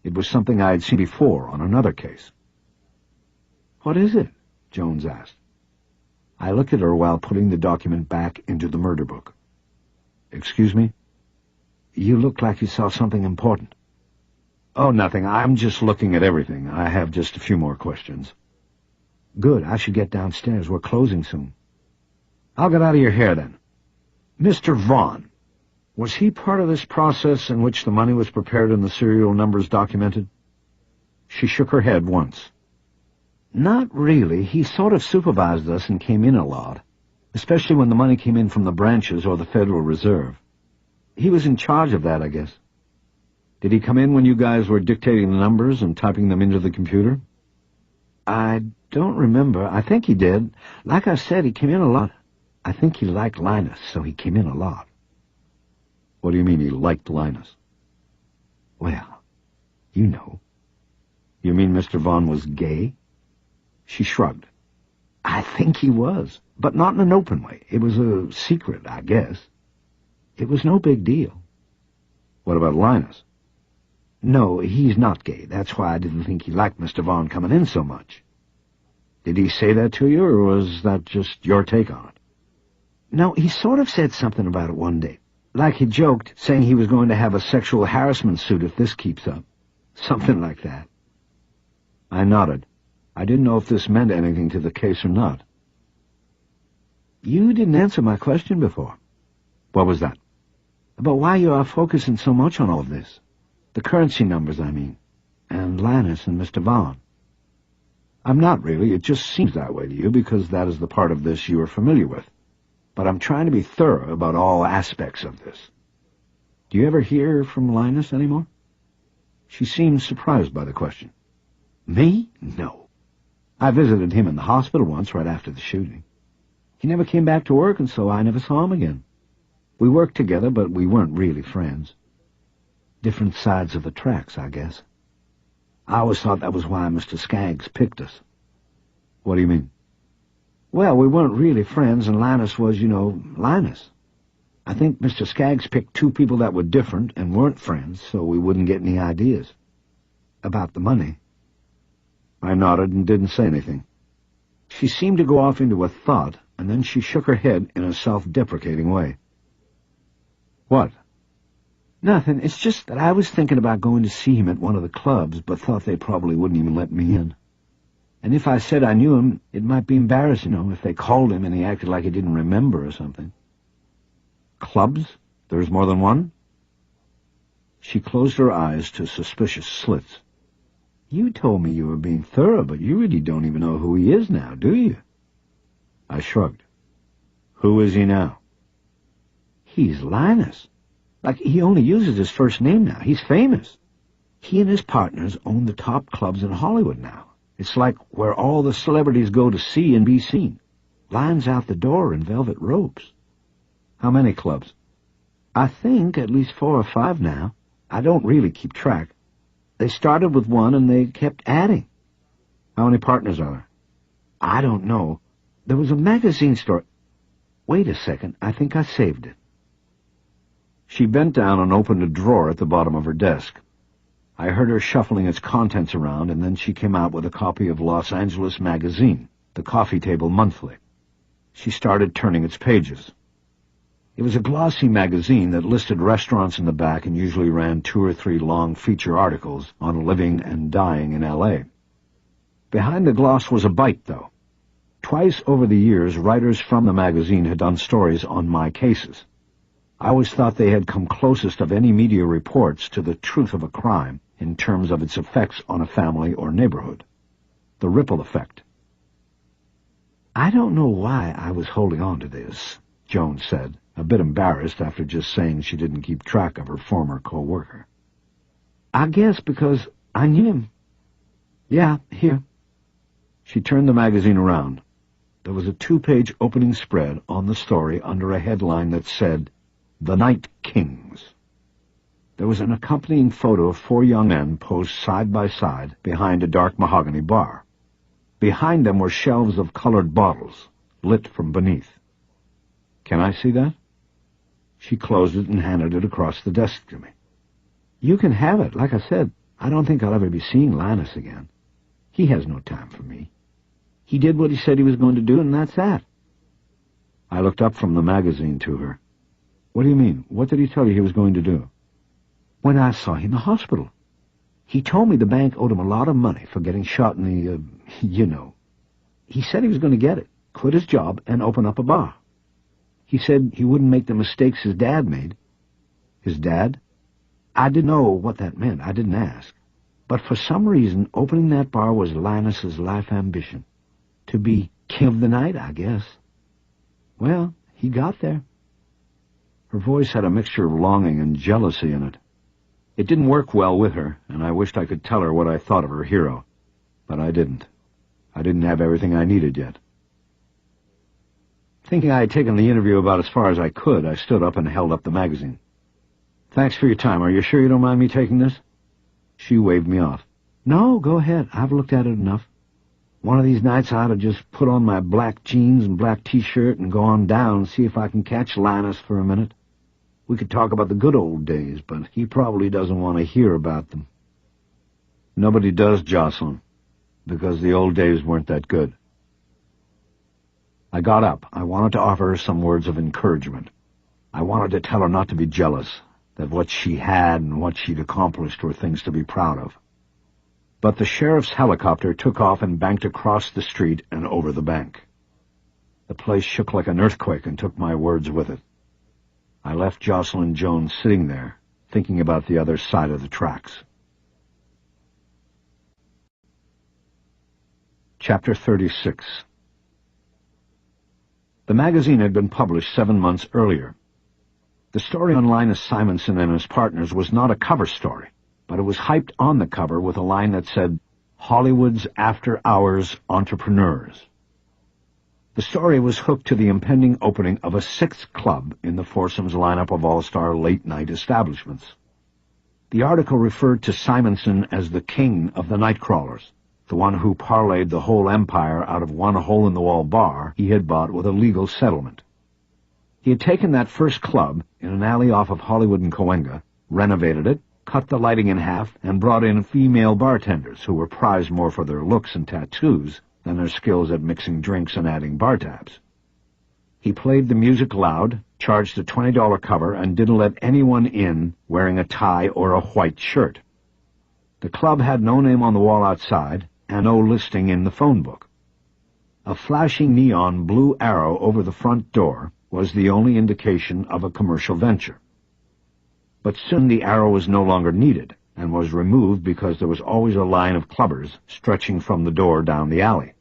S1: It was something I had seen before on another case. What is it? Jones asked. I looked at her while putting the document back into the murder book. Excuse me? You look like you saw something important. Oh, nothing. I'm just looking at everything. I have just a few more questions. Good. I should get downstairs. We're closing soon. I'll get out of your hair, then. Mr. Vaughn, was he part of this process in which the money was prepared and the serial numbers documented? She shook her head once. Not really. He sort of supervised us and came in a lot, especially when the money came in from the branches or the Federal Reserve. He was in charge of that, I guess. Did he come in when you guys were dictating the numbers and typing them into the computer? I don't remember. I think he did. Like I said, he came in a lot. I think he liked Linus, so he came in a lot. What do you mean he liked Linus? Well, you know. You mean Mr. Vaughn was gay? She shrugged. I think he was, but not in an open way. It was a secret, I guess. It was no big deal. What about Linus? No, he's not gay. That's why I didn't think he liked Mr. Vaughn coming in so much. Did he say that to you, or was that just your take on it? No, he sort of said something about it one day. Like he joked, saying he was going to have a sexual harassment suit if this keeps up. Something like that. I nodded. I didn't know if this meant anything to the case or not. You didn't answer my question before. What was that? About why you are focusing so much on all of this. The currency numbers, I mean. And Linus and Mr. Vaughn. I'm not really. It just seems that way to you because that is the part of this you are familiar with. But I'm trying to be thorough about all aspects of this. Do you ever hear from Linus anymore? She seemed surprised by the question. Me? No. I visited him in the hospital once right after the shooting. He never came back to work, and so I never saw him again. We worked together, but we weren't really friends. Different sides of the tracks, I guess. I always thought that was why Mr. Skaggs picked us. What do you mean? Well, we weren't really friends, and Linus was, Linus. I think Mr. Skaggs picked two people that were different and weren't friends, so we wouldn't get any ideas. About the money. I nodded and didn't say anything. She seemed to go off into a thought, and then she shook her head in a self-deprecating way. What? Nothing. It's just that I was thinking about going to see him at one of the clubs, but thought they probably wouldn't even let me in. And if I said I knew him, it might be embarrassing, if they called him and he acted like he didn't remember or something. Clubs? There's more than one? She closed her eyes to suspicious slits. You told me you were being thorough, but you really don't even know who he is now, do you? I shrugged. Who is he now? He's Linus. Like, he only uses his first name now. He's famous. He and his partners own the top clubs in Hollywood now. It's like where all the celebrities go to see and be seen. Lines out the door in velvet robes. How many clubs? I think at least 4 or 5 now. I don't really keep track. They started with one and they kept adding. How many partners are there? I don't know. There was a magazine store. Wait a second. I think I saved it. She bent down and opened a drawer at the bottom of her desk. I heard her shuffling its contents around, and then she came out with a copy of Los Angeles Magazine, the coffee table monthly. She started turning its pages. It was a glossy magazine that listed restaurants in the back and usually ran 2 or 3 long feature articles on living and dying in L.A. Behind the gloss was a bite, though. Twice over the years, writers from the magazine had done stories on my cases. I always thought they had come closest of any media reports to the truth of a crime in terms of its effects on a family or neighborhood. The ripple effect. I don't know why I was holding on to this, Joan said, a bit embarrassed after just saying she didn't keep track of her former co-worker. I guess because I knew him. Yeah, here. She turned the magazine around. There was a 2-page opening spread on the story under a headline that said, The Night Kings. There was an accompanying photo of 4 young men posed side by side behind a dark mahogany bar. Behind them were shelves of colored bottles, lit from beneath. Can I see that? She closed it and handed it across the desk to me. You can have it. Like I said, I don't think I'll ever be seeing Linus again. He has no time for me. He did what he said he was going to do, and that's that. I looked up from the magazine to her. What do you mean? What did he tell you he was going to do? When I saw him in the hospital. He told me the bank owed him a lot of money for getting shot in the, He said he was going to get it, quit his job, and open up a bar. He said he wouldn't make the mistakes his dad made. His dad? I didn't know what that meant. I didn't ask. But for some reason, opening that bar was Linus's life ambition. To be king of the night, I guess. Well, he got there. Her voice had a mixture of longing and jealousy in it. It didn't work well with her, and I wished I could tell her what I thought of her hero. But I didn't. I didn't have everything I needed yet. Thinking I had taken the interview about as far as I could, I stood up and held up the magazine. "Thanks for your time. Are you sure you don't mind me taking this?" She waved me off. "No, go ahead. I've looked at it enough. One of these nights I ought to just put on my black jeans and black T-shirt and go on down and see if I can catch Linus for a minute. We could talk about the good old days, but he probably doesn't want to hear about them." "Nobody does, Jocelyn, because the old days weren't that good." I got up. I wanted to offer her some words of encouragement. I wanted to tell her not to be jealous, that what she had and what she'd accomplished were things to be proud of. But the sheriff's helicopter took off and banked across the street and over the bank. The place shook like an earthquake and took my words with it. I left Jocelyn Jones sitting there, thinking about the other side of the tracks. Chapter 36. The magazine had been published 7 months earlier. The story on Linus Simonson and his partners was not a cover story, but it was hyped on the cover with a line that said, "Hollywood's after-hours entrepreneurs." The story was hooked to the impending opening of a 6th club in the foursomes lineup of all-star late-night establishments. The article referred to Simonson as the king of the night crawlers, the one who parlayed the whole empire out of one hole-in-the-wall bar he had bought with a legal settlement. He had taken that first club in an alley off of Hollywood and Cahuenga, renovated it, cut the lighting in half, and brought in female bartenders who were prized more for their looks and tattoos than their skills at mixing drinks and adding bar tabs. He played the music loud, charged a $20 cover, and didn't let anyone in wearing a tie or a white shirt. The club had no name on the wall outside, and no listing in the phone book. A flashing neon blue arrow over the front door was the only indication of a commercial venture. But soon the arrow was no longer needed, and was removed because there was always a line of clubbers stretching from the door down the alley.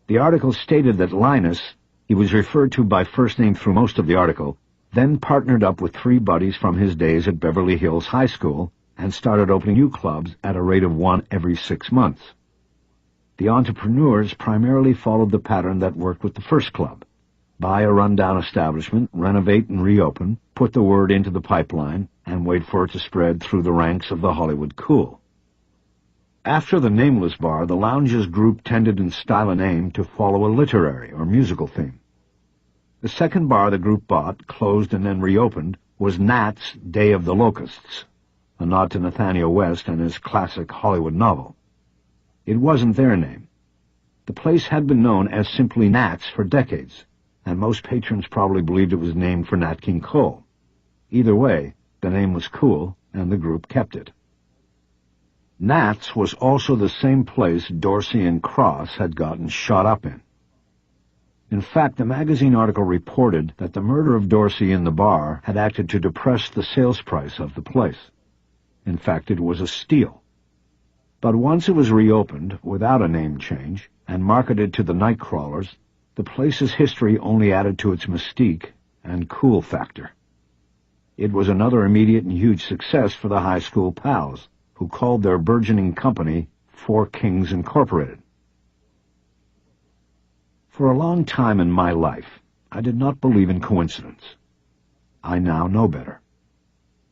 S1: The article stated that Linus, he was referred to by first name through most of the article, then partnered up with 3 buddies from his days at Beverly Hills High School and started opening new clubs at a rate of 1 every 6 months. The entrepreneurs primarily followed the pattern that worked with the first club: buy a rundown establishment, renovate and reopen, put the word into the pipeline, and wait for it to spread through the ranks of the Hollywood cool. After the Nameless Bar, the lounge's group tended in style and aim to follow a literary or musical theme. The second bar the group bought, closed and then reopened, was Nat's Day of the Locusts, a nod to Nathaniel West and his classic Hollywood novel. It wasn't their name. The place had been known as simply Nat's for decades, and most patrons probably believed it was named for Nat King Cole. Either way, the name was cool, and the group kept it. Nat's was also the same place Dorsey and Cross had gotten shot up in. In fact, the magazine article reported that the murder of Dorsey in the bar had acted to depress the sales price of the place. In fact, it was a steal. But once it was reopened, without a name change, and marketed to the night crawlers, the place's history only added to its mystique and cool factor. It was another immediate and huge success for the high school pals, who called their burgeoning company 4 Kings Incorporated. For a long time in my life, I did not believe in coincidence. I now know better.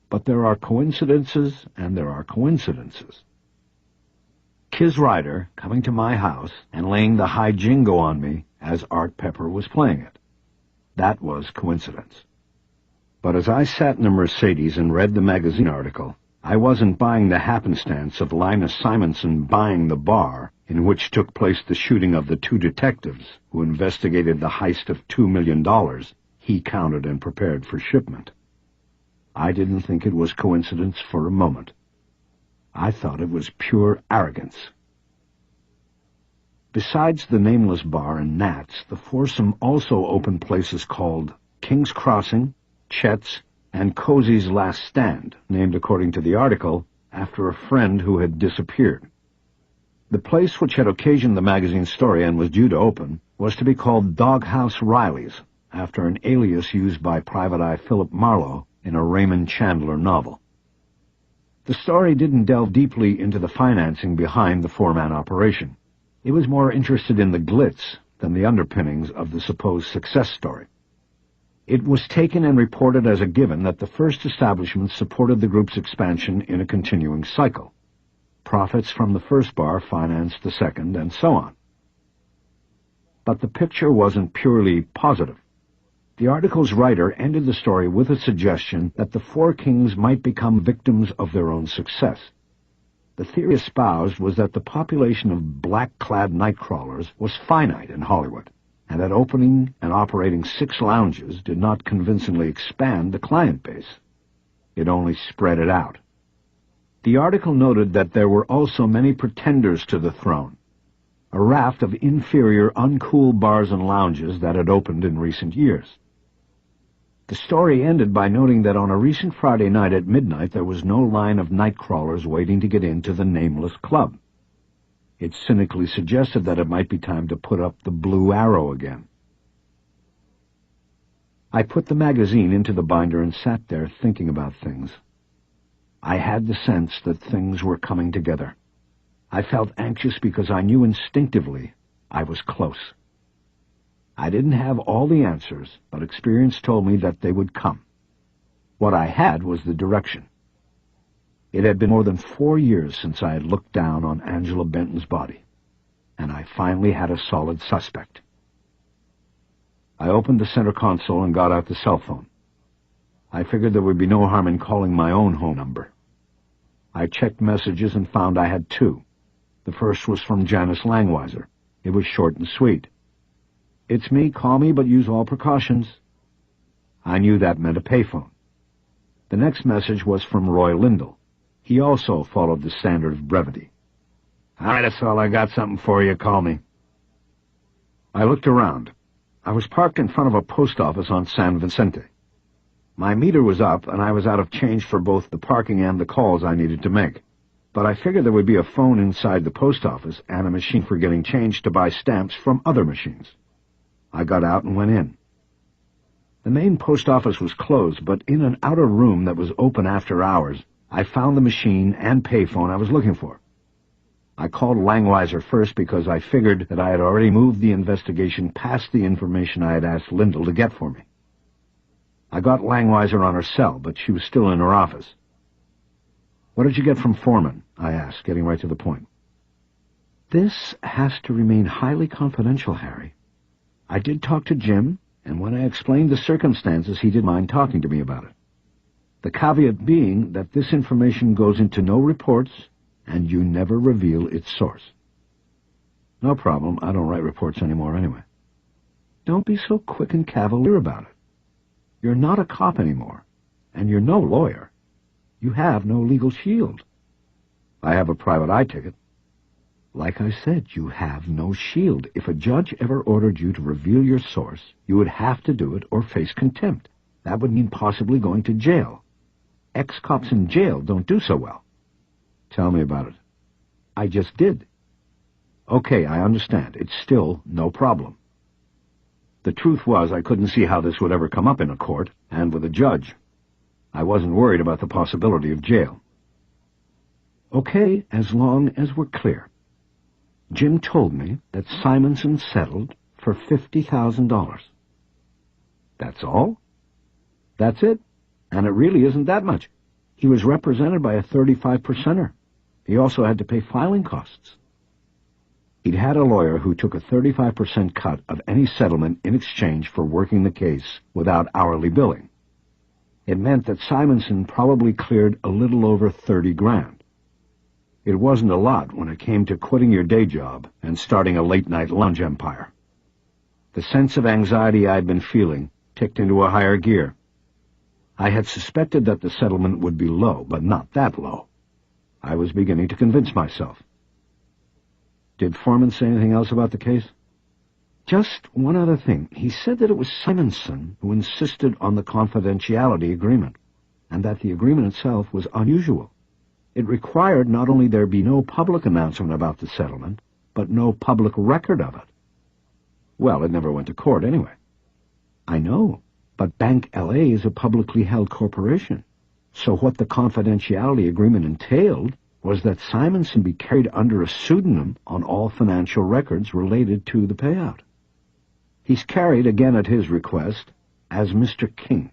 S1: But there are coincidences and there are coincidences. Kiz Ryder coming to my house and laying the high jingo on me as Art Pepper was playing it. That was coincidence. But as I sat in a Mercedes and read the magazine article, I wasn't buying the happenstance of Linus Simonson buying the bar in which took place the shooting of the 2 detectives who investigated the heist of $2 million he counted and prepared for shipment. I didn't think it was coincidence for a moment. I thought it was pure arrogance. Besides the Nameless Bar and Nat's, the foursome also opened places called King's Crossing, Chet's, and Cozy's Last Stand, named according to the article after a friend who had disappeared. The place which had occasioned the magazine's story and was due to open was to be called Doghouse Riley's, after an alias used by Private Eye Philip Marlowe in a Raymond Chandler novel. The story didn't delve deeply into the financing behind the four-man operation. It was more interested in the glitz than the underpinnings of the supposed success story. It was taken and reported as a given that the first establishment supported the group's expansion in a continuing cycle. Profits from the first bar financed the second, and so on. But the picture wasn't purely positive. The article's writer ended the story with a suggestion that the Four Kings might become victims of their own success. The theory espoused was that the population of black-clad nightcrawlers was finite in Hollywood, and that opening and operating 6 lounges did not convincingly expand the client base. It only spread it out. The article noted that there were also many pretenders to the throne, a raft of inferior, uncool bars and lounges that had opened in recent years. The story ended by noting that on a recent Friday night at midnight there was no line of nightcrawlers waiting to get into the nameless club. It cynically suggested that it might be time to put up the Blue Arrow again. I put the magazine into the binder and sat there thinking about things. I had the sense that things were coming together. I felt anxious because I knew instinctively I was close. I didn't have all the answers, but experience told me that they would come. What I had was the direction. It had been more than 4 years since I had looked down on Angela Benton's body, and I finally had a solid suspect. I opened the center console and got out the cell phone. I figured there would be no harm in calling my own home number. I checked messages and found I had 2. The first was from Janice Langweiser. It was short and sweet. "It's me, call me, but use all precautions." I knew that meant a payphone. The next message was from Roy Lindell. He also followed the standard of brevity. "All right, that's all I got, something for you, call me." I looked around. I was parked in front of a post office on San Vicente. My meter was up, and I was out of change for both the parking and the calls I needed to make. But I figured there would be a phone inside the post office and a machine for getting change to buy stamps from other machines. I got out and went in. The main post office was closed, but in an outer room that was open after hours, I found the machine and payphone I was looking for. I called Langweiser first because I figured that I had already moved the investigation past the information I had asked Lindell to get for me. I got Langweiser on her cell, but she was still in her office. "What did you get from Foreman?" I asked, getting right to the point. "This has to remain highly confidential, Harry. I did talk to Jim, and when I explained the circumstances, he didn't mind talking to me about it. The caveat being that this information goes into no reports, and you never reveal its source." "No problem. I don't write reports anymore anyway." "Don't be so quick and cavalier about it. You're not a cop anymore, and you're no lawyer. You have no legal shield." "I have a private eye ticket." "Like I said, you have no shield. If a judge ever ordered you to reveal your source, you would have to do it or face contempt. That would mean possibly going to jail. Ex-cops in jail don't do so well." "Tell me about it." "I just did." "Okay, I understand. It's still no problem." The truth was I couldn't see how this would ever come up in a court, and with a judge. I wasn't worried about the possibility of jail. "Okay, as long as we're clear. Jim told me that Simonson settled for $50,000. "That's all?" "That's it, and it really isn't that much. He was represented by a 35%er. He also had to pay filing costs. He'd had a lawyer who took a 35% cut of any settlement in exchange for working the case without hourly billing. It meant that Simonson probably cleared a little over 30 grand. It wasn't a lot when it came to quitting your day job and starting a late-night lounge empire. The sense of anxiety I'd been feeling ticked into a higher gear. I had suspected that the settlement would be low, but not that low. I was beginning to convince myself. "Did Foreman say anything else about the case?" "Just one other thing. He said that it was Simonson who insisted on the confidentiality agreement, and that the agreement itself was unusual. It required not only there be no public announcement about the settlement, but no public record of it. Well, it never went to court anyway. I know, but Bank L.A. is a publicly held corporation. So what the confidentiality agreement entailed was that Simonson be carried under a pseudonym on all financial records related to the payout. He's carried, again at his request, as Mr. King.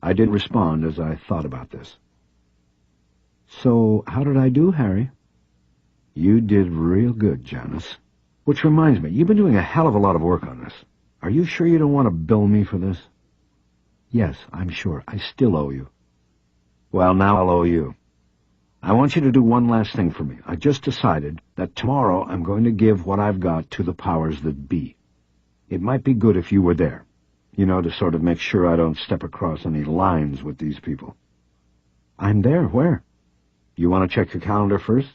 S1: I did respond as I thought about this. So, how did I do, Harry? You did real good, Janice. Which reminds me, you've been doing a hell of a lot of work on this. Are you sure you don't want to bill me for this? Yes, I'm sure. I still owe you. Well, now I'll owe you. I want you to do one last thing for me. I just decided that tomorrow I'm going to give what I've got to the powers that be. It might be good if you were there, to sort of make sure I don't step across any lines with these people. I'm there. Where? You want to check your calendar first?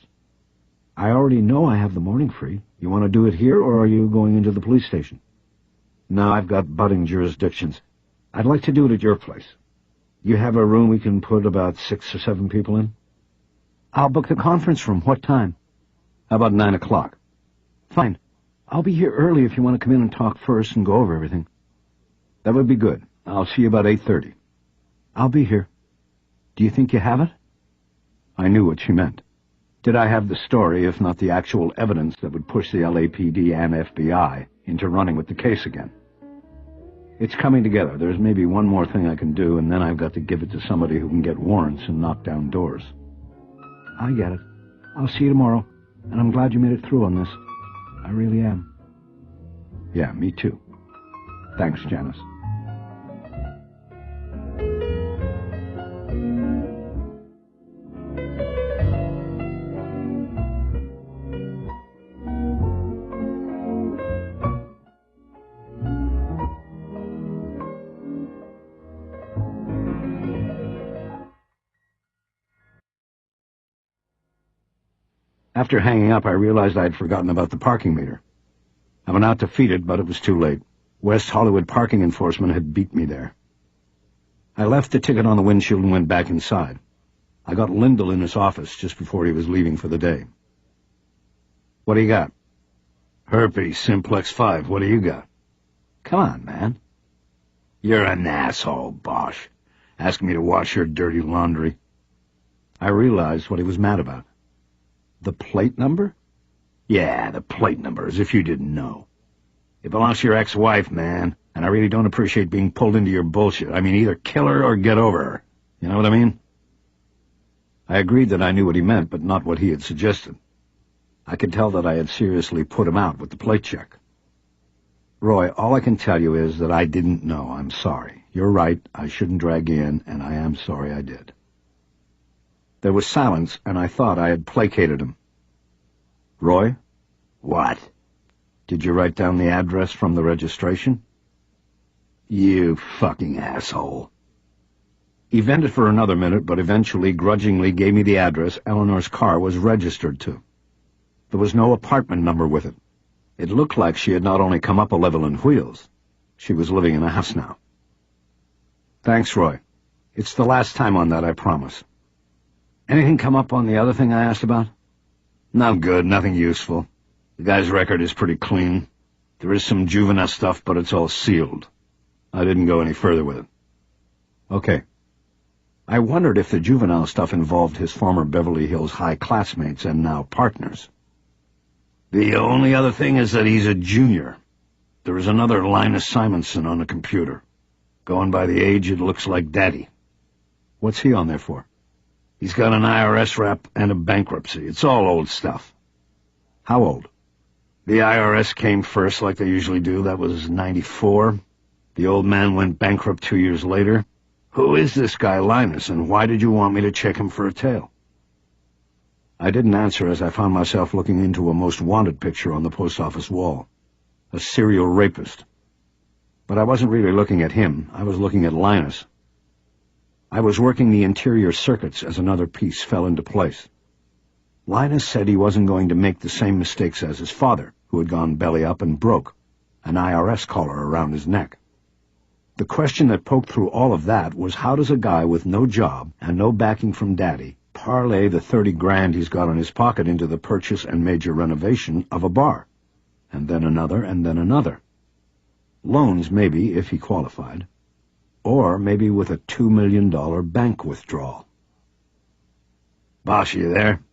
S1: I already know I have the morning free. You want to do it here, or are you going into the police station? No, I've got budding jurisdictions. I'd like to do it at your place. You have a room we can put about 6 or 7 people in? I'll book the conference room. What time? How about 9 o'clock? Fine. I'll be here early if you want to come in and talk first and go over everything. That would be good. I'll see you about 8:30. I'll be here. Do you think you have it? I knew what she meant. Did I have the story, if not the actual evidence that would push the LAPD and FBI into running with the case again? It's coming together. There's maybe one more thing I can do, and then I've got to give it to somebody who can get warrants and knock down doors. I get it. I'll see you tomorrow, and I'm glad you made it through on this. I really am. Yeah, me too. Thanks, Janice. After hanging up, I realized I had forgotten about the parking meter. I went out to feed it, but it was too late. West Hollywood parking enforcement had beat me there. I left the ticket on the windshield and went back inside. I got Lyndall in his office just before he was leaving for the day. What do you got? Herpes, Simplex 5. What do you got? Come on, man. You're an asshole, Bosch. Asking me to wash your dirty laundry. I realized what he was mad about. The plate number? Yeah, the plate number, as if you didn't know. It belongs to your ex-wife, man, and I really don't appreciate being pulled into your bullshit. I mean, either kill her or get over her. You know what I mean? I agreed that I knew what he meant, but not what he had suggested. I could tell that I had seriously put him out with the plate check. Roy, all I can tell you is that I didn't know. I'm sorry. You're right, I shouldn't drag you in, and I am sorry I did. There was silence, and I thought I had placated him. Roy? What? Did you write down the address from the registration? You fucking asshole. He vented for another minute, but eventually grudgingly gave me the address Eleanor's car was registered to. There was no apartment number with it. It looked like she had not only come up a level in wheels, she was living in a house now. Thanks, Roy. It's the last time on that, I promise. Anything come up on the other thing I asked about? No good, nothing useful. The guy's record is pretty clean. There is some juvenile stuff, but it's all sealed. I didn't go any further with it. Okay. I wondered if the juvenile stuff involved his former Beverly Hills High classmates and now partners. The only other thing is that he's a junior. There is another Linus Simonson on the computer. Going by the age, it looks like Daddy. What's he on there for? He's got an IRS rep and a bankruptcy. It's all old stuff. How old? The IRS came first, like they usually do. That was 94. The old man went bankrupt 2 years later. Who is this guy, Linus, and why did you want me to check him for a tail? I didn't answer as I found myself looking into a most wanted picture on the post office wall. A serial rapist. But I wasn't really looking at him. I was looking at Linus. I was working the interior circuits as another piece fell into place. Linus said he wasn't going to make the same mistakes as his father, who had gone belly up and broke, an IRS collar around his neck. The question that poked through all of that was, how does a guy with no job and no backing from Daddy parlay the 30 grand he's got in his pocket into the purchase and major renovation of a bar, and then another, and then another. Loans, maybe, if he qualified, or maybe with a $2 million bank withdrawal. Bosch, you there?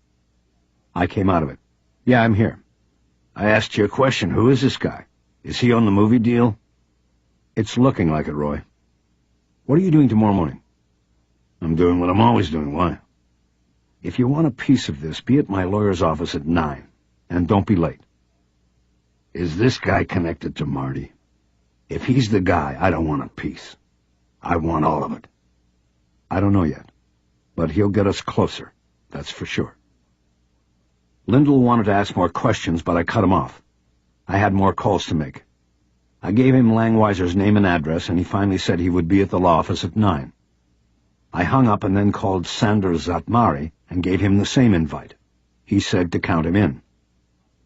S1: I came out of it. Yeah, I'm here. I asked you a question. Who is this guy? Is he on the movie deal? It's looking like it, Roy. What are you doing tomorrow morning? I'm doing what I'm always doing. Why? If you want a piece of this, be at my lawyer's office at 9, and don't be late. Is this guy connected to Marty? If he's the guy, I don't want a piece. I want all of it. I don't know yet, but he'll get us closer, that's for sure. Lyndall wanted to ask more questions, but I cut him off. I had more calls to make. I gave him Langweiser's name and address, and he finally said he would be at the law office at 9. I hung up and then called Sander Zatmari and gave him the same invite. He said to count him in.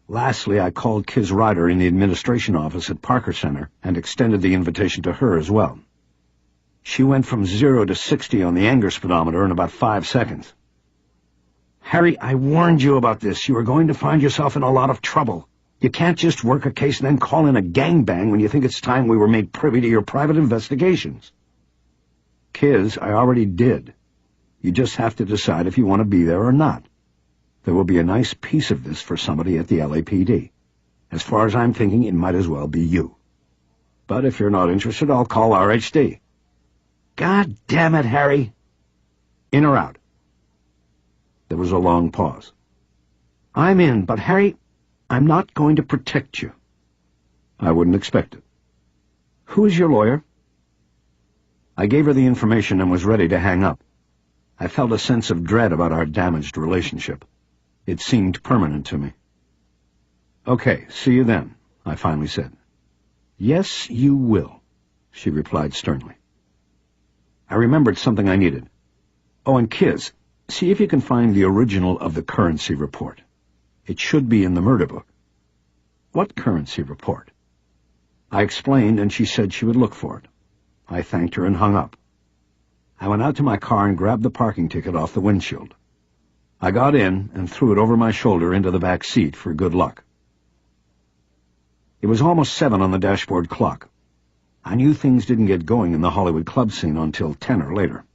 S1: Lastly, I called Kiz Ryder in the administration office at Parker Center and extended the invitation to her as well. She went from 0 to 60 on the anger speedometer in about 5 seconds. Harry, I warned you about this. You are going to find yourself in a lot of trouble. You can't just work a case and then call in a gangbang when you think it's time we were made privy to your private investigations. Kiz, I already did. You just have to decide if you want to be there or not. There will be a nice piece of this for somebody at the LAPD. As far as I'm thinking, it might as well be you. But if you're not interested, I'll call RHD. God damn it, Harry. In or out? There was a long pause. I'm in, but Harry, I'm not going to protect you. I wouldn't expect it. Who is your lawyer? I gave her the information and was ready to hang up. I felt a sense of dread about our damaged relationship. It seemed permanent to me. Okay, see you then, I finally said. Yes, you will, she replied sternly. I remembered something I needed. Oh, and Kiz, see if you can find the original of the currency report. It should be in the murder book. What currency report? I explained, and she said she would look for it. I thanked her and hung up. I went out to my car and grabbed the parking ticket off the windshield. I got in and threw it over my shoulder into the back seat for good luck. It was almost 7 on the dashboard clock. I knew things didn't get going in the Hollywood club scene until 10 or later.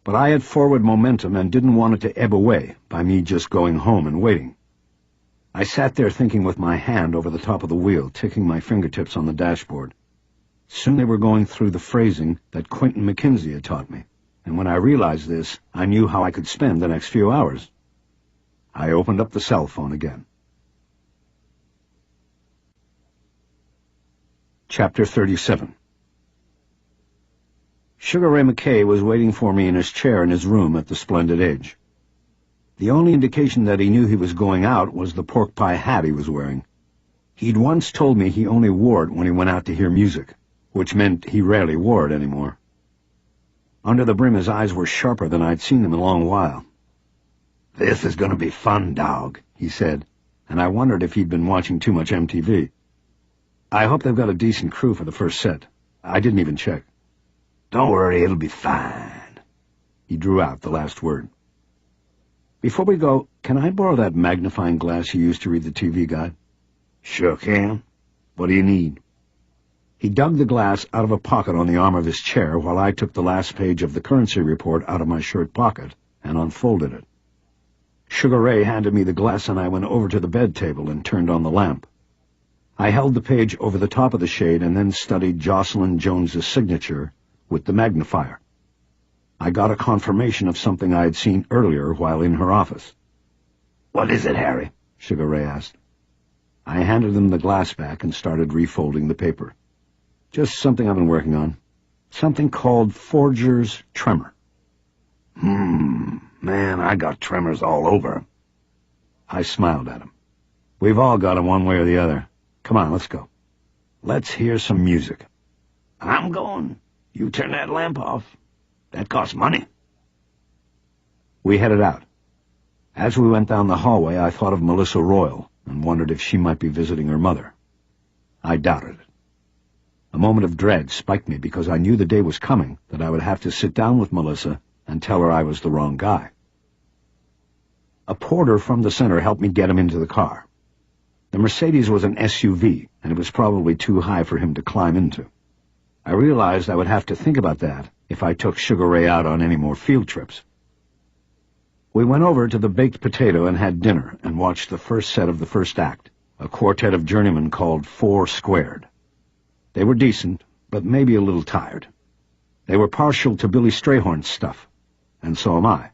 S1: But I had forward momentum and didn't want it to ebb away by me just going home and waiting. I sat there thinking with my hand over the top of the wheel, ticking my fingertips on the dashboard. Soon they were going through the phrasing that Quentin McKinsey had taught me, and when I realized this, I knew how I could spend the next few hours. I opened up the cell phone again. Chapter 37. Sugar Ray McKay was waiting for me in his chair in his room at the Splendid Edge. The only indication that he knew he was going out was the pork pie hat he was wearing. He'd once told me he only wore it when he went out to hear music, which meant he rarely wore it anymore. Under the brim his eyes were sharper than I'd seen them in a long while. "This is going to be fun, dog," he said, and I wondered if he'd been watching too much MTV. "I hope they've got a decent crew for the first set. I didn't even check." "Don't worry, it'll be fine." He drew out the last word. "Before we go, can I borrow that magnifying glass you used to read the TV guide?" "Sure can. What do you need?" He dug the glass out of a pocket on the arm of his chair while I took the last page of the currency report out of my shirt pocket and unfolded it. Sugar Ray handed me the glass and I went over to the bed table and turned on the lamp. I held the page over the top of the shade and then studied Jocelyn Jones's signature with the magnifier. I got a confirmation of something I had seen earlier while in her office. "What is it, Harry?" Sugar Ray asked. I handed him the glass back and started refolding the paper. "Just something I've been working on. Something called Forger's Tremor." Man, I got tremors all over." I smiled at him. "We've all got them one way or the other. Come on, let's go. Let's hear some music." "I'm going. You turn that lamp off. That costs money." We headed out. As we went down the hallway, I thought of Melissa Royal and wondered if she might be visiting her mother. I doubted it. A moment of dread spiked me because I knew the day was coming that I would have to sit down with Melissa and tell her I was the wrong guy. A porter from the center helped me get him into the car. The Mercedes was an SUV, and it was probably too high for him to climb into. I realized I would have to think about that if I took Sugar Ray out on any more field trips. We went over to the Baked Potato and had dinner and watched the first set of the first act, a quartet of journeymen called Four Squared. They were decent, but maybe a little tired. They were partial to Billy Strayhorn's stuff, and so am I.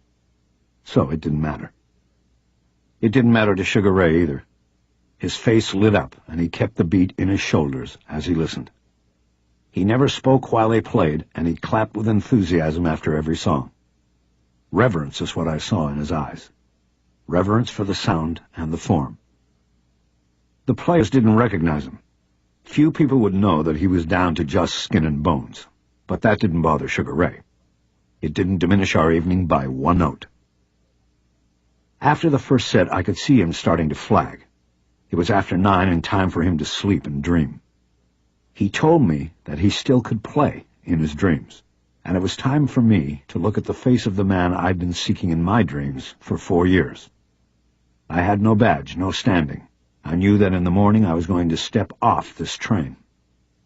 S1: So it didn't matter. It didn't matter to Sugar Ray either. His face lit up, and he kept the beat in his shoulders as he listened. He never spoke while they played, and he clapped with enthusiasm after every song. Reverence is what I saw in his eyes. Reverence for the sound and the form. The players didn't recognize him. Few people would know that he was down to just skin and bones, but that didn't bother Sugar Ray. It didn't diminish our evening by one note. After the first set, I could see him starting to flag. It was after 9 and time for him to sleep and dream. He told me that he still could play in his dreams, and it was time for me to look at the face of the man I'd been seeking in my dreams for 4 years. I had no badge, no standing. I knew that in the morning I was going to step off this train,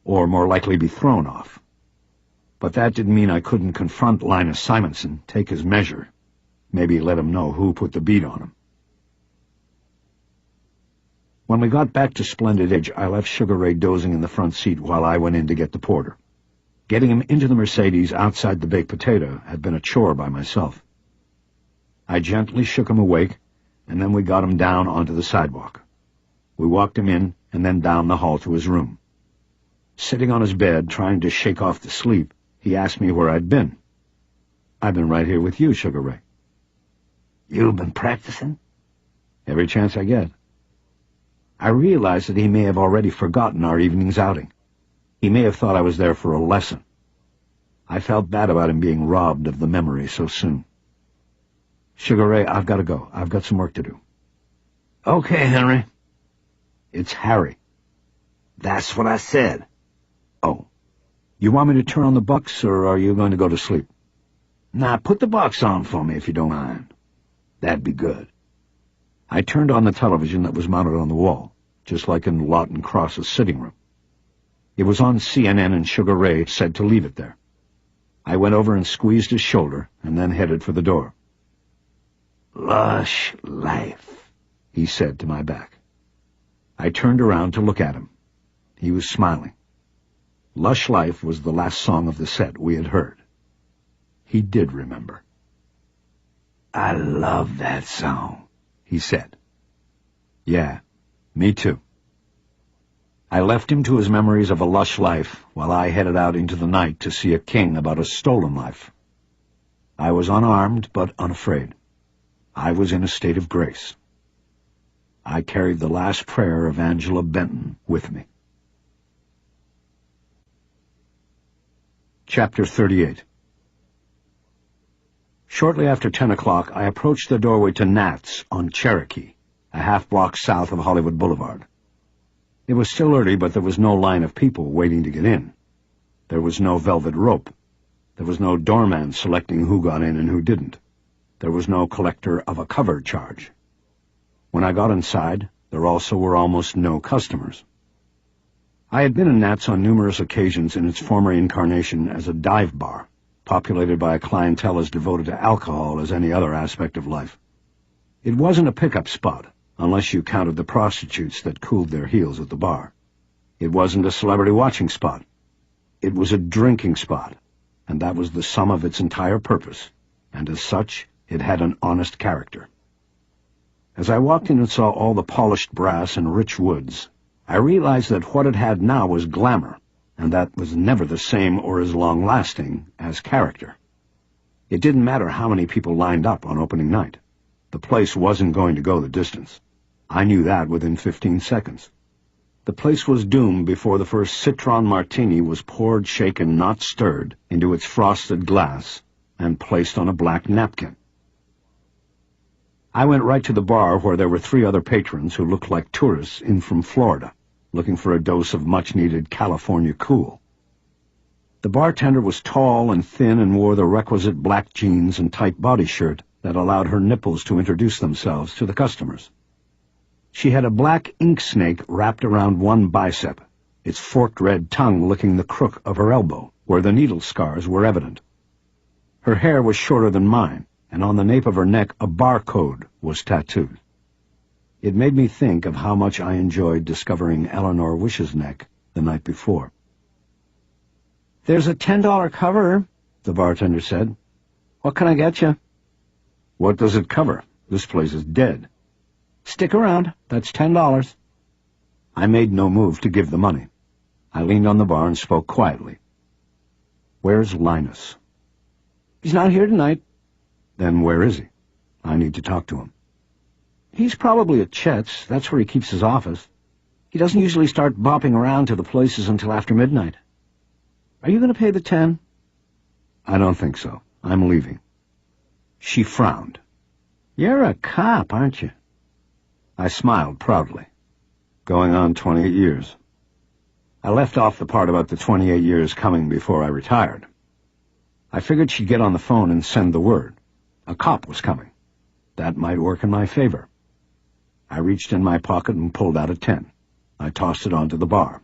S1: or more likely be thrown off. But that didn't mean I couldn't confront Linus Simonson, take his measure, maybe let him know who put the beat on him. When we got back to Splendid Edge, I left Sugar Ray dozing in the front seat while I went in to get the porter. Getting him into the Mercedes outside the Baked Potato had been a chore by myself. I gently shook him awake, and then we got him down onto the sidewalk. We walked him in and then down the hall to his room. Sitting on his bed, trying to shake off the sleep, he asked me where I'd been. "I've been right here with you, Sugar Ray."
S2: "You've been practicing?"
S1: "Every chance I get." I realized that he may have already forgotten our evening's outing. He may have thought I was there for a lesson. I felt bad about him being robbed of the memory so soon. "Sugar Ray, I've got to go. I've got some work to do."
S2: "Okay, Henry."
S1: "It's Harry."
S2: "That's what I said."
S1: "Oh. You want me to turn on the Bucks, or are you going to go to sleep?"
S2: "Now, put the box on for me if you don't mind. That'd be good."
S1: I turned on the television that was mounted on the wall, just like in Lawton Cross's sitting room. It was on CNN, and Sugar Ray said to leave it there. I went over and squeezed his shoulder, and then headed for the door.
S2: "Lush life,"
S1: he said to my back. I turned around to look at him. He was smiling. Lush Life was the last song of the set we had heard. He did remember.
S2: "I love that song," he said.
S1: "Yeah, me too." I left him to his memories of a lush life while I headed out into the night to see a king about a stolen life. I was unarmed but unafraid. I was in a state of grace. I carried the last prayer of Angela Benton with me. Chapter 38. Shortly after 10 o'clock, I approached the doorway to Nat's on Cherokee, a half-block south of Hollywood Boulevard. It was still early, but there was no line of people waiting to get in. There was no velvet rope. There was no doorman selecting who got in and who didn't. There was no collector of a cover charge. When I got inside, there also were almost no customers. I had been in Nat's on numerous occasions in its former incarnation as a dive bar, populated by a clientele as devoted to alcohol as any other aspect of life. It wasn't a pickup spot, unless you counted the prostitutes that cooled their heels at the bar. It wasn't a celebrity watching spot. It was a drinking spot, and that was the sum of its entire purpose, and as such, it had an honest character. As I walked in and saw all the polished brass and rich woods, I realized that what it had now was glamour, and that was never the same or as long-lasting as character. It didn't matter how many people lined up on opening night. The place wasn't going to go the distance. I knew that within 15 seconds. The place was doomed before the first Citron Martini was poured, shaken, not stirred, into its frosted glass and placed on a black napkin. I went right to the bar where there were 3 other patrons who looked like tourists in from Florida, looking for a dose of much-needed California cool. The bartender was tall and thin and wore the requisite black jeans and tight body shirt that allowed her nipples to introduce themselves to the customers. She had a black ink snake wrapped around one bicep, its forked red tongue licking the crook of her elbow, where the needle scars were evident. Her hair was shorter than mine, and on the nape of her neck a barcode was tattooed. It made me think of how much I enjoyed discovering Eleanor Wish's neck the night before. "There's a $10 cover," the bartender said. "What can I get you?" "What does it cover? This place is dead." "Stick around. That's $10. I made no move to give the money. I leaned on the bar and spoke quietly. "Where's Linus?" "He's not here tonight." "Then where is he? I need to talk to him." "He's probably at Chet's. That's where he keeps his office. He doesn't usually start bopping around to the places until after midnight. Are you going to pay the 10? "I don't think so. I'm leaving." She frowned. "You're a cop, aren't you?" I smiled proudly. "Going on 28 years. I left off the part about the 28 years coming before I retired. I figured she'd get on the phone and send the word. A cop was coming. That might work in my favor. I reached in my pocket and pulled out a 10. I tossed it onto the bar.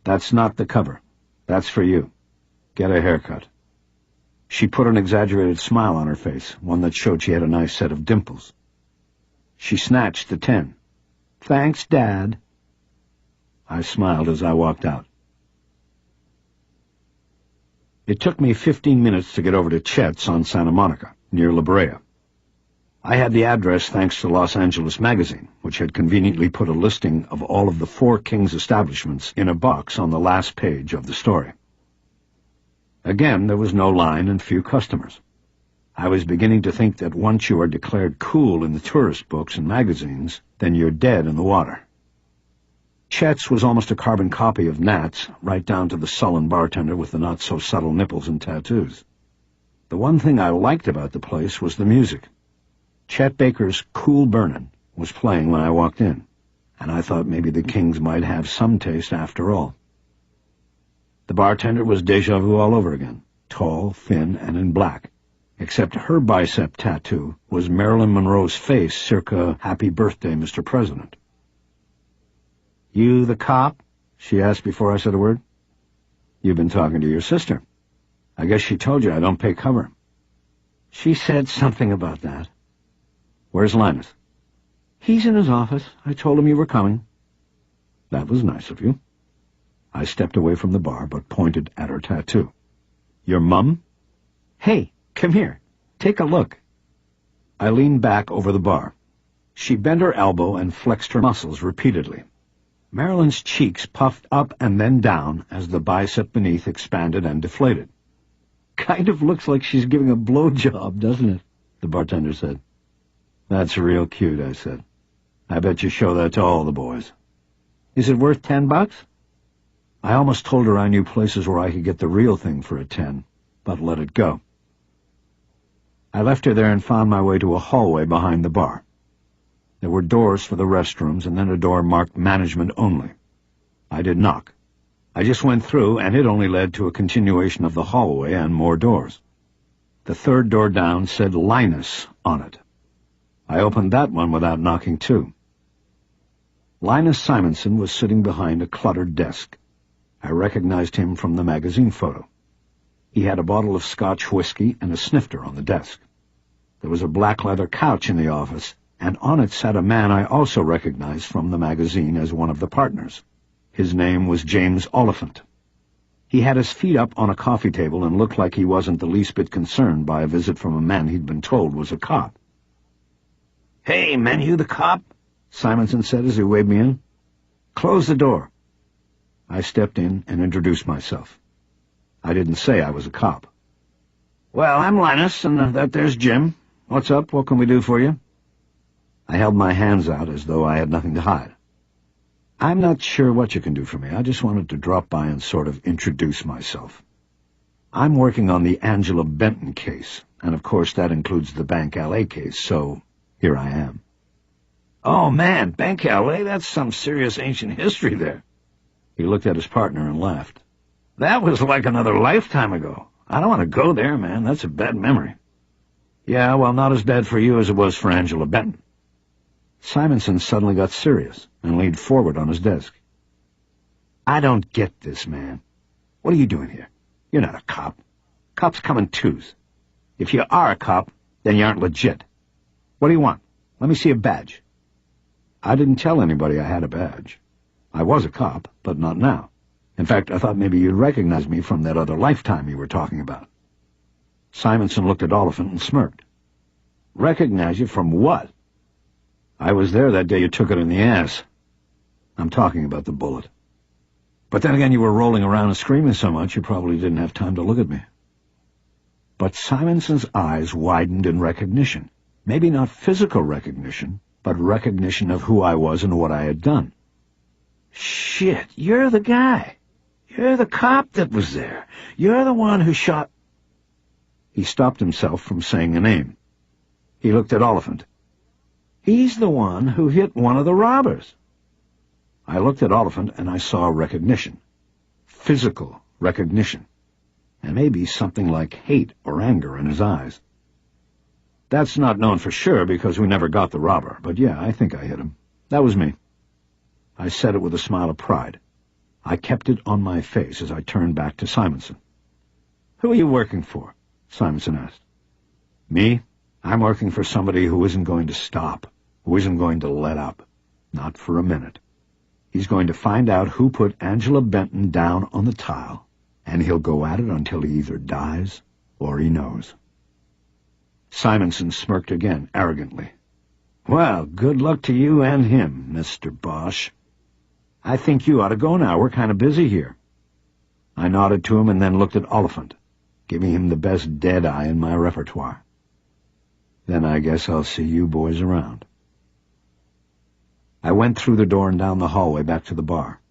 S1: "That's not the cover. That's for you. Get a haircut." She put an exaggerated smile on her face, one that showed she had a nice set of dimples. She snatched the 10. "Thanks, Dad." I smiled as I walked out. It took me 15 minutes to get over to Chet's on Santa Monica, near La Brea. I had the address thanks to Los Angeles Magazine, which had conveniently put a listing of all of the Four Kings establishments in a box on the last page of the story. Again, there was no line and few customers. I was beginning to think that once you are declared cool in the tourist books and magazines, then you're dead in the water. Chet's was almost a carbon copy of Nat's, right down to the sullen bartender with the not-so-subtle nipples and tattoos. The one thing I liked about the place was the music. Chet Baker's Cool Burnin' was playing when I walked in, and I thought maybe the Kings might have some taste after all. The bartender was déjà vu all over again, tall, thin, and in black, except her bicep tattoo was Marilyn Monroe's face circa Happy Birthday, Mr. President. "You the cop?" she asked before I said a word. "You've been talking to your sister. I guess she told you I don't pay cover." "She said something about that." "Where's Linus?" "He's in his office. I told him you were coming." "That was nice of you." I stepped away from the bar, but pointed at her tattoo. "Your mum?" "Hey, come here. Take a look." I leaned back over the bar. She bent her elbow and flexed her muscles repeatedly. Marilyn's cheeks puffed up and then down as the bicep beneath expanded and deflated. "Kind of looks like she's giving a blowjob, doesn't it?" the bartender said. "That's real cute," I said. "I bet you show that to all the boys." "Is it worth $10? I almost told her I knew places where I could get the real thing for a 10, but let it go. I left her there and found my way to a hallway behind the bar. There were doors for the restrooms and then a door marked Management Only. I did knock. I just went through, and it only led to a continuation of the hallway and more doors. The third door down said Linus on it. I opened that one without knocking, too. Linus Simonson was sitting behind a cluttered desk. I recognized him from the magazine photo. He had a bottle of Scotch whiskey and a snifter on the desk. There was a black leather couch in the office, and on it sat a man I also recognized from the magazine as one of the partners. His name was James Oliphant. He had his feet up on a coffee table and looked like he wasn't the least bit concerned by a visit from a man he'd been told was a cop. "Hey, man, you the cop?" Simonson said as he waved me in. "Close the door." I stepped in and introduced myself. I didn't say I was a cop. "Well, I'm Linus, and that there's Jim. What's up? What can we do for you?" I held my hands out as though I had nothing to hide. "I'm not sure what you can do for me. I just wanted to drop by and sort of introduce myself. I'm working on the Angela Benton case, and of course that includes the Bank Alley case, so here I am." "Oh, man, Bank Alley? That's some serious ancient history there." He looked at his partner and laughed. "That was like another lifetime ago. I don't want to go there, man. That's a bad memory."
S2: Yeah, well, not as bad for you as it was for Angela Benton.
S1: Simonson suddenly got serious and leaned forward on his desk.
S2: I don't get this, man. What are you doing here? You're not a cop. Cops come in twos. If you are a cop, then you aren't legit. What do you want? Let me see a badge.
S1: I didn't tell anybody I had a badge. I was a cop, but not now. In fact, I thought maybe you'd recognize me from that other lifetime you were talking about. Simonson looked at Oliphant and smirked.
S2: Recognize you from what?
S1: I was there that day you took it in the ass. I'm talking about the bullet. But then again, you were rolling around and screaming so much you probably didn't have time to look at me. But Simonson's eyes widened in recognition. Maybe not physical recognition, but recognition of who I was and what I had done.
S2: Shit, you're the guy. You're the cop that was there. You're the one who shot...
S1: He stopped himself from saying a name. He looked at Oliphant.
S2: He's the one who hit one of the robbers.
S1: I looked at Oliphant and I saw recognition. Physical recognition. And maybe something like hate or anger in his eyes. That's not known for sure because we never got the robber, but yeah, I think I hit him. That was me. I said it with a smile of pride. I kept it on my face as I turned back to Simonson.
S2: Who are you working for?
S1: Simonson asked. Me? I'm working for somebody who isn't going to stop, who isn't going to let up. Not for a minute. He's going to find out who put Angela Benton down on the tile, and he'll go at it until he either dies or he knows. Simonson smirked again, arrogantly.
S2: Well, good luck to you and him, Mr. Bosch. I think you ought to go now. We're kind of busy here.
S1: I nodded to him and then looked at Oliphant, giving him the best dead eye in my repertoire. Then I guess I'll see you boys around. I went through the door and down the hallway back to the bar.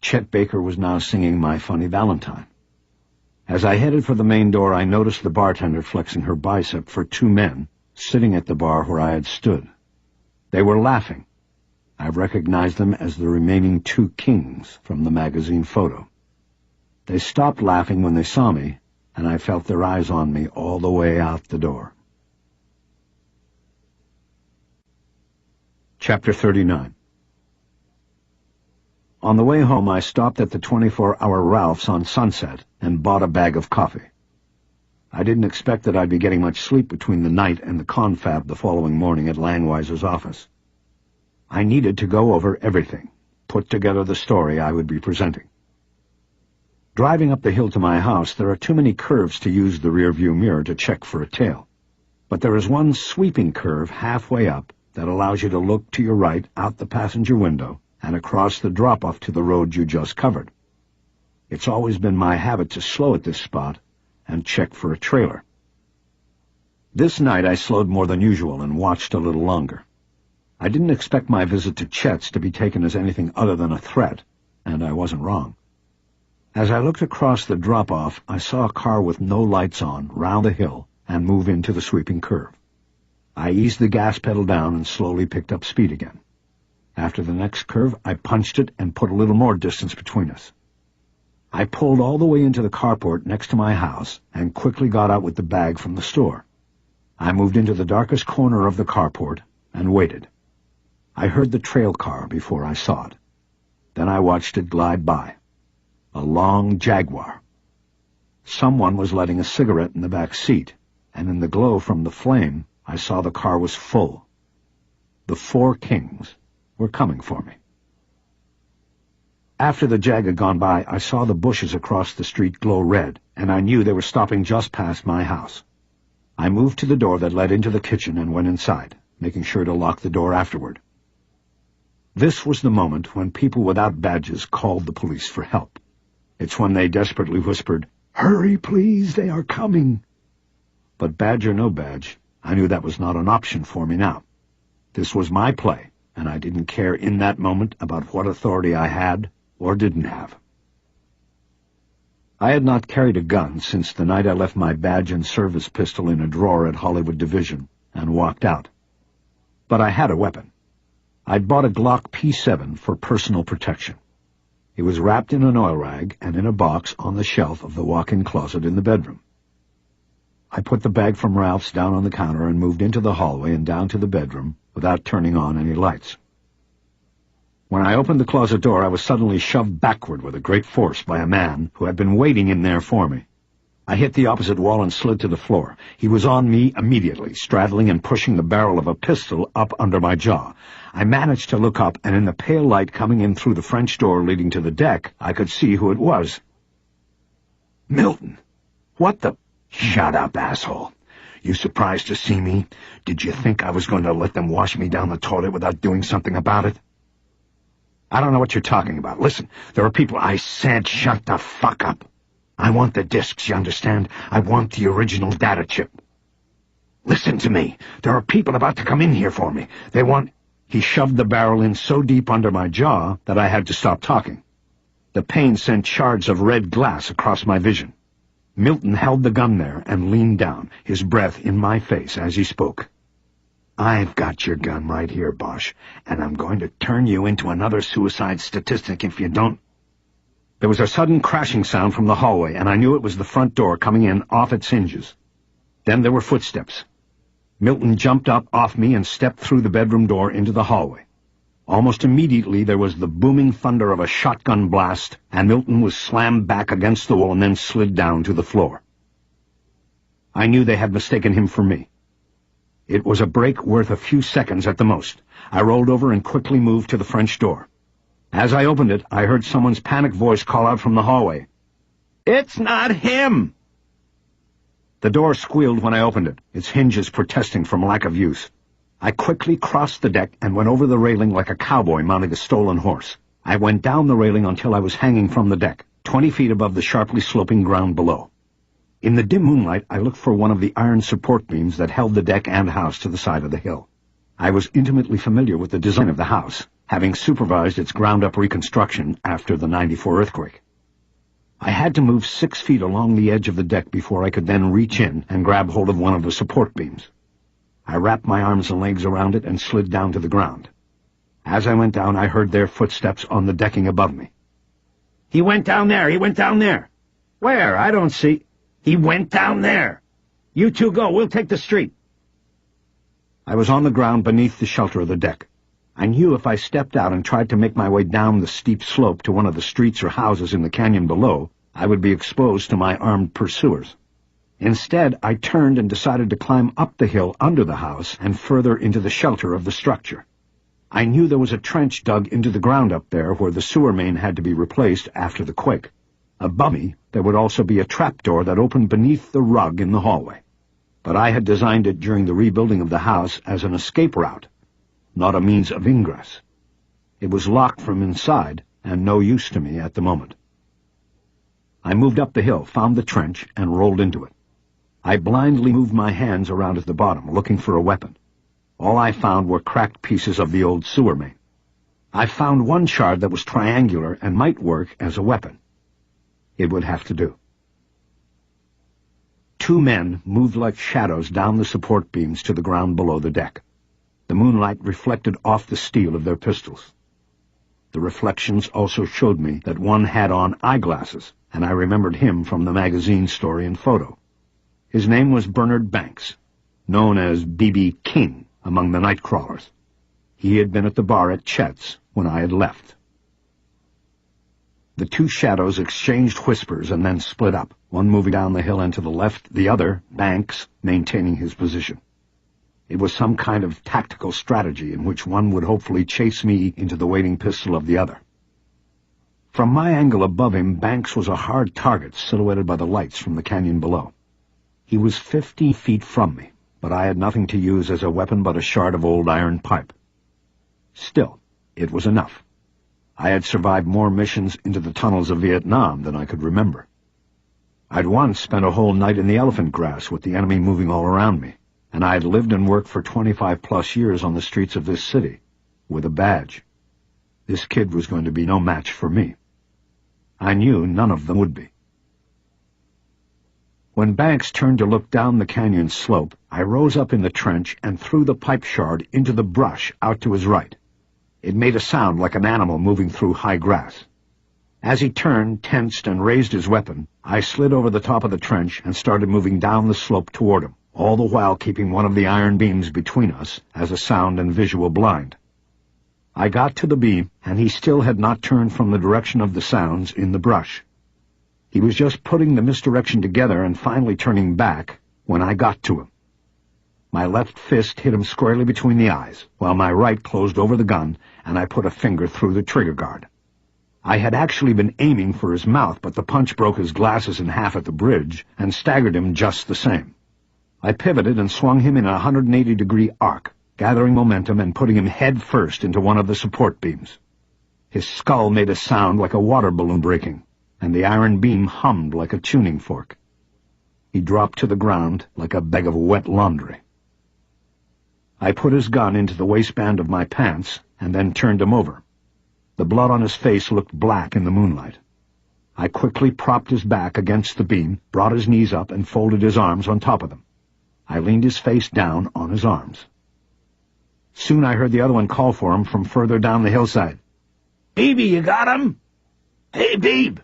S1: Chet Baker was now singing My Funny Valentine. As I headed for the main door, I noticed the bartender flexing her bicep for two men sitting at the bar where I had stood. They were laughing. I recognized them as the remaining two kings from the magazine photo. They stopped laughing when they saw me, and I felt their eyes on me all the way out the door. Chapter 39. On the way home, I stopped at the 24-hour Ralph's on Sunset and bought a bag of coffee. I didn't expect that I'd be getting much sleep between the night and the confab the following morning at Langweiser's office. I needed to go over everything, put together the story I would be presenting. Driving up the hill to my house, there are too many curves to use the rearview mirror to check for a tail. But there is one sweeping curve halfway up that allows you to look to your right out the passenger window and across the drop-off to the road you just covered. It's always been my habit to slow at this spot and check for a trailer. This night I slowed more than usual and watched a little longer. I didn't expect my visit to Chet's to be taken as anything other than a threat, and I wasn't wrong. As I looked across the drop-off, I saw a car with no lights on round the hill and move into the sweeping curve. I eased the gas pedal down and slowly picked up speed again. After the next curve, I punched it and put a little more distance between us. I pulled all the way into the carport next to my house and quickly got out with the bag from the store. I moved into the darkest corner of the carport and waited. I heard the trail car before I saw it. Then I watched it glide by. A long Jaguar. Someone was lighting a cigarette in the back seat, and in the glow from the flame, I saw the car was full. The four kings were coming for me. After the Jag had gone by, I saw the bushes across the street glow red, and I knew they were stopping just past my house. I moved to the door that led into the kitchen and went inside, making sure to lock the door afterward. This was the moment when people without badges called the police for help. It's when they desperately whispered, "Hurry, please, they are coming." But badge or no badge, I knew that was not an option for me now. This was my play, and I didn't care in that moment about what authority I had or didn't have. I had not carried a gun since the night I left my badge and service pistol in a drawer at Hollywood Division and walked out. But I had a weapon. I'd bought a Glock P7 for personal protection. It was wrapped in an oil rag and in a box on the shelf of the walk-in closet in the bedroom. I put the bag from Ralph's down on the counter and moved into the hallway and down to the bedroom without turning on any lights. When I opened the closet door, I was suddenly shoved backward with a great force by a man who had been waiting in there for me. I hit the opposite wall and slid to the floor. He was on me immediately, straddling and pushing the barrel of a pistol up under my jaw. I managed to look up, and in the pale light coming in through the French door leading to the deck, I could see who it was.
S2: Milton! What the— Shut up, asshole. You surprised to see me? Did you think I was going to let them wash me down the toilet without doing something about it?
S1: I don't know what you're talking about. Listen, there are people—
S2: I said shut the fuck up. I want the discs, you understand? I want the original data chip. Listen to me. There are people about to come in here for me. They want—
S1: He shoved the barrel in so deep under my jaw that I had to stop talking. The pain sent shards of red glass across my vision. Milton held the gun there and leaned down, his breath in my face as he spoke.
S2: I've got your gun right here, Bosch, and I'm going to turn you into another suicide statistic if you don't—
S1: There was a sudden crashing sound from the hallway, and I knew it was the front door coming in off its hinges. Then there were footsteps. Milton jumped up off me and stepped through the bedroom door into the hallway. Almost immediately there was the booming thunder of a shotgun blast, and Milton was slammed back against the wall and then slid down to the floor. I knew they had mistaken him for me. It was a break worth a few seconds at the most. I rolled over and quickly moved to the French door. As I opened it, I heard someone's panicked voice call out from the hallway.
S2: "It's not him!"
S1: The door squealed when I opened it, its hinges protesting from lack of use. I quickly crossed the deck and went over the railing like a cowboy mounting a stolen horse. I went down the railing until I was hanging from the deck, 20 feet above the sharply sloping ground below. In the dim moonlight, I looked for one of the iron support beams that held the deck and house to the side of the hill. I was intimately familiar with the design of the house, having supervised its ground-up reconstruction after the '94 earthquake. I had to move 6 feet along the edge of the deck before I could then reach in and grab hold of one of the support beams. I wrapped my arms and legs around it and slid down to the ground. As I went down, I heard their footsteps on the decking above me.
S2: "He went down there! He went down there!"
S1: "Where? I don't see—"
S2: "He went down there! You two go, we'll take the street."
S1: I was on the ground beneath the shelter of the deck. I knew if I stepped out and tried to make my way down the steep slope to one of the streets or houses in the canyon below, I would be exposed to my armed pursuers. Instead, I turned and decided to climb up the hill under the house and further into the shelter of the structure. I knew there was a trench dug into the ground up there where the sewer main had to be replaced after the quake. Above me, there would also be a trapdoor that opened beneath the rug in the hallway. But I had designed it during the rebuilding of the house as an escape route, not a means of ingress. It was locked from inside and no use to me at the moment. I moved up the hill, found the trench, and rolled into it. I blindly moved my hands around at the bottom, looking for a weapon. All I found were cracked pieces of the old sewer main. I found one shard that was triangular and might work as a weapon. It would have to do. 2 men moved like shadows down the support beams to the ground below the deck. The moonlight reflected off the steel of their pistols. The reflections also showed me that one had on eyeglasses, and I remembered him from the magazine story and photo. His name was Bernard Banks, known as B.B. King among the night crawlers. He had been at the bar at Chet's when I had left. The 2 shadows exchanged whispers and then split up, one moving down the hill and to the left, the other, Banks, maintaining his position. It was some kind of tactical strategy in which one would hopefully chase me into the waiting pistol of the other. From my angle above him, Banks was a hard target silhouetted by the lights from the canyon below. He was 50 feet from me, but I had nothing to use as a weapon but a shard of old iron pipe. Still, it was enough. I had survived more missions into the tunnels of Vietnam than I could remember. I'd once spent a whole night in the elephant grass with the enemy moving all around me, and I had lived and worked for 25-plus years on the streets of this city, with a badge. This kid was going to be no match for me. I knew none of them would be. When Banks turned to look down the canyon slope, I rose up in the trench and threw the pipe shard into the brush out to his right. It made a sound like an animal moving through high grass. As he turned, tensed, and raised his weapon, I slid over the top of the trench and started moving down the slope toward him, all the while keeping one of the iron beams between us as a sound and visual blind. I got to the beam, and he still had not turned from the direction of the sounds in the brush. He was just putting the misdirection together and finally turning back when I got to him. My left fist hit him squarely between the eyes, while my right closed over the gun, and I put a finger through the trigger guard. I had actually been aiming for his mouth, but the punch broke his glasses in half at the bridge and staggered him just the same. I pivoted and swung him in a 180-degree arc, gathering momentum and putting him head first into one of the support beams. His skull made a sound like a water balloon breaking, and the iron beam hummed like a tuning fork. He dropped to the ground like a bag of wet laundry. I put his gun into the waistband of my pants and then turned him over. The blood on his face looked black in the moonlight. I quickly propped his back against the beam, brought his knees up, and folded his arms on top of them. I leaned his face down on his arms. Soon I heard the other one call for him from further down the hillside.
S2: "Beebe, you got him? Hey, Beebe!"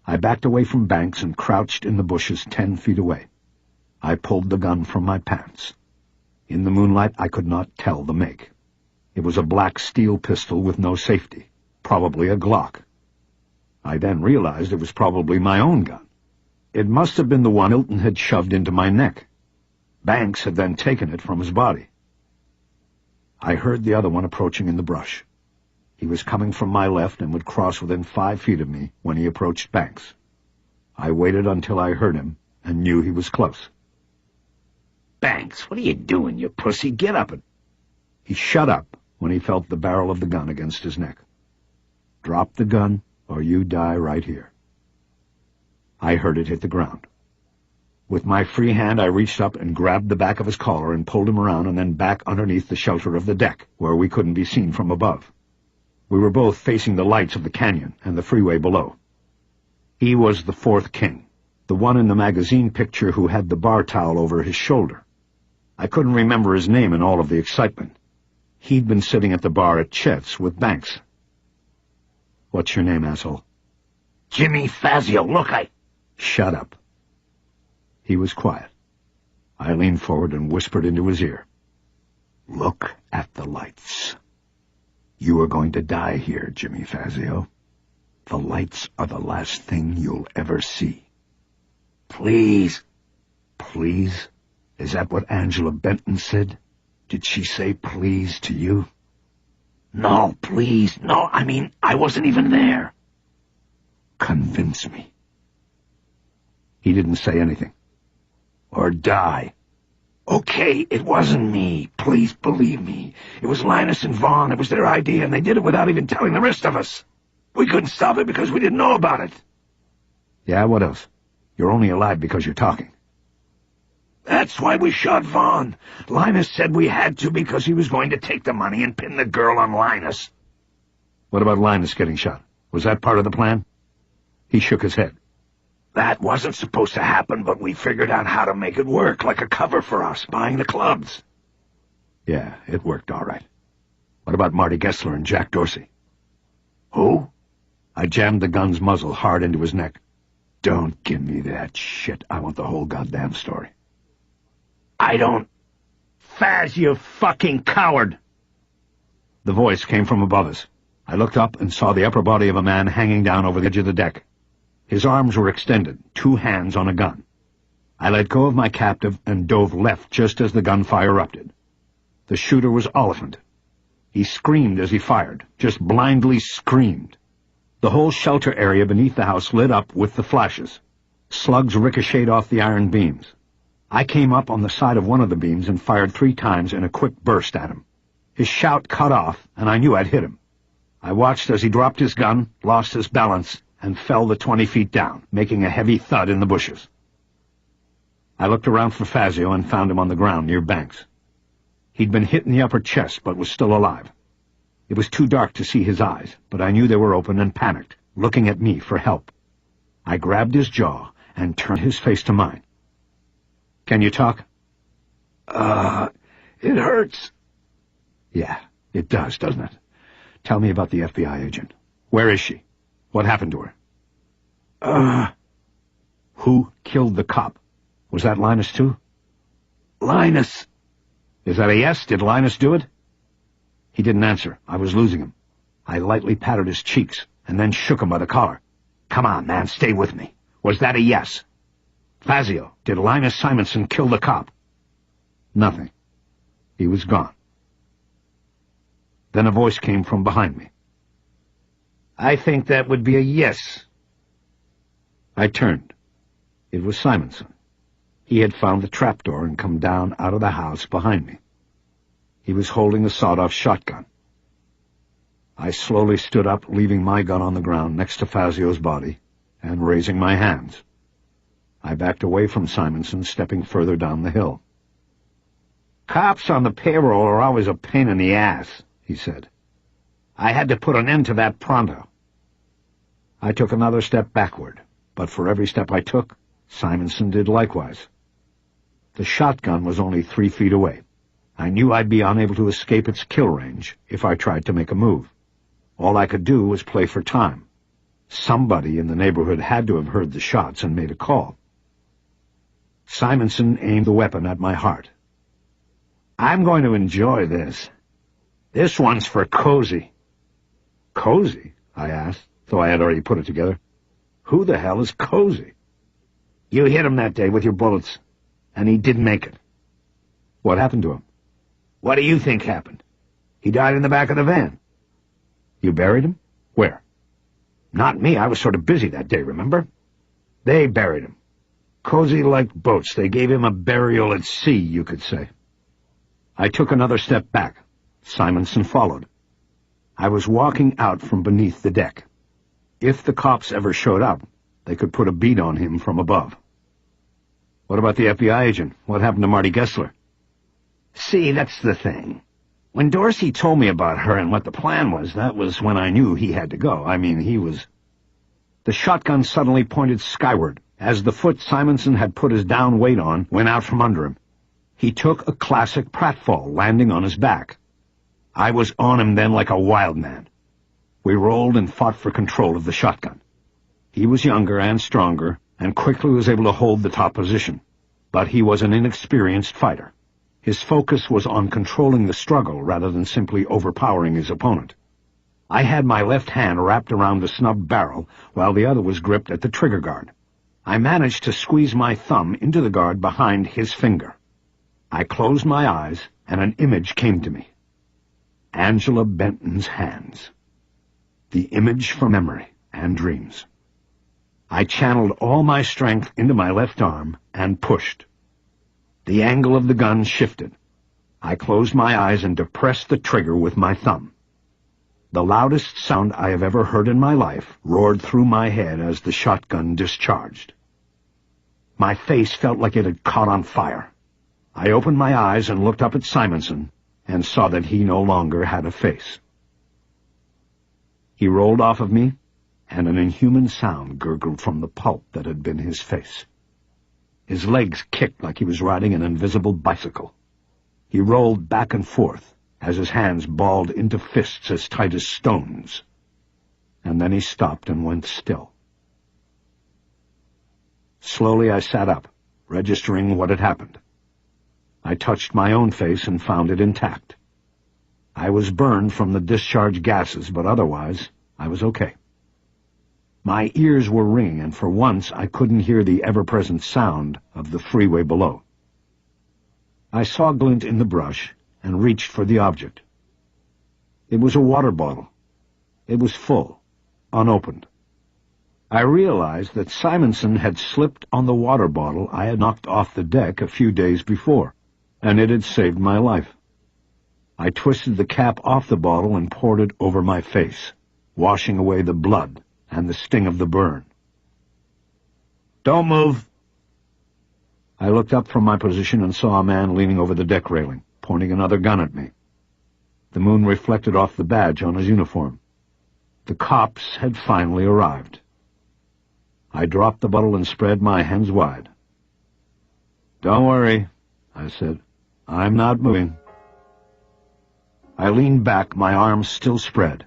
S1: I backed away from Banks and crouched in the bushes 10 feet away. I pulled the gun from my pants. In the moonlight, I could not tell the make. It was a black steel pistol with no safety, probably a Glock. I then realized it was probably my own gun. It must have been the one Milton had shoved into my neck. Banks had then taken it from his body. I heard the other one approaching in the brush. He was coming from my left and would cross within 5 feet of me when he approached Banks. I waited until I heard him and knew he was close.
S2: "Banks, what are you doing, you pussy? Get up and—"
S1: He shut up when he felt the barrel of the gun against his neck. "Drop the gun, or you die right here." I heard it hit the ground. With my free hand, I reached up and grabbed the back of his collar and pulled him around and then back underneath the shelter of the deck, where we couldn't be seen from above. We were both facing the lights of the canyon and the freeway below. He was the fourth king, the one in the magazine picture who had the bar towel over his shoulder. I couldn't remember his name in all of the excitement. He'd been sitting at the bar at Chet's with Banks. "What's your name, asshole?"
S2: "Jimmy Fazio, look,
S1: "Shut up." He was quiet. I leaned forward and whispered into his ear. "Look at the lights. You are going to die here, Jimmy Fazio. The lights are the last thing you'll ever see."
S2: "Please."
S1: "Please? Is that what Angela Benton said? Did she say please to you?"
S2: "No, please. No, I mean, I wasn't even there."
S1: "Convince me." He didn't say anything.
S2: "Or die." "Okay, it wasn't me. Please believe me. It was Linus and Vaughn. It was their idea, and they did it without even telling the rest of us. We couldn't stop it because we didn't know about it."
S1: "Yeah, what else? You're only alive because you're talking."
S2: "That's why we shot Vaughn. Linus said we had to because he was going to take the money and pin the girl on Linus."
S1: "What about Linus getting shot? Was that part of the plan?" He shook his head.
S2: "That wasn't supposed to happen, but we figured out how to make it work, like a cover for us, buying the clubs."
S1: "Yeah, it worked all right. What about Marty Gessler and Jack Dorsey?"
S2: "Who?"
S1: I jammed the gun's muzzle hard into his neck. "Don't give me that shit. I want the whole goddamn story."
S2: "I don't—"
S1: "Faz, you fucking coward!" The voice came from above us. I looked up and saw the upper body of a man hanging down over the edge of the deck. His arms were extended, 2 hands on a gun. I let go of my captive and dove left just as the gunfire erupted. The shooter was Oliphant. He screamed as he fired, just blindly screamed. The whole shelter area beneath the house lit up with the flashes. Slugs ricocheted off the iron beams. I came up on the side of one of the beams and fired 3 times in a quick burst at him. His shout cut off, and I knew I'd hit him. I watched as he dropped his gun, lost his balance, and fell the 20 feet down, making a heavy thud in the bushes. I looked around for Fazio and found him on the ground near Banks. He'd been hit in the upper chest, but was still alive. It was too dark to see his eyes, but I knew they were open and panicked, looking at me for help. I grabbed his jaw and turned his face to mine. "Can you talk?"
S2: It hurts."
S1: "Yeah, it does, doesn't it? Tell me about the FBI agent. Where is she?"
S2: What happened to her? Who killed the cop? Was that Linus, too?
S3: Linus.
S2: Is that a yes? Did Linus do it? He didn't answer. I was losing him. I lightly patted his cheeks, and then shook him by the collar. Come on, man, stay with me. Was that a yes? Fazio, did Linus Simonson kill the cop? Nothing. He was gone. Then a voice came from behind me.
S3: I think that would be a yes.
S2: I turned. It was Simonson. He had found the trapdoor and come down out of the house behind me. He was holding a sawed-off shotgun. I slowly stood up, leaving my gun on the ground next to Fazio's body, and raising my hands. I backed away from Simonson, stepping further down the hill.
S3: Cops on the payroll are always a pain in the ass, he said. I had to put an end to that pronto.
S2: I took another step backward, but for every step I took, Simonson did likewise. The shotgun was only 3 feet away. I knew I'd be unable to escape its kill range if I tried to make a move. All I could do was play for time. Somebody in the neighborhood had to have heard the shots and made a call. Simonson aimed the weapon at my heart.
S3: I'm going to enjoy this. This one's for Cozy.
S2: Cozy? I asked, though I had already put it together. Who the hell is Cozy?
S3: You hit him that day with your bullets, and he didn't make it.
S2: What happened to him?
S3: What do you think happened? He died in the back of the van.
S2: You buried him? Where?
S3: Not me. I was sort of busy that day, remember? They buried him. Cozy liked boats. They gave him a burial at sea, you could say.
S2: I took another step back. Simonson followed. I was walking out from beneath the deck. If the cops ever showed up, they could put a bead on him from above. What about the FBI agent? What happened to Marty Gessler?
S3: See, that's the thing. When Dorsey told me about her and what the plan was, that was when I knew he had to go. I mean, he was...
S2: The shotgun suddenly pointed skyward, as the foot Simonson had put his down weight on went out from under him. He took a classic pratfall, landing on his back. I was on him then like a wild man. We rolled and fought for control of the shotgun. He was younger and stronger, and quickly was able to hold the top position. But he was an inexperienced fighter. His focus was on controlling the struggle rather than simply overpowering his opponent. I had my left hand wrapped around the snubbed barrel, while the other was gripped at the trigger guard. I managed to squeeze my thumb into the guard behind his finger. I closed my eyes, and an image came to me. Angela Benton's hands. The image for memory and dreams. I channeled all my strength into my left arm and pushed. The angle of the gun shifted. I closed my eyes and depressed the trigger with my thumb. The loudest sound I have ever heard in my life roared through my head as the shotgun discharged. My face felt like it had caught on fire. I opened my eyes and looked up at Simonson and saw that he no longer had a face. He rolled off of me, and an inhuman sound gurgled from the pulp that had been his face. His legs kicked like he was riding an invisible bicycle. He rolled back and forth as his hands balled into fists as tight as stones. And then he stopped and went still. Slowly I sat up, registering what had happened. I touched my own face and found it intact. I was burned from the discharge gases, but otherwise I was okay. My ears were ringing, and for once I couldn't hear the ever-present sound of the freeway below. I saw a glint in the brush and reached for the object. It was a water bottle. It was full, unopened. I realized that Simonson had slipped on the water bottle I had knocked off the deck a few days before, and it had saved my life. I twisted the cap off the bottle and poured it over my face, washing away the blood and the sting of the burn.
S3: Don't move.
S2: I looked up from my position and saw a man leaning over the deck railing, pointing another gun at me. The moon reflected off the badge on his uniform. The cops had finally arrived. I dropped the bottle and spread my hands wide. "Don't worry," I said. "I'm not moving." I leaned back, my arms still spread.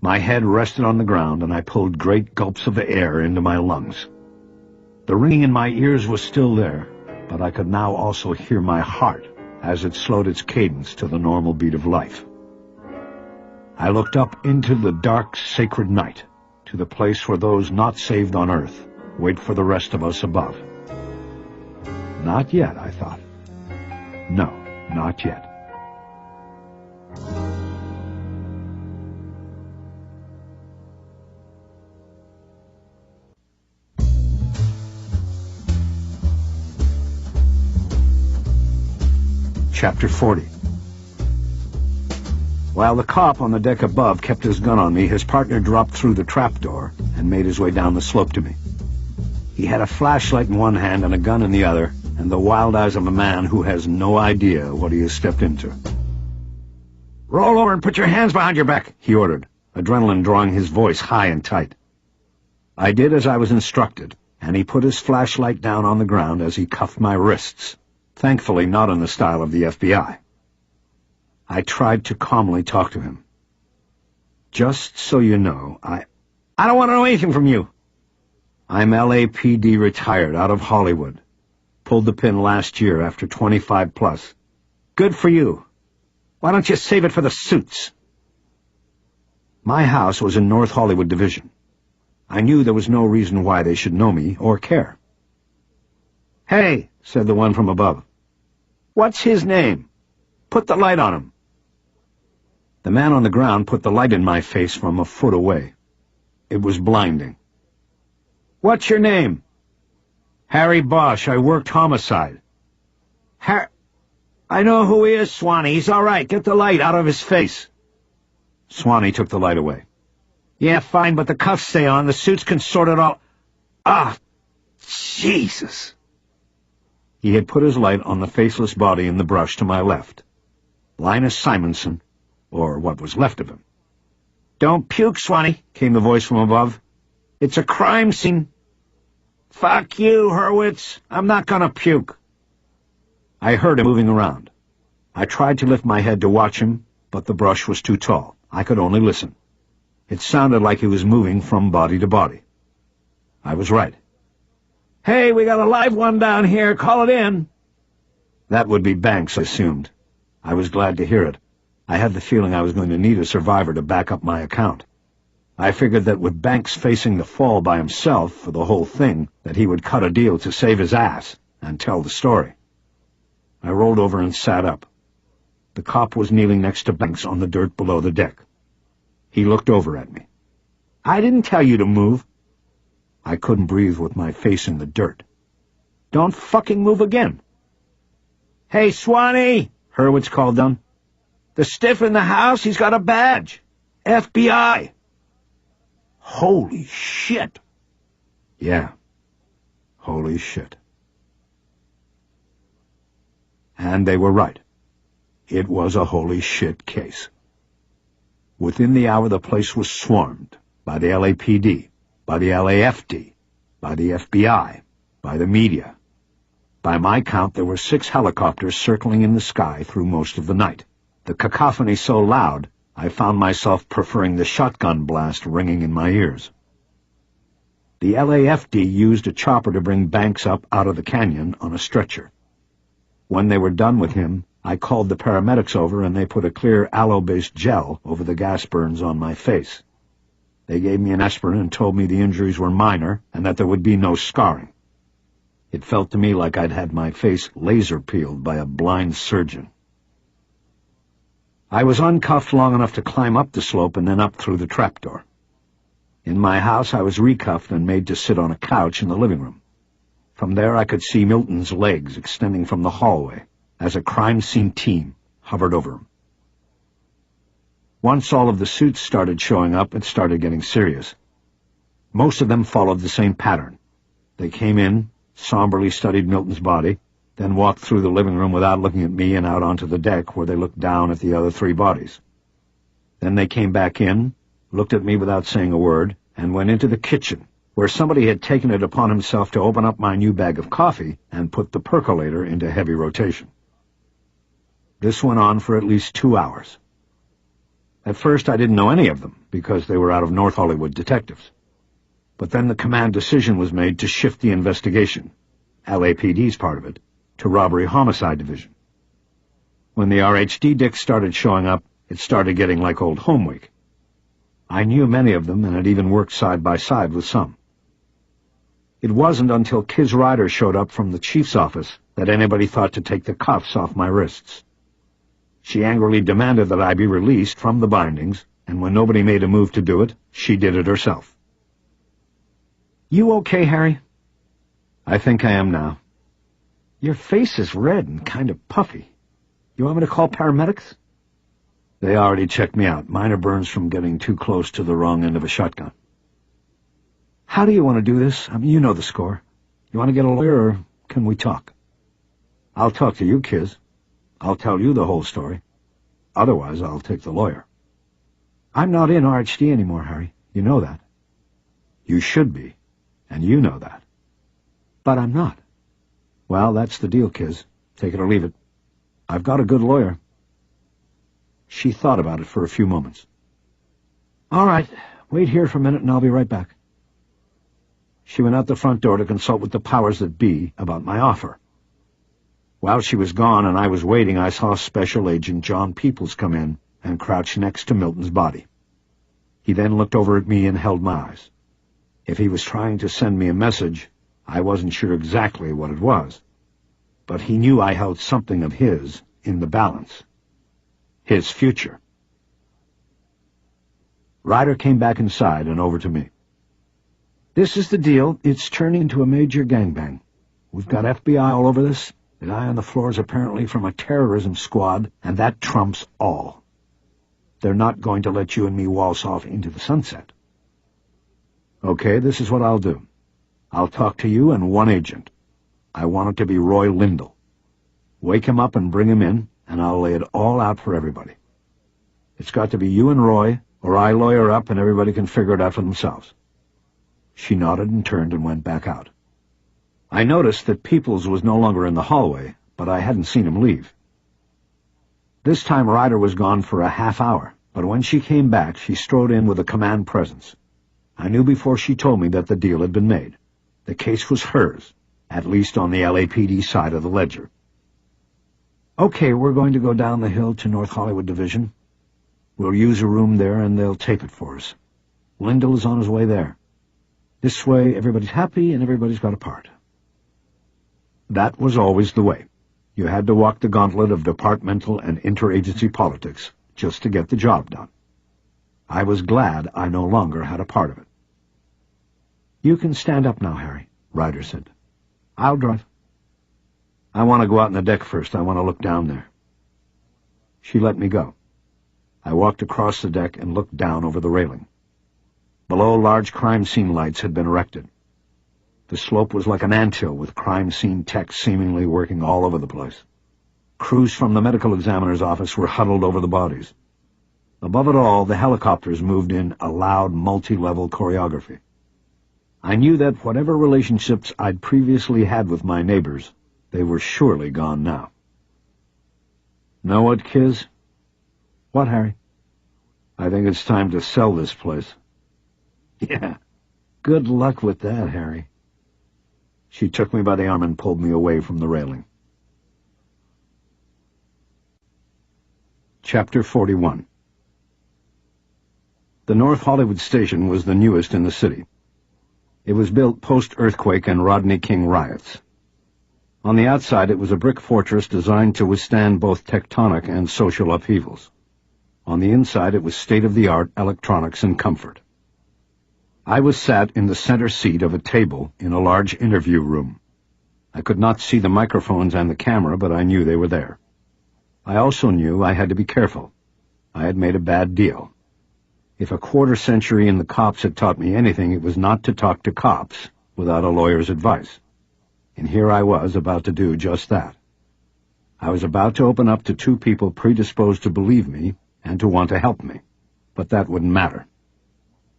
S1: My head rested on the ground, and I pulled great gulps of air into my lungs. The ringing in my ears was still there, but I could now also hear my heart as it slowed its cadence to the normal beat of life. I looked up into the dark, sacred night, to the place where those not saved on earth wait for the rest of us above. Not yet, I thought. No, not yet. Chapter 40. While the cop on the deck above kept his gun on me, his partner dropped through the trapdoor and made his way down the slope to me. He had a flashlight in one hand and a gun in the other, and the wild eyes of a man who has no idea what he has stepped into. "Roll over and put your hands behind your back," he ordered, adrenaline drawing his voice high and tight. I did as I was instructed, and he put his flashlight down on the ground as he cuffed my wrists, thankfully not in the style of the FBI. I tried to calmly talk to him. "Just so you know, I don't want to know anything from you. I'm LAPD retired out of Hollywood. Pulled the pin last year after 25 plus. Good for you. Why don't you save it for the suits?" My house was in North Hollywood Division. I knew there was no reason why they should know me or care. "Hey," said the one from above. "What's his name? Put the light on him." The man on the ground put the light in my face from a foot away. It was blinding. "What's your name?" "Harry Bosch. I worked homicide." "I know who he is, Swanee. He's all right. Get the light out of his face." Swanee took the light away. "Yeah, fine, but the cuffs stay on. The suits can sort it all." "Ah, Jesus." He had put his light on the faceless body in the brush to my left. Linus Simonson, or what was left of him. "Don't puke, Swanee," came the voice from above. "It's a crime scene." "Fuck you, Hurwitz. I'm not gonna puke." I heard him moving around. I tried to lift my head to watch him, but the brush was too tall. I could only listen. It sounded like he was moving from body to body. I was right. "Hey, we got a live one down here. Call it in." That would be Banks, I assumed. I was glad to hear it. I had the feeling I was going to need a survivor to back up my account. I figured that with Banks facing the fall by himself for the whole thing, that he would cut a deal to save his ass and tell the story. I rolled over and sat up. The cop was kneeling next to Banks on the dirt below the deck. He looked over at me. "I didn't tell you to move." I couldn't breathe with my face in the dirt. "Don't fucking move again." "Hey, Swanee," Hurwitz called down. "The stiff in the house, he's got a badge. FBI." Holy shit. Yeah. Holy shit. And they were right. It was a holy shit case. Within the hour, the place was swarmed by the LAPD, by the LAFD, by the FBI, by the media. By my count, there were 6 helicopters circling in the sky through most of the night. The cacophony so loud, I found myself preferring the shotgun blast ringing in my ears. The LAFD used a chopper to bring Banks up out of the canyon on a stretcher. When they were done with him, I called the paramedics over and they put a clear aloe-based gel over the gas burns on my face. They gave me an aspirin and told me the injuries were minor and that there would be no scarring. It felt to me like I'd had my face laser-peeled by a blind surgeon. I was uncuffed long enough to climb up the slope and then up through the trapdoor. In my house, I was recuffed and made to sit on a couch in the living room. From there, I could see Milton's legs extending from the hallway as a crime scene team hovered over him. Once all of the suits started showing up, it started getting serious. Most of them followed the same pattern. They came in, somberly studied Milton's body, then walked through the living room without looking at me and out onto the deck where they looked down at the other 3 bodies. Then they came back in, looked at me without saying a word, and went into the kitchen, where somebody had taken it upon himself to open up my new bag of coffee and put the percolator into heavy rotation. This went on for at least 2 hours. At first, I didn't know any of them, because they were out of North Hollywood detectives. But then the command decision was made to shift the investigation, LAPD's part of it, to Robbery Homicide Division. When the RHD dicks started showing up, it started getting like old home week. I knew many of them and had even worked side by side with some. It wasn't until Kiz Ryder showed up from the chief's office that anybody thought to take the cuffs off my wrists. She angrily demanded that I be released from the bindings, and when nobody made a move to do it, she did it herself.
S2: You okay, Harry?
S1: I think I am now.
S2: Your face is red and kind of puffy. You want me to call paramedics?
S1: They already checked me out. Minor burns from getting too close to the wrong end of a shotgun.
S2: How do you want to do this? I mean, you know the score. You want to get a lawyer, or can we talk?
S1: I'll talk to you, Kiz. I'll tell you the whole story. Otherwise, I'll take the lawyer.
S2: I'm not in RHD anymore, Harry. You know that.
S1: You should be, and you know that.
S2: But I'm not.
S1: Well, that's the deal, Kiz. Take it or leave it. I've got a good lawyer. She thought about it for a few moments.
S2: All right. Wait here for a minute and I'll be right back.
S1: She went out the front door to consult with the powers that be about my offer. While she was gone and I was waiting, I saw Special Agent John Peoples come in and crouch next to Milton's body. He then looked over at me and held my eyes. If he was trying to send me a message, I wasn't sure exactly what it was. But he knew I held something of his in the balance. His future. Ryder came back inside and over to me.
S2: This is the deal. It's turning into a major gangbang. We've got FBI all over this. The guy on the floor is apparently from a terrorism squad, and that trumps all. They're not going to let you and me waltz off into the sunset.
S1: Okay, this is what I'll do. I'll talk to you and one agent. I want it to be Roy Lindell. Wake him up and bring him in, and I'll lay it all out for everybody. It's got to be you and Roy, or I lawyer up and everybody can figure it out for themselves. She nodded and turned and went back out. I noticed that Peoples was no longer in the hallway, but I hadn't seen him leave. This time Ryder was gone for a half hour, but when she came back, she strode in with a command presence. I knew before she told me that the deal had been made. The case was hers, at least on the LAPD side of the ledger.
S2: Okay, we're going to go down the hill to North Hollywood Division. We'll use a room there and they'll tape it for us. Lindell is on his way there. This way everybody's happy and everybody's got a part.
S1: That was always the way. You had to walk the gauntlet of departmental and interagency politics just to get the job done. I was glad I no longer had a part of it.
S2: You can stand up now, Harry,
S1: Ryder said.
S2: I'll drive.
S1: I want to go out on the deck first. I want to look down there. She let me go. I walked across the deck and looked down over the railing. Below, large crime scene lights had been erected. The slope was like an anthill with crime scene techs seemingly working all over the place. Crews from the medical examiner's office were huddled over the bodies. Above it all, the helicopters moved in a loud, multi-level choreography. I knew that whatever relationships I'd previously had with my neighbors, they were surely gone now. Know what, Kiz?
S2: What, Harry?
S1: I think it's time to sell this place.
S2: Yeah. Good luck with that, Harry.
S1: She took me by the arm and pulled me away from the railing. Chapter 41. The North Hollywood station was the newest in the city. It was built post-earthquake and Rodney King riots. On the outside, it was a brick fortress designed to withstand both tectonic and social upheavals. On the inside, it was state-of-the-art electronics and comfort. I was sat in the center seat of a table in a large interview room. I could not see the microphones and the camera, but I knew they were there. I also knew I had to be careful. I had made a bad deal. If a quarter century in the cops had taught me anything, it was not to talk to cops without a lawyer's advice. And here I was about to do just that. I was about to open up to two people predisposed to believe me and to want to help me. But that wouldn't matter.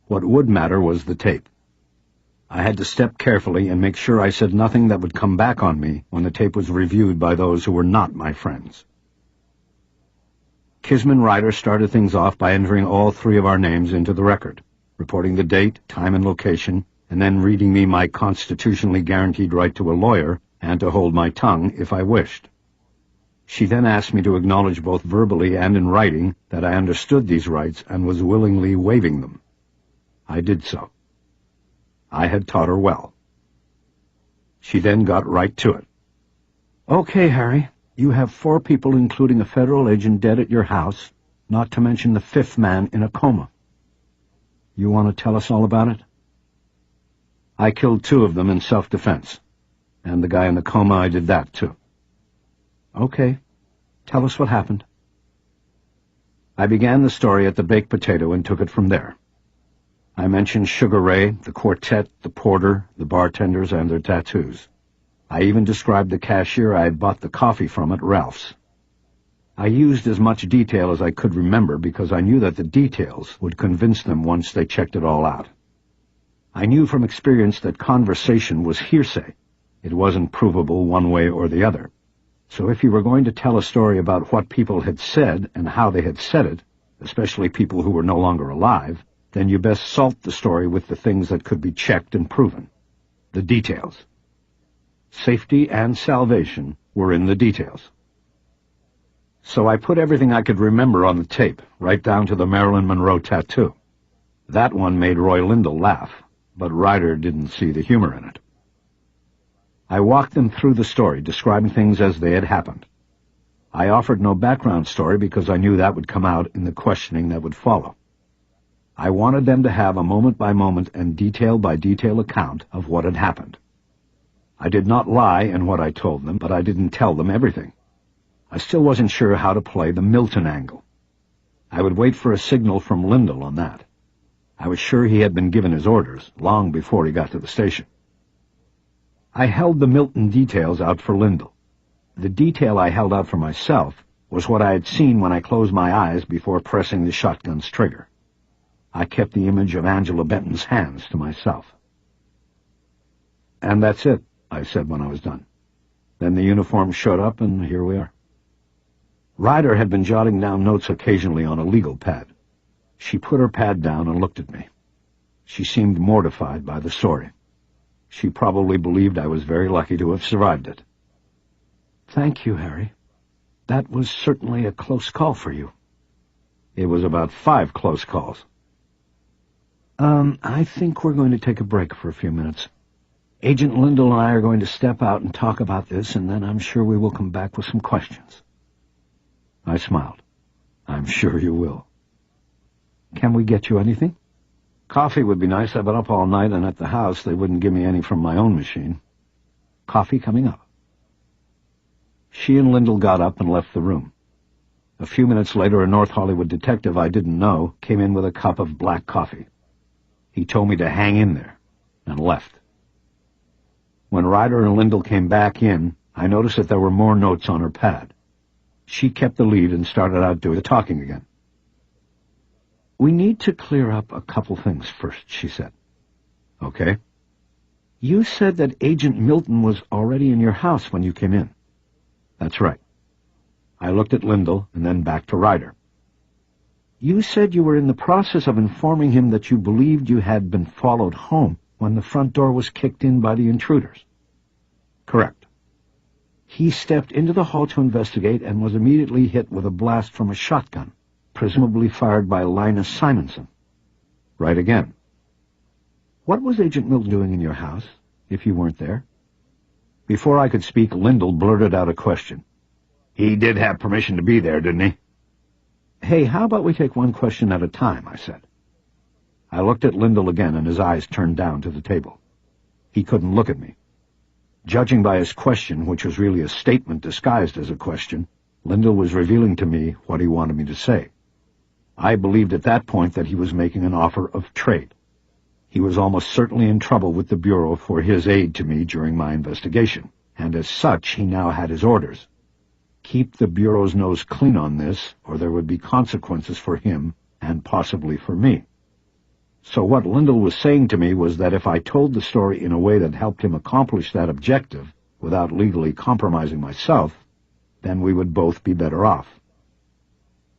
S1: What would matter was the tape. I had to step carefully and make sure I said nothing that would come back on me when the tape was reviewed by those who were not my friends. Kisman Ryder started things off by entering all 3 of our names into the record, reporting the date, time, and location, and then reading me my constitutionally guaranteed right to a lawyer and to hold my tongue if I wished. She then asked me to acknowledge both verbally and in writing that I understood these rights and was willingly waiving them. I did so. I had taught her well. She then got right to it. "Okay, Harry, you have 4 people, including a federal agent, dead at your house, not to mention the 5th man in a coma. You want to tell us all about it?" "I killed 2 of them in self-defense. And the guy in the coma, I did that, too." "Okay. Tell us what happened." I began the story at the baked potato and took it from there. I mentioned Sugar Ray, the quartet, the porter, the bartenders, and their tattoos. I even described the cashier I had bought the coffee from at Ralph's. I used as much detail as I could remember because I knew that the details would convince them once they checked it all out. I knew from experience that conversation was hearsay. It wasn't provable one way or the other. So if you were going to tell a story about what people had said and how they had said it, especially people who were no longer alive, then you best salt the story with the things that could be checked and proven. The details. Safety and salvation were in the details. So I put everything I could remember on the tape, right down to the Marilyn Monroe tattoo. That one made Roy Lindell laugh, but Ryder didn't see the humor in it. I walked them through the story, describing things as they had happened. I offered no background story because I knew that would come out in the questioning that would follow. I wanted them to have a moment-by-moment and detail-by-detail account of what had happened. I did not lie in what I told them, but I didn't tell them everything. I still wasn't sure how to play the Milton angle. I would wait for a signal from Lindell on that. I was sure he had been given his orders long before he got to the station. I held the Milton details out for Lindell. The detail I held out for myself was what I had seen when I closed my eyes before pressing the shotgun's trigger. I kept the image of Angela Benton's hands to myself. "And that's it," I said when I was done. Then the uniform showed up, and here we are. Ryder had been jotting down notes occasionally on a legal pad. She put her pad down and looked at me. She seemed mortified by the story. She probably believed I was very lucky to have survived it. "Thank you, Harry. That was certainly a close call for you." "It was about 5 close calls." I think we're going to take a break for a few minutes. Agent Lindell and I are going to step out and talk about this, and then I'm sure we will come back with some questions." I smiled. "I'm sure you will." "Can we get you anything?" "Coffee would be nice. I've been up all night, and at the house they wouldn't give me any from my own machine." "Coffee coming up." She and Lindell got up and left the room. A few minutes later, a North Hollywood detective I didn't know came in with a cup of black coffee. He told me to hang in there, and left. When Ryder and Lindell came back in, I noticed that there were more notes on her pad. She kept the lead and started out doing the talking again. "We need to clear up a couple things first," she said. "Okay." "You said that Agent Milton was already in your house when you came in." "That's right." I looked at Lindell and then back to Ryder. "You said you were in the process of informing him that you believed you had been followed home when the front door was kicked in by the intruders." "Correct." "He stepped into the hall to investigate and was immediately hit with a blast from a shotgun, presumably fired by Linus Simonson." "Right again." "What was Agent Milton doing in your house, if you weren't there?" Before I could speak, Lindell blurted out a question. "He did have permission to be there, didn't he?" "Hey, how about we take one question at a time?" I said. I looked at Lindell again, and his eyes turned down to the table. He couldn't look at me. Judging by his question, which was really a statement disguised as a question, Lindell was revealing to me what he wanted me to say. I believed at that point that he was making an offer of trade. He was almost certainly in trouble with the Bureau for his aid to me during my investigation, and as such he now had his orders. Keep the Bureau's nose clean on this, or there would be consequences for him and possibly for me. So what Lindell was saying to me was that if I told the story in a way that helped him accomplish that objective without legally compromising myself, then we would both be better off.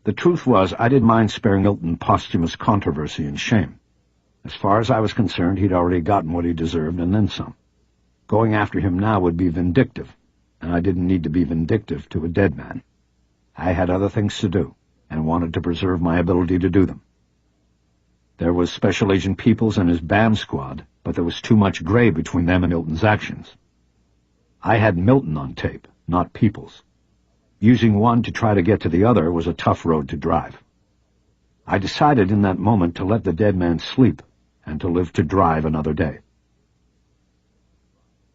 S1: The truth was, I didn't mind sparing Milton posthumous controversy and shame. As far as I was concerned, he'd already gotten what he deserved and then some. Going after him now would be vindictive, and I didn't need to be vindictive to a dead man. I had other things to do, and wanted to preserve my ability to do them. There was Special Agent Peoples and his BAM squad, but there was too much gray between them and Milton's actions. I had Milton on tape, not Peoples. Using one to try to get to the other was a tough road to drive. I decided in that moment to let the dead man sleep and to live to drive another day.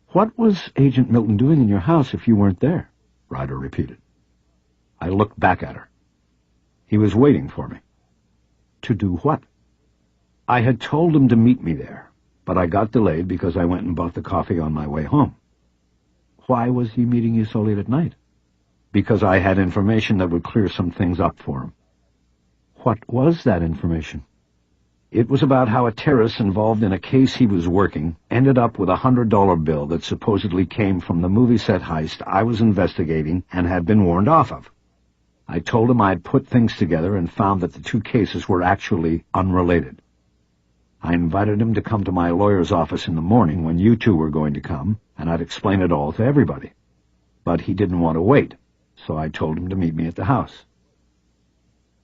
S1: "What was Agent Milton doing in your house if you weren't there?" Ryder repeated. I looked back at her. He was waiting for me. To do what? I had told him to meet me there, but I got delayed because I went and bought the coffee on my way home. Why was he meeting you so late at night? Because I had information that would clear some things up for him. What was that information? It was about how a terrorist involved in a case he was working ended up with a $100 bill that supposedly came from the movie set heist I was investigating and had been warned off of. I told him I had put things together and found that the two cases were actually unrelated. I invited him to come to my lawyer's office in the morning when you two were going to come, and I'd explain it all to everybody. But he didn't want to wait, so I told him to meet me at the house.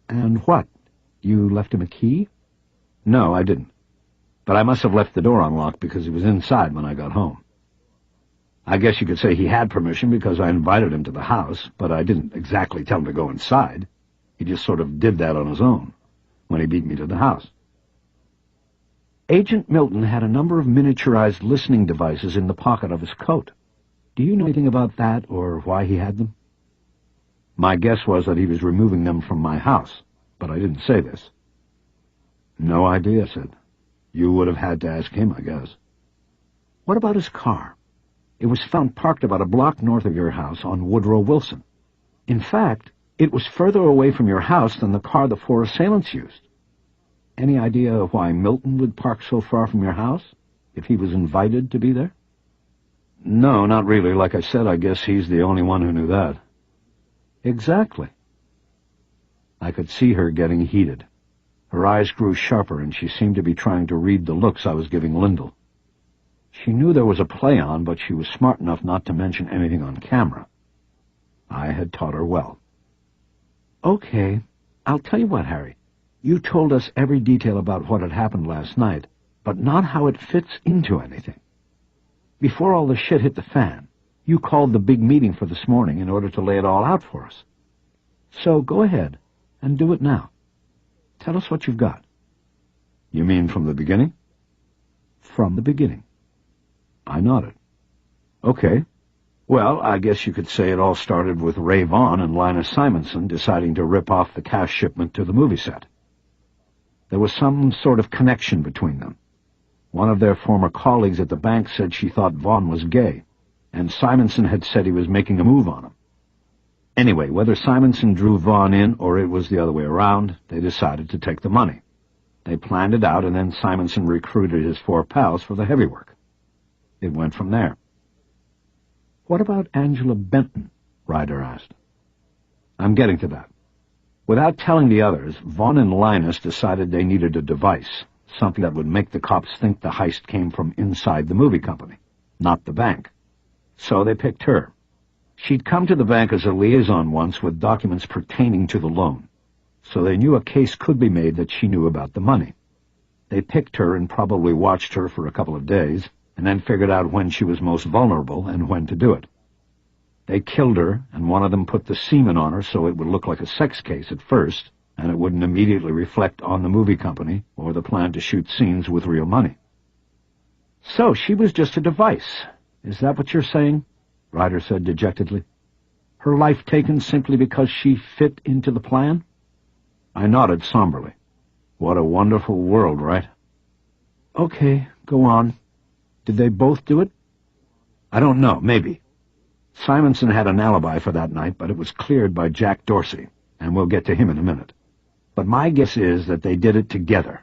S1: And what? You left him a key? No, I didn't. But I must have left the door unlocked because he was inside when I got home. I guess you could say he had permission because I invited him to the house, but I didn't exactly tell him to go inside. He just sort of did that on his own when he beat me to the house. Agent Milton had a number of miniaturized listening devices in the pocket of his coat. Do you know anything about that or why he had them? My guess was that he was removing them from my house, but I didn't say this. No idea, I said. You would have had to ask him, I guess. What about his car? It was found parked about a block north of your house on Woodrow Wilson. In fact, it was further away from your house than the car the four assailants used. Any idea why Milton would park so far from your house, if he was invited to be there? No, not really. Like I said, I guess he's the only one who knew that. Exactly. I could see her getting heated. Her eyes grew sharper, and she seemed to be trying to read the looks I was giving Lyndall. She knew there was a play on, but she was smart enough not to mention anything on camera. I had taught her well. Okay, I'll tell you what, Harry. You told us every detail about what had happened last night, but not how it fits into anything. Before all the shit hit the fan, you called the big meeting for this morning in order to lay it all out for us. So go ahead and do it now. Tell us what you've got. You mean from the beginning? From the beginning. I nodded. Okay. Well, I guess you could say it all started with Ray Vaughn and Linus Simonson deciding to rip off the cash shipment to the movie set. There was some sort of connection between them. One of their former colleagues at the bank said she thought Vaughn was gay, and Simonson had said he was making a move on him. Anyway, whether Simonson drew Vaughn in or it was the other way around, they decided to take the money. They planned it out, and then Simonson recruited his four pals for the heavy work. It went from there. What about Angela Benton? Ryder asked. I'm getting to that. Without telling the others, Vaughn and Linus decided they needed a device, something that would make the cops think the heist came from inside the movie company, not the bank. So they picked her. She'd come to the bank as a liaison once with documents pertaining to the loan, so they knew a case could be made that she knew about the money. They picked her and probably watched her for a couple of days, and then figured out when she was most vulnerable and when to do it. They killed her, and one of them put the semen on her so it would look like a sex case at first, and it wouldn't immediately reflect on the movie company or the plan to shoot scenes with real money. So she was just a device. Is that what you're saying? Ryder said dejectedly. Her life taken simply because she fit into the plan? I nodded somberly. What a wonderful world, right? Okay, go on. Did they both do it? I don't know, maybe. Simonson had an alibi for that night, but it was cleared by Jack Dorsey, and we'll get to him in a minute. But my guess is that they did it together.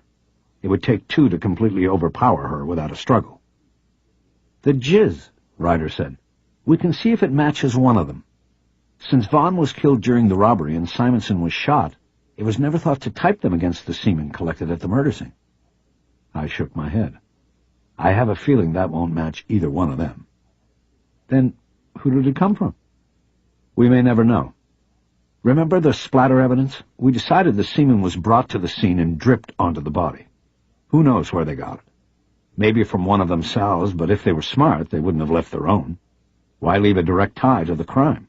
S1: It would take two to completely overpower her without a struggle. The jizz, Ryder said. We can see if it matches one of them. Since Vaughn was killed during the robbery and Simonson was shot, It was never thought to type them against the semen collected at the murder scene. I shook my head. I have a feeling that won't match either one of them. Then, who did it come from? We may never know. Remember the splatter evidence? We decided the semen was brought to the scene and dripped onto the body. Who knows where they got it? Maybe from one of themselves, but if they were smart, they wouldn't have left their own. Why leave a direct tie to the crime?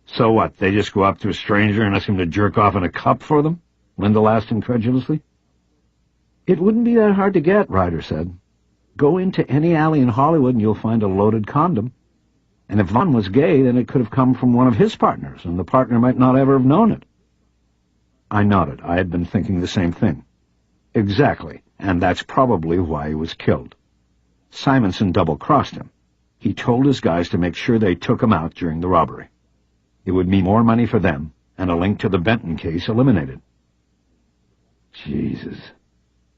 S3: So what, they just go up to a stranger and ask him to jerk off in a cup for them? Lyndall asked incredulously.
S1: It wouldn't be that hard to get, Ryder said. Go into any alley in Hollywood and you'll find a loaded condom. And if Vaughn was gay, then it could have come from one of his partners, and the partner might not ever have known it. I nodded. I had been thinking the same thing. Exactly, and that's probably why he was killed. Simonson double-crossed him. He told his guys to make sure they took him out during the robbery. It would mean more money for them, and a link to the Benton case eliminated.
S3: Jesus,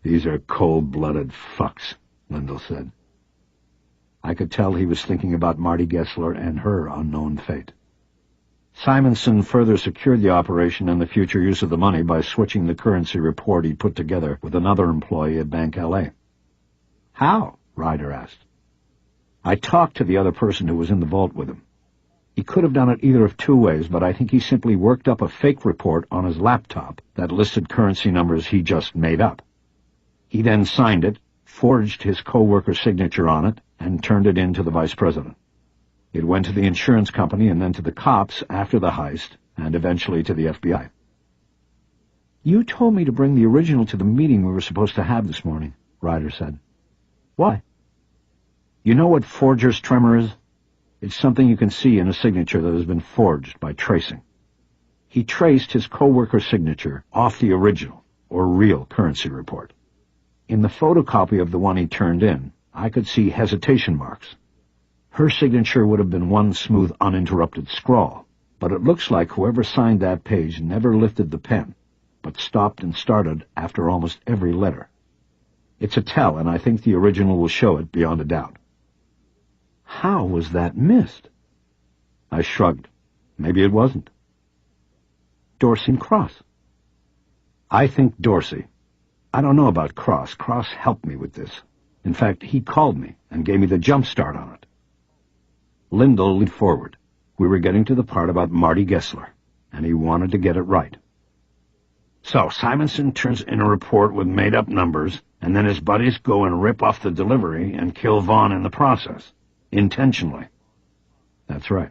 S3: these are cold-blooded fucks, Lyndall said.
S1: I could tell he was thinking about Marty Gessler and her unknown fate. Simonson further secured the operation and the future use of the money by switching the currency report he put together with another employee at Bank L.A. How? Ryder asked. I talked to the other person who was in the vault with him. He could have done it either of two ways, but I think he simply worked up a fake report on his laptop that listed currency numbers he just made up. He then signed it, forged his co-worker's signature on it, and turned it in to the vice president. It went to the insurance company and then to the cops after the heist, and eventually to the FBI. You told me to bring the original to the meeting we were supposed to have this morning, Ryder said. Why? You know what forger's tremor is? It's something you can see in a signature that has been forged by tracing. He traced his co-worker's signature off the original, or real, currency report. In the photocopy of the one he turned in, I could see hesitation marks. Her signature would have been one smooth, uninterrupted scrawl, but it looks like whoever signed that page never lifted the pen, but stopped and started after almost every letter. It's a tell, and I think the original will show it beyond a doubt. How was that missed? I shrugged. Maybe it wasn't. Dorsey and Cross. I think Dorsey. I don't know about Cross. Cross helped me with this. In fact, he called me and gave me the jump start on it. Lyndall leaned forward. We were getting to the part about Marty Gessler, and he wanted to get it right.
S3: So Simonson turns in a report with made-up numbers, and then his buddies go and rip off the delivery and kill Vaughn in the process. Intentionally.
S1: That's right.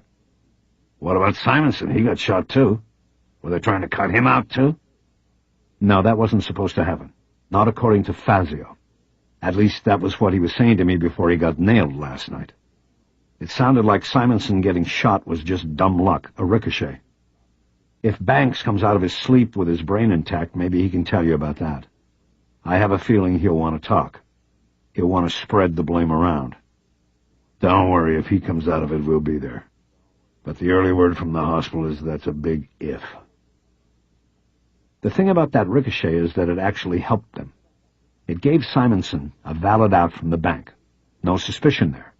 S3: What about Simonson? He got shot too. Were they trying to cut him out too?
S1: No, that wasn't supposed to happen. Not according to Fazio. At least that was what he was saying to me before he got nailed last night. It sounded like Simonson getting shot was just dumb luck, a ricochet. If Banks comes out of his sleep with his brain intact, maybe he can tell you about that. I have a feeling he'll want to talk. He'll want to spread the blame around.
S3: Don't worry, if he comes out of it, we'll be there. But the early word from the hospital is that's a big if.
S1: The thing about that ricochet is that it actually helped them. It gave Simonson a valid out from the bank. No suspicion there.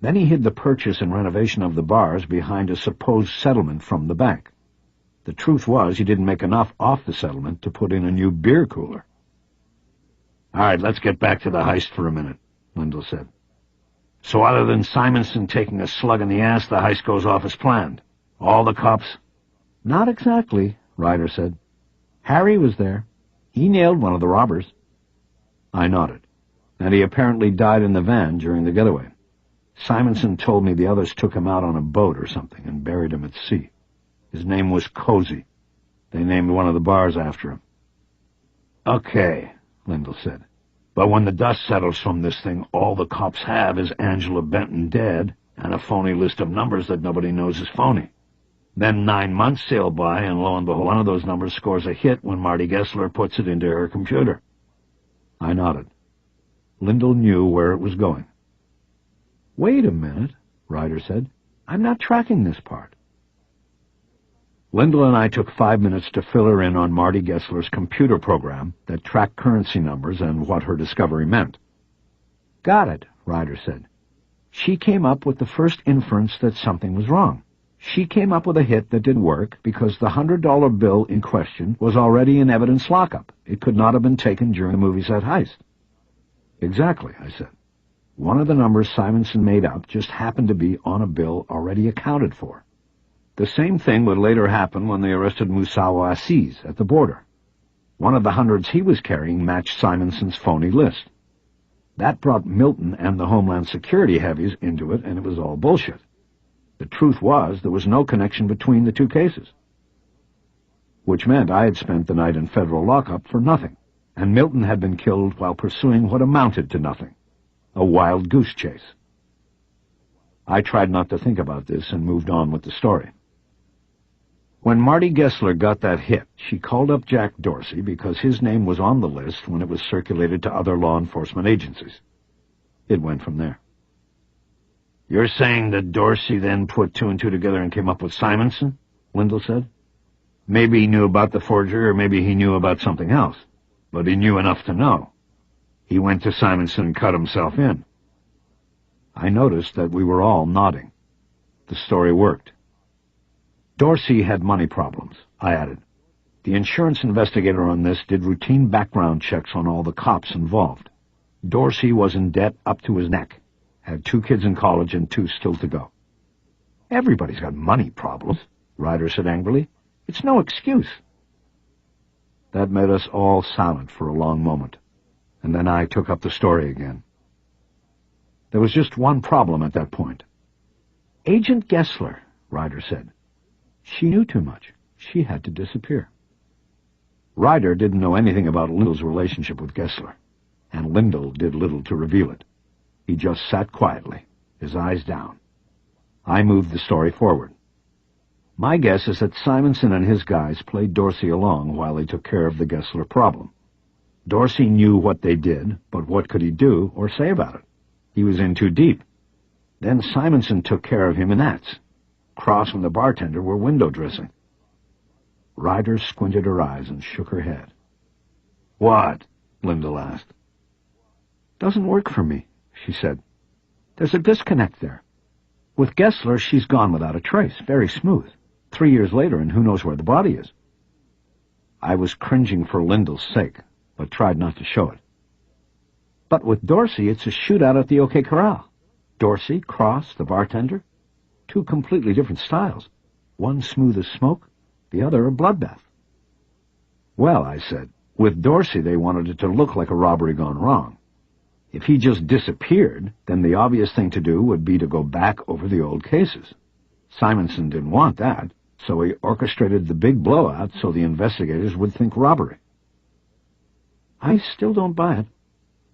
S1: Then he hid the purchase and renovation of the bars behind a supposed settlement from the bank. The truth was he didn't make enough off the settlement to put in a new beer cooler.
S3: All right, let's get back to the heist for a minute, Lyndall said. So other than Simonson taking a slug in the ass, the heist goes off as planned. All the cops?
S1: Not exactly, Ryder said. Harry was there. He nailed one of the robbers. I nodded. And he apparently died in the van during the getaway. Simonson told me the others took him out on a boat or something and buried him at sea. His name was Cozy. They named one of the bars after him.
S3: Okay, Lyndall said. But when the dust settles from this thing, all the cops have is Angela Benton dead and a phony list of numbers that nobody knows is phony. Then 9 months sail by, and lo and behold, one of those numbers scores a hit when Marty Gessler puts it into her computer.
S1: I nodded. Lyndall knew where it was going. Wait a minute, Ryder said. I'm not tracking this part. Lyndall and I took 5 minutes to fill her in on Marty Gessler's computer program that tracked currency numbers and what her discovery meant. Got it, Ryder said. She came up with the first inference that something was wrong. She came up with a hit that didn't work because the $100 bill in question was already in evidence lockup. It could not have been taken during the movie set heist. Exactly, I said. One of the numbers Simonson made up just happened to be on a bill already accounted for. The same thing would later happen when they arrested Moussawa Assis at the border. One of the hundreds he was carrying matched Simonson's phony list. That brought Milton and the Homeland Security heavies into it, and it was all bullshit. The truth was, there was no connection between the two cases. Which meant I had spent the night in federal lockup for nothing, and Milton had been killed while pursuing what amounted to nothing. A wild goose chase. I tried not to think about this and moved on with the story. When Marty Gessler got that hit, she called up Jack Dorsey because his name was on the list when it was circulated to other law enforcement agencies. It went from there.
S3: You're saying that Dorsey then put two and two together and came up with Simonson?
S1: Lyndall said.
S3: Maybe he knew about the forgery, or maybe he knew about something else. But he knew enough to know. He went to Simonson and cut himself in.
S1: I noticed that we were all nodding. The story worked. Dorsey had money problems, I added. The insurance investigator on this did routine background checks on all the cops involved. Dorsey was in debt up to his neck, had 2 kids in college and 2 still to go. Everybody's got money problems, Ryder said angrily. It's no excuse. That made us all silent for a long moment, and then I took up the story again. There was just one problem at that point. Agent Gessler, Ryder said. She knew too much. She had to disappear. Ryder didn't know anything about Lyndall's relationship with Gessler, and Lyndall did little to reveal it. He just sat quietly, his eyes down. I moved the story forward. My guess is that Simonson and his guys played Dorsey along while they took care of the Gessler problem. Dorsey knew what they did, but what could he do or say about it? He was in too deep. Then Simonson took care of him in Nats. Cross and the bartender were window dressing. Ryder squinted her eyes and shook her head. "What?" Lyndall asked. "Doesn't work for me," she said. "There's a disconnect there. With Gessler, she's gone without a trace, very smooth. 3 years later, and who knows where the body is." I was cringing for Lyndall's sake, but tried not to show it. "But with Dorsey, it's a shootout at the OK Corral. Dorsey, Cross, the bartender. 2 completely different styles. One smooth as smoke, the other a bloodbath." "Well," I said, "with Dorsey they wanted it to look like a robbery gone wrong. If he just disappeared, then the obvious thing to do would be to go back over the old cases. Simonson didn't want that, so he orchestrated the big blowout so the investigators would think robbery." "I still don't buy it.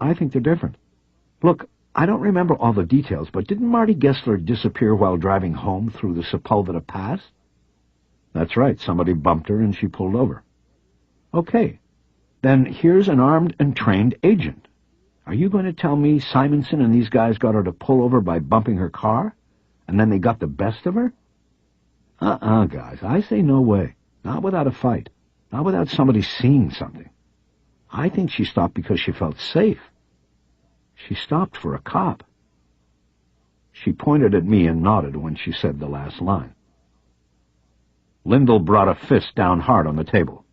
S1: I think they're different. Look, I don't remember all the details, but didn't Marty Gessler disappear while driving home through the Sepulveda Pass?" "That's right. Somebody bumped her and she pulled over." "Okay. Then here's an armed and trained agent. Are you going to tell me Simonson and these guys got her to pull over by bumping her car, and then they got the best of her? Guys, I say no way. Not without a fight. Not without somebody seeing something. I think she stopped because she felt safe. She stopped for a cop." She pointed at me and nodded when she said the last line. Lyndall brought a fist down hard on the table.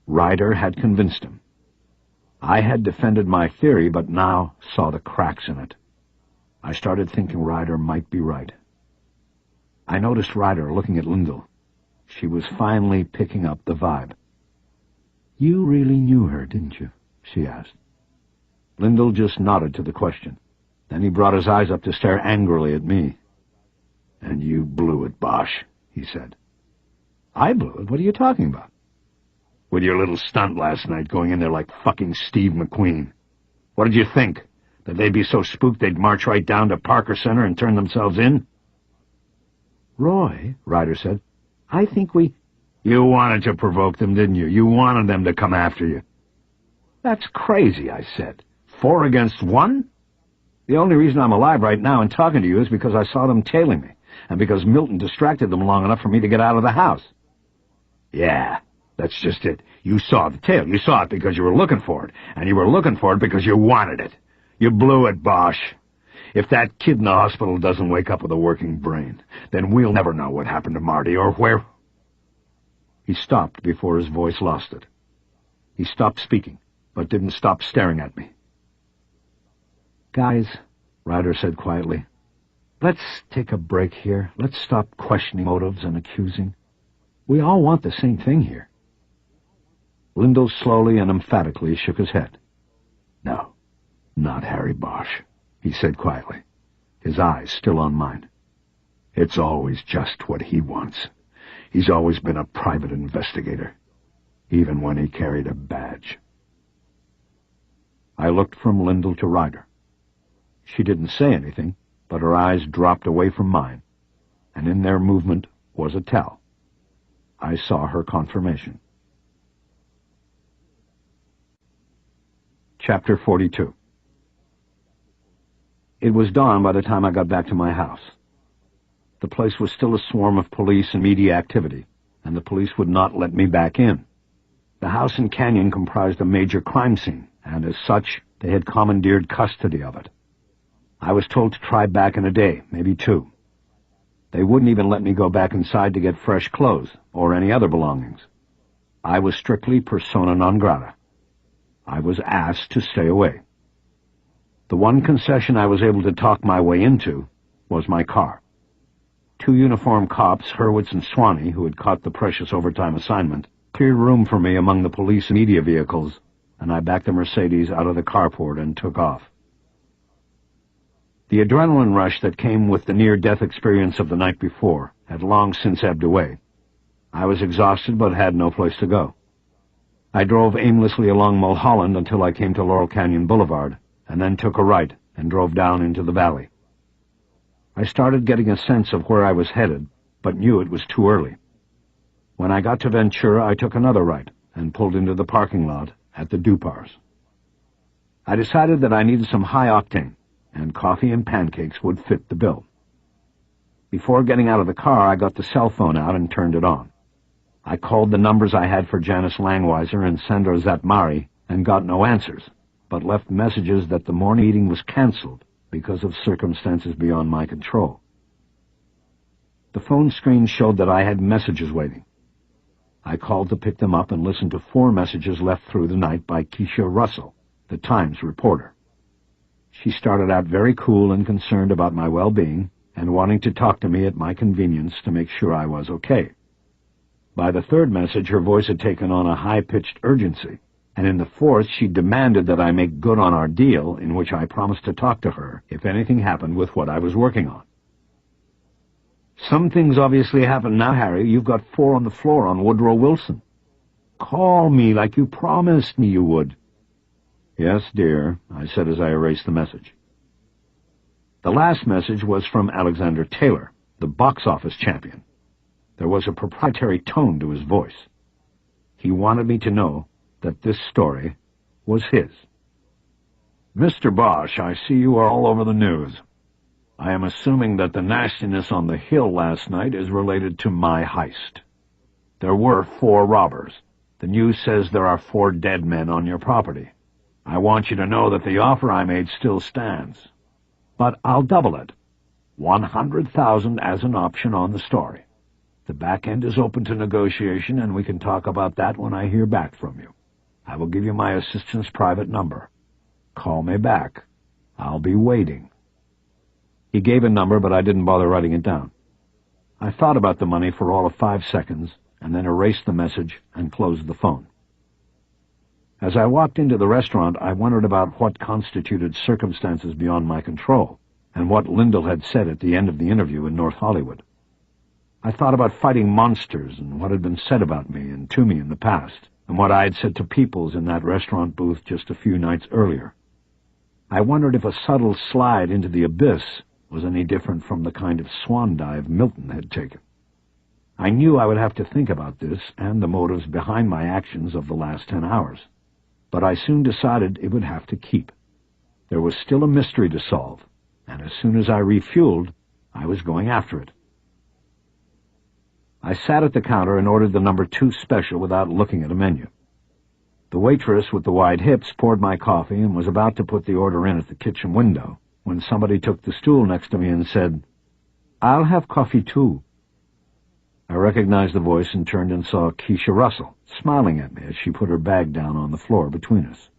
S1: Ryder had convinced him. I had defended my theory, but now saw the cracks in it. I started thinking Ryder might be right. I noticed Ryder looking at Lyndall. She was finally picking up the vibe. "You really knew her, didn't you?" she asked. Lyndall just nodded to the question. Then he brought his eyes up to stare angrily at me. "And you blew it, Bosch," he said. "I blew it? What are you talking about?" "With your little stunt last night, going in there like fucking Steve McQueen. What did you think? That they'd be so spooked they'd march right down to Parker Center and turn themselves in?" "Roy," Ryder said, "I think we—" "You wanted to provoke them, didn't you? You wanted them to come after you." "That's crazy," I said. 4 against 1? The only reason I'm alive right now and talking to you is because I saw them tailing me, and because Milton distracted them long enough for me to get out of the house." "Yeah, that's just it. You saw the tail. You saw it because you were looking for it, and you were looking for it because you wanted it. You blew it, Bosch.
S3: If that kid in the hospital doesn't wake up with a working brain, then we'll never know what happened to Marty or where—"
S1: He stopped before his voice lost it. He stopped speaking, but didn't stop staring at me. "Guys," Ryder said quietly, "let's take a break here. Let's stop questioning motives and accusing. We all want the same thing here." Lindell slowly and emphatically shook his head.
S3: "No, not Harry Bosch,"
S1: he said quietly, his eyes still on mine.
S3: "It's always just what he wants. He's always been a private investigator, even when he carried a badge."
S1: I looked from Lindell to Ryder. She didn't say anything, but her eyes dropped away from mine, and in their movement was a tell. I saw her confirmation. Chapter 42. It was dawn by the time I got back to my house. The place was still a swarm of police and media activity, and the police would not let me back in. The house in Canyon comprised a major crime scene, and as such, they had commandeered custody of it. I was told to try back in a day, maybe 2. They wouldn't even let me go back inside to get fresh clothes or any other belongings. I was strictly persona non grata. I was asked to stay away. The one concession I was able to talk my way into was my car. 2 uniformed cops, Hurwitz and Swanee, who had caught the precious overtime assignment, cleared room for me among the police and media vehicles, and I backed the Mercedes out of the carport and took off. The adrenaline rush that came with the near-death experience of the night before had long since ebbed away. I was exhausted but had no place to go. I drove aimlessly along Mulholland until I came to Laurel Canyon Boulevard, and then took a right and drove down into the valley. I started getting a sense of where I was headed, but knew it was too early. When I got to Ventura, I took another right and pulled into the parking lot at the Dupars. I decided that I needed some high octane, and coffee and pancakes would fit the bill. Before getting out of the car, I got the cell phone out and turned it on. I called the numbers I had for Janice Langweiser and Sandor Zatmari and got no answers, but left messages that the morning meeting was canceled because of circumstances beyond my control. The phone screen showed that I had messages waiting. I called to pick them up and listened to 4 messages left through the night by Keisha Russell, the Times reporter. She started out very cool and concerned about my well-being and wanting to talk to me at my convenience to make sure I was okay. By the 3rd message, her voice had taken on a high-pitched urgency, and in the 4th she demanded that I make good on our deal, in which I promised to talk to her if anything happened with what I was working on. "Some things obviously happen now, Harry. You've got 4 on the floor on Woodrow Wilson. Call me like you promised me you would." "Yes, dear," I said as I erased the message. The last message was from Alexander Taylor, the box office champion. There was a proprietary tone to his voice. He wanted me to know that this story was his. "Mr. Bosch, I see you are all over the news. I am assuming that the nastiness on the hill last night is related to my heist. There were 4 robbers. The news says there are 4 dead men on your property. I want you to know that the offer I made still stands. But I'll double it. 100,000 as an option on the story. The back end is open to negotiation, and we can talk about that when I hear back from you. I will give you my assistant's private number. Call me back. I'll be waiting." He gave a number, but I didn't bother writing it down. I thought about the money for all of 5 seconds, and then erased the message and closed the phone. As I walked into the restaurant, I wondered about what constituted circumstances beyond my control, and what Lindell had said at the end of the interview in North Hollywood. I thought about fighting monsters and what had been said about me and to me in the past, and what I had said to Peoples in that restaurant booth just a few nights earlier. I wondered if a subtle slide into the abyss was any different from the kind of swan dive Milton had taken. I knew I would have to think about this and the motives behind my actions of the last 10 hours, but I soon decided it would have to keep. There was still a mystery to solve, and as soon as I refueled, I was going after it. I sat at the counter and ordered the number 2 special without looking at a menu. The waitress with the wide hips poured my coffee and was about to put the order in at the kitchen window when somebody took the stool next to me and said, "I'll have coffee too." I recognized the voice and turned and saw Keisha Russell, smiling at me as she put her bag down on the floor between us.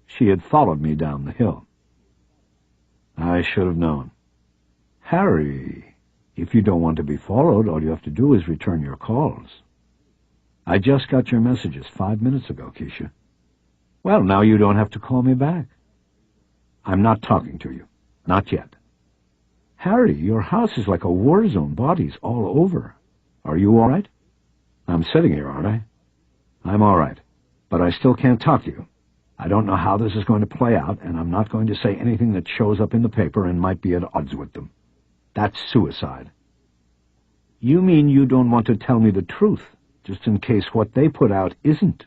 S1: She had followed me down the hill. I should have known. "Harry, if you don't want to be followed, all you have to do is return your calls." "I just got your messages 5 minutes ago, Keisha." "Well, now you don't have to call me back." "I'm not talking to you. Not yet." "Harry, your house is like a war zone, bodies all over. Are you all right?" "I'm sitting here, aren't I?" "I'm all right, but I still can't talk to you. I don't know how this is going to play out, and I'm not going to say anything that shows up in the paper and might be at odds with them. That's suicide." "You mean you don't want to tell me the truth, just in case what they put out isn't?"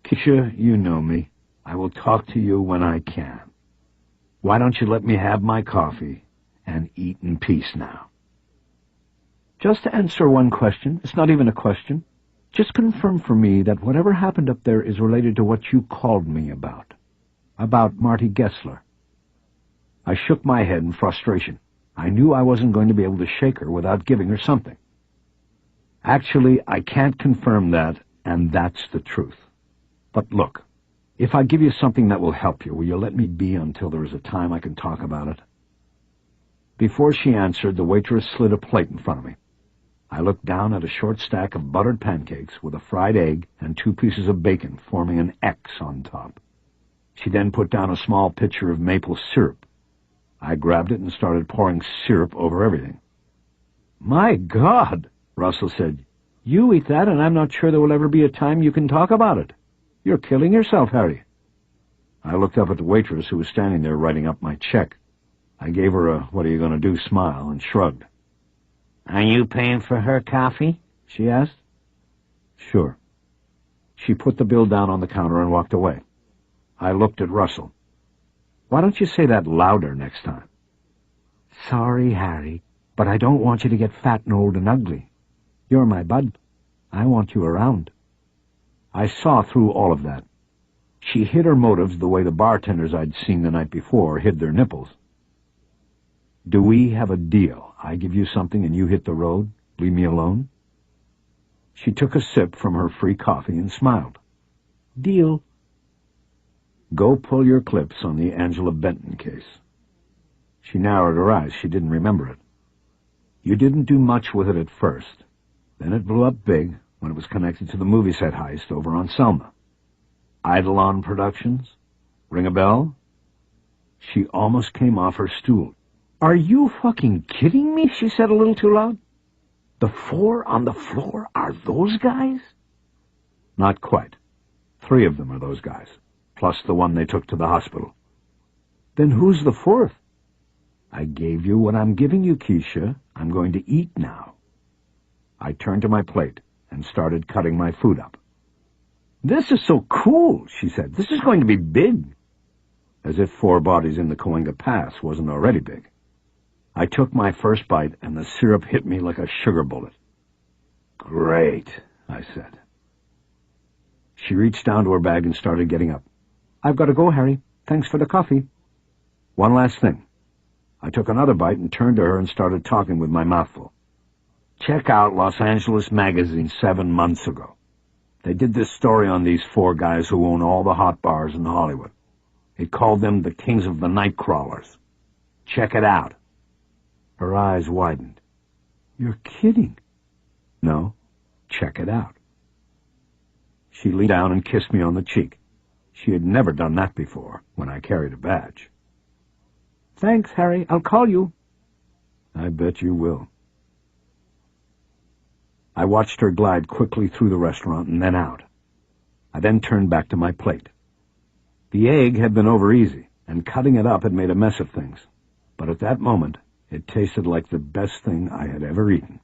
S1: "Keisha, you know me. I will talk to you when I can. Why don't you let me have my coffee and eat in peace now?" "Just to answer one question, it's not even a question. Just confirm for me that whatever happened up there is related to what you called me about Marty Gessler." I shook my head in frustration. I knew I wasn't going to be able to shake her without giving her something. "Actually, I can't confirm that, and that's the truth. But look, if I give you something that will help you, will you let me be until there is a time I can talk about it?" Before she answered, the waitress slid a plate in front of me. I looked down at a short stack of buttered pancakes with a fried egg and 2 pieces of bacon forming an X on top. She then put down a small pitcher of maple syrup. I grabbed it and started pouring syrup over everything. "My God," Russell said, "you eat that and I'm not sure there will ever be a time you can talk about it. You're killing yourself, Harry." I looked up at the waitress who was standing there writing up my check. I gave her a what-are-you-going-to-do smile and shrugged. "Are you paying for her coffee?" she asked. "Sure." She put the bill down on the counter and walked away. I looked at Russell. "Why don't you say that louder next time?" "Sorry, Harry, but I don't want you to get fat and old and ugly. You're my bud. I want you around." I saw through all of that. She hid her motives the way the bartenders I'd seen the night before hid their nipples. "Do we have a deal? I give you something and you hit the road? Leave me alone?" She took a sip from her free coffee and smiled. "Deal." "Go pull your clips on the Angela Benton case." She narrowed her eyes. She didn't remember it. "You didn't do much with it at first. Then it blew up big when it was connected to the movie set heist over on Selma. Eidolon Productions? Ring a bell?" She almost came off her stool. "Are you fucking kidding me?" she said a little too loud. "The 4 on the floor are those guys?" "Not quite. 3 of them are those guys, plus the one they took to the hospital." "Then who's the 4th? "I gave you what I'm giving you, Keisha. I'm going to eat now." I turned to my plate and started cutting my food up. "This is so cool," she said. "This is going to be big." As if 4 bodies in the Cahuenga Pass wasn't already big. I took my first bite, and the syrup hit me like a sugar bullet. "Great," I said. She reached down to her bag and started getting up. "I've got to go, Harry. Thanks for the coffee." "One last thing." I took another bite and turned to her and started talking with my mouth full. "Check out Los Angeles Magazine 7 months ago. They did this story on these 4 guys who own all the hot bars in Hollywood. It called them the Kings of the Night Crawlers. Check it out." Her eyes widened. "You're kidding." "No, check it out." She leaned down and kissed me on the cheek. She had never done that before, when I carried a badge. "Thanks, Harry. I'll call you." "I bet you will." I watched her glide quickly through the restaurant and then out. I then turned back to my plate. The egg had been over easy, and cutting it up had made a mess of things. But at that moment, it tasted like the best thing I had ever eaten.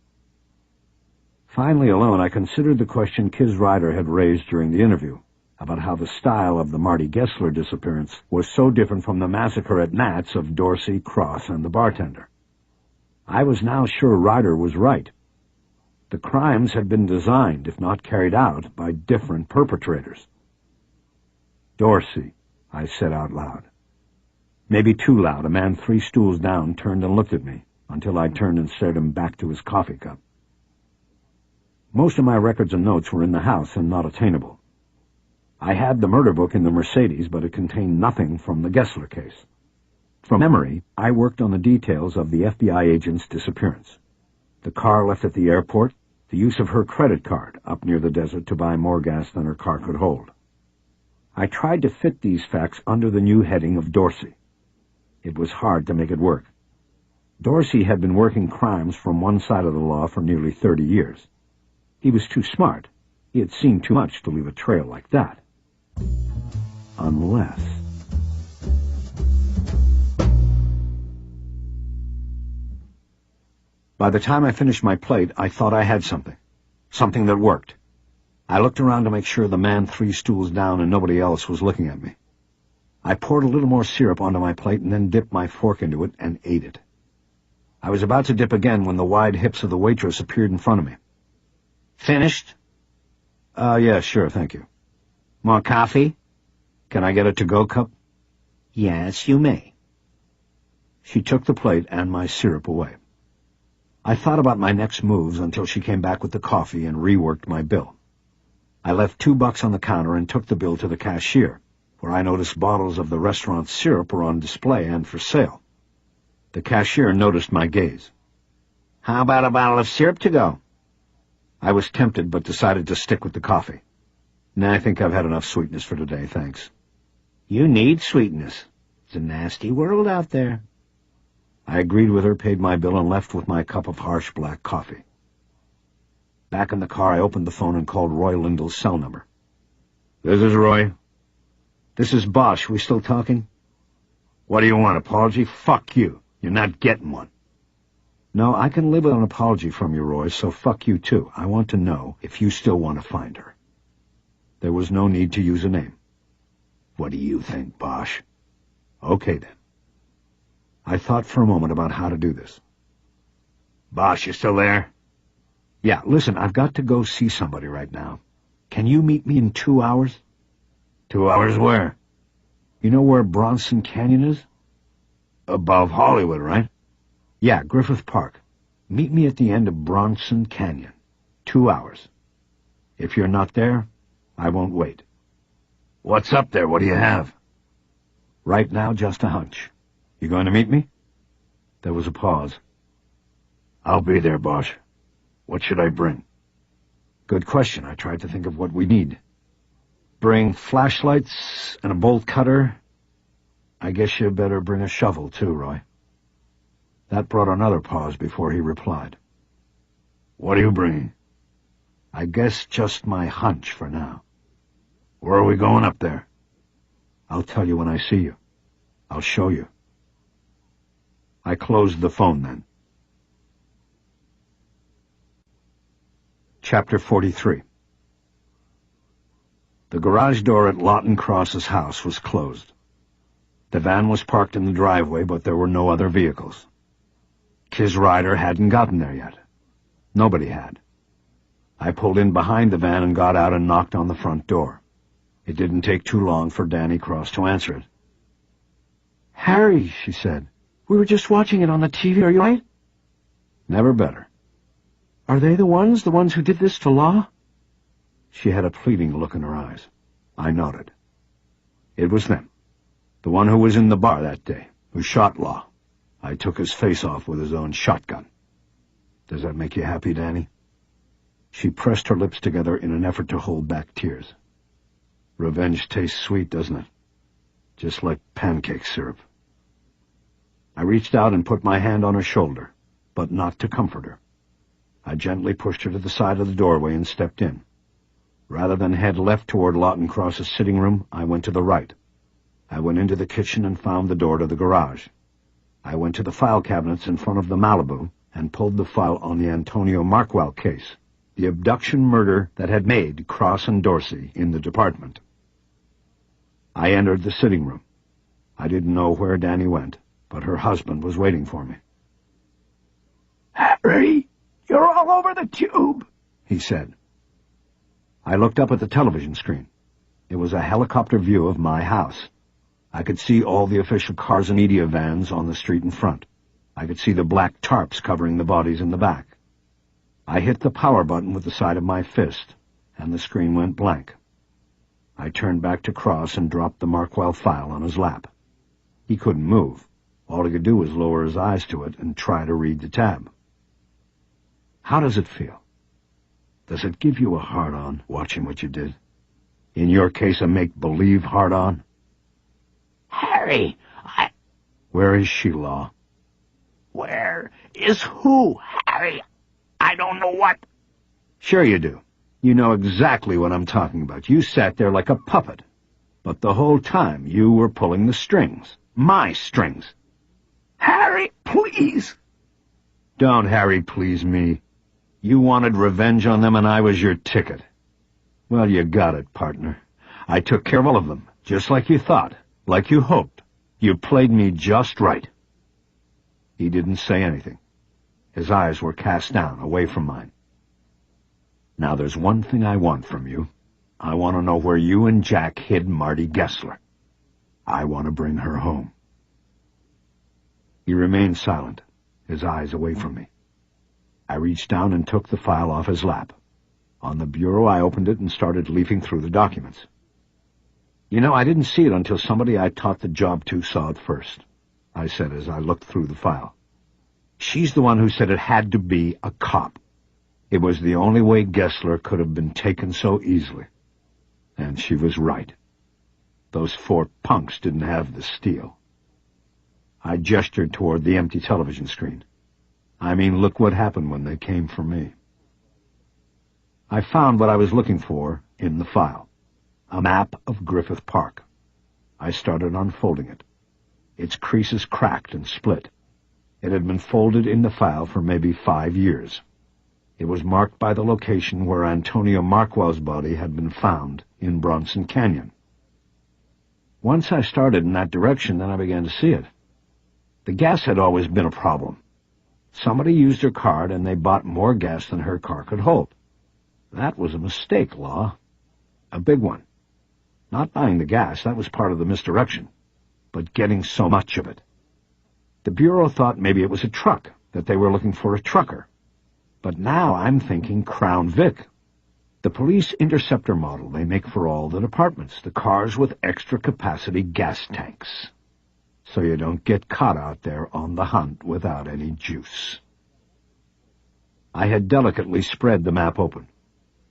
S1: Finally alone, I considered the question Kis Ryder had raised during the interview, about how the style of the Marty Gessler disappearance was so different from the massacre at Nat's of Dorsey, Cross, and the bartender. I was now sure Ryder was right. The crimes had been designed, if not carried out, by different perpetrators. "Dorsey," I said out loud. Maybe too loud, a man 3 stools down turned and looked at me, until I turned and stared him back to his coffee cup. Most of my records and notes were in the house and not attainable. I had the murder book in the Mercedes, but it contained nothing from the Gessler case. From memory, I worked on the details of the FBI agent's disappearance. The car left at the airport, the use of her credit card up near the desert to buy more gas than her car could hold. I tried to fit these facts under the new heading of Dorsey. It was hard to make it work. Dorsey had been working crimes from one side of the law for nearly 30 years. He was too smart. He had seen too much to leave a trail like that. Unless... By the time I finished my plate, I thought I had something. Something that worked. I looked around to make sure the man 3 stools down and nobody else was looking at me. I poured a little more syrup onto my plate and then dipped my fork into it and ate it. I was about to dip again when the wide hips of the waitress appeared in front of me.
S2: Finished?
S1: Yeah, sure, thank you.
S2: More coffee?
S1: Can I get a to-go cup?
S2: Yes, you may.
S1: She took the plate and my syrup away. I thought about my next moves until she came back with the coffee and reworked my bill. I left $2 on the counter and took the bill to the cashier, where I noticed bottles of the restaurant's syrup were on display and for sale. The cashier noticed my gaze.
S2: How about a bottle of syrup to go?
S1: I was tempted, but decided to stick with the coffee. Nah, I think I've had enough sweetness for today, thanks.
S2: You need sweetness. It's a nasty world out there.
S1: I agreed with her, paid my bill, and left with my cup of harsh black coffee. Back in the car, I opened the phone and called Roy Lindell's cell number.
S3: This is Roy.
S1: This is Bosch. We still talking?
S3: What do you want, apology? Fuck you. You're not getting one.
S1: No, I can live with an apology from you, Roy, so fuck you too. I want to know if you still want to find her. There was no need to use a name.
S3: What do you think, Bosch?
S1: Okay, then. I thought for a moment about how to do this.
S3: Bosch, you still there?
S1: Yeah, listen, I've got to go see somebody right now. Can you meet me in 2 hours?
S3: 2 hours where?
S1: You know where Bronson Canyon is?
S3: Above Hollywood, right?
S1: Yeah, Griffith Park. Meet me at the end of Bronson Canyon. 2 hours. If you're not there, I won't wait.
S3: What's up there? What do you have?
S1: Right now, just a hunch. You going to meet me? There was a pause.
S3: I'll be there, Bosch. What should I bring?
S1: Good question. I tried to think of what we need. Bring flashlights and a bolt cutter. I guess you better bring a shovel, too, Roy. That brought another pause before he replied.
S3: What are you bringing?
S1: I guess just my hunch for now.
S3: Where are we going up there?
S1: I'll tell you when I see you. I'll show you. I closed the phone then. Chapter 43. The garage door at Lawton Cross's house was closed. The van was parked in the driveway, but there were no other vehicles. His rider hadn't gotten there yet. Nobody had. I pulled in behind the van and got out and knocked on the front door. It didn't take too long for Danny Cross to answer it.
S4: "Harry," she said, "we were just watching it on the TV. Are you right?"
S1: Never better.
S4: "Are they the ones who did this to Law?"
S1: She had a pleading look in her eyes. I nodded. It was them. The one who was in the bar that day, who shot Law. I took his face off with his own shotgun. Does that make you happy, Danny? She pressed her lips together in an effort to hold back tears. Revenge tastes sweet, doesn't it? Just like pancake syrup. I reached out and put my hand on her shoulder, but not to comfort her. I gently pushed her to the side of the doorway and stepped in. Rather than head left toward Lawton Cross's sitting room, I went to the right. I went into the kitchen and found the door to the garage. I went to the file cabinets in front of the Malibu and pulled the file on the Antonio Markwell case, the abduction murder that had made Cross and Dorsey in the department. I entered the sitting room. I didn't know where Danny went, but her husband was waiting for me.
S2: "Harry, you're all over the tube,"
S1: he said. I looked up at the television screen. It was a helicopter view of my house. I could see all the official cars and media vans on the street in front. I could see the black tarps covering the bodies in the back. I hit the power button with the side of my fist, and the screen went blank. I turned back to Cross and dropped the Markwell file on his lap. He couldn't move. All he could do was lower his eyes to it and try to read the tab. How does it feel? Does it give you a hard-on, watching what you did? In your case, a make-believe hard-on?
S3: Harry,
S1: Where is she, Law?
S3: Where is who, Harry? I don't know what.
S1: Sure you do. You know exactly what I'm talking about. You sat there like a puppet. But the whole time you were pulling the strings. My strings.
S3: Harry, please.
S1: Don't Harry please me. You wanted revenge on them and I was your ticket. Well, you got it, partner. I took care of all of them, just like you thought, like you hoped. You played me just right. He didn't say anything. His eyes were cast down, away from mine. Now there's one thing I want from you. I want to know where you and Jack hid Marty Gessler. I want to bring her home. He remained silent, his eyes away from me. I reached down and took the file off his lap. On the bureau, I opened it and started leafing through the documents. You know, I didn't see it until somebody I taught the job to saw it first, I said as I looked through the file. She's the one who said it had to be a cop. It was the only way Gessler could have been taken so easily. And she was right. Those 4 punks didn't have the steel. I gestured toward the empty television screen. I mean, look what happened when they came for me. I found what I was looking for in the file. A map of Griffith Park. I started unfolding it. Its creases cracked and split. It had been folded in the file for maybe 5 years. It was marked by the location where Antonio Markwell's body had been found, in Bronson Canyon. Once I started in that direction, then I began to see it. The gas had always been a problem. Somebody used her card, and they bought more gas than her car could hold. That was a mistake, Law. A big one. Not buying the gas, that was part of the misdirection, but getting so much of it. The Bureau thought maybe it was a truck, that they were looking for a trucker. But now I'm thinking Crown Vic. The police interceptor model they make for all the departments, the cars with extra capacity gas tanks. So you don't get caught out there on the hunt without any juice. I had delicately spread the map open.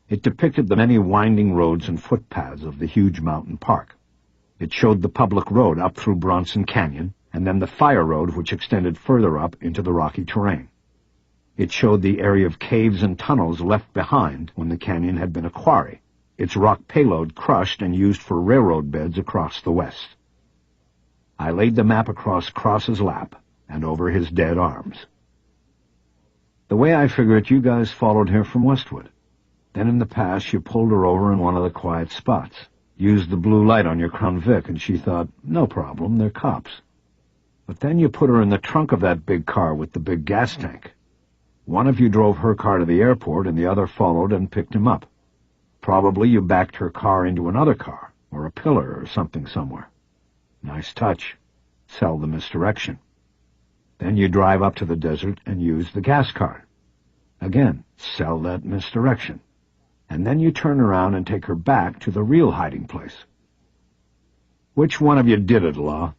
S1: It depicted the many winding roads and footpaths of the huge mountain park. It showed the public road up through Bronson Canyon, and then the fire road which extended further up into the rocky terrain. It showed the area of caves and tunnels left behind when the canyon had been a quarry, its rock payload crushed and used for railroad beds across the west. I laid the map across Cross's lap and over his dead arms. The way I figure it, you guys followed her from Westwood. Then in the past you pulled her over in one of the quiet spots, used the blue light on your Crown Vic, and she thought, no problem, they're cops. But then you put her in the trunk of that big car with the big gas tank. One of you drove her car to the airport, and the other followed and picked him up. Probably you backed her car into another car, or a pillar or something somewhere. Nice touch. Sell the misdirection. Then you drive up to the desert and use the gas card. Again, sell that misdirection. And then you turn around and take her back to the real hiding place. Which one of you did it, Law?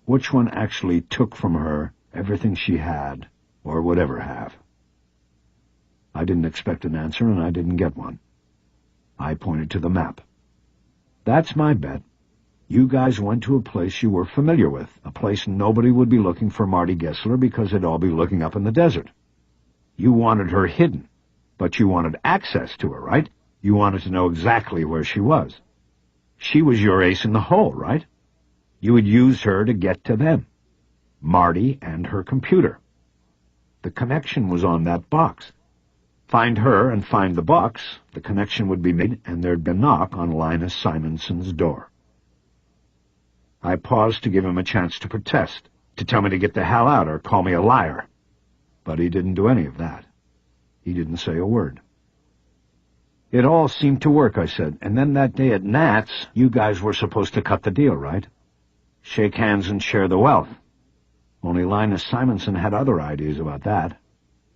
S1: Which one actually took from her everything she had, or would ever have? I didn't expect an answer, and I didn't get one. I pointed to the map. That's my bet. You guys went to a place you were familiar with, a place nobody would be looking for Marty Gessler because they'd all be looking up in the desert. You wanted her hidden, but you wanted access to her, right? You wanted to know exactly where she was. She was your ace in the hole, right? You would use her to get to them. Marty and her computer. The connection was on that box. Find her and find the box, the connection would be made, and there'd be a knock on Linus Simonson's door. I paused to give him a chance to protest, to tell me to get the hell out or call me a liar. But he didn't do any of that. He didn't say a word. It all seemed to work, I said, and then that day at Nat's, you guys were supposed to cut the deal, right? Shake hands and share the wealth. Only Linus Simonson had other ideas about that.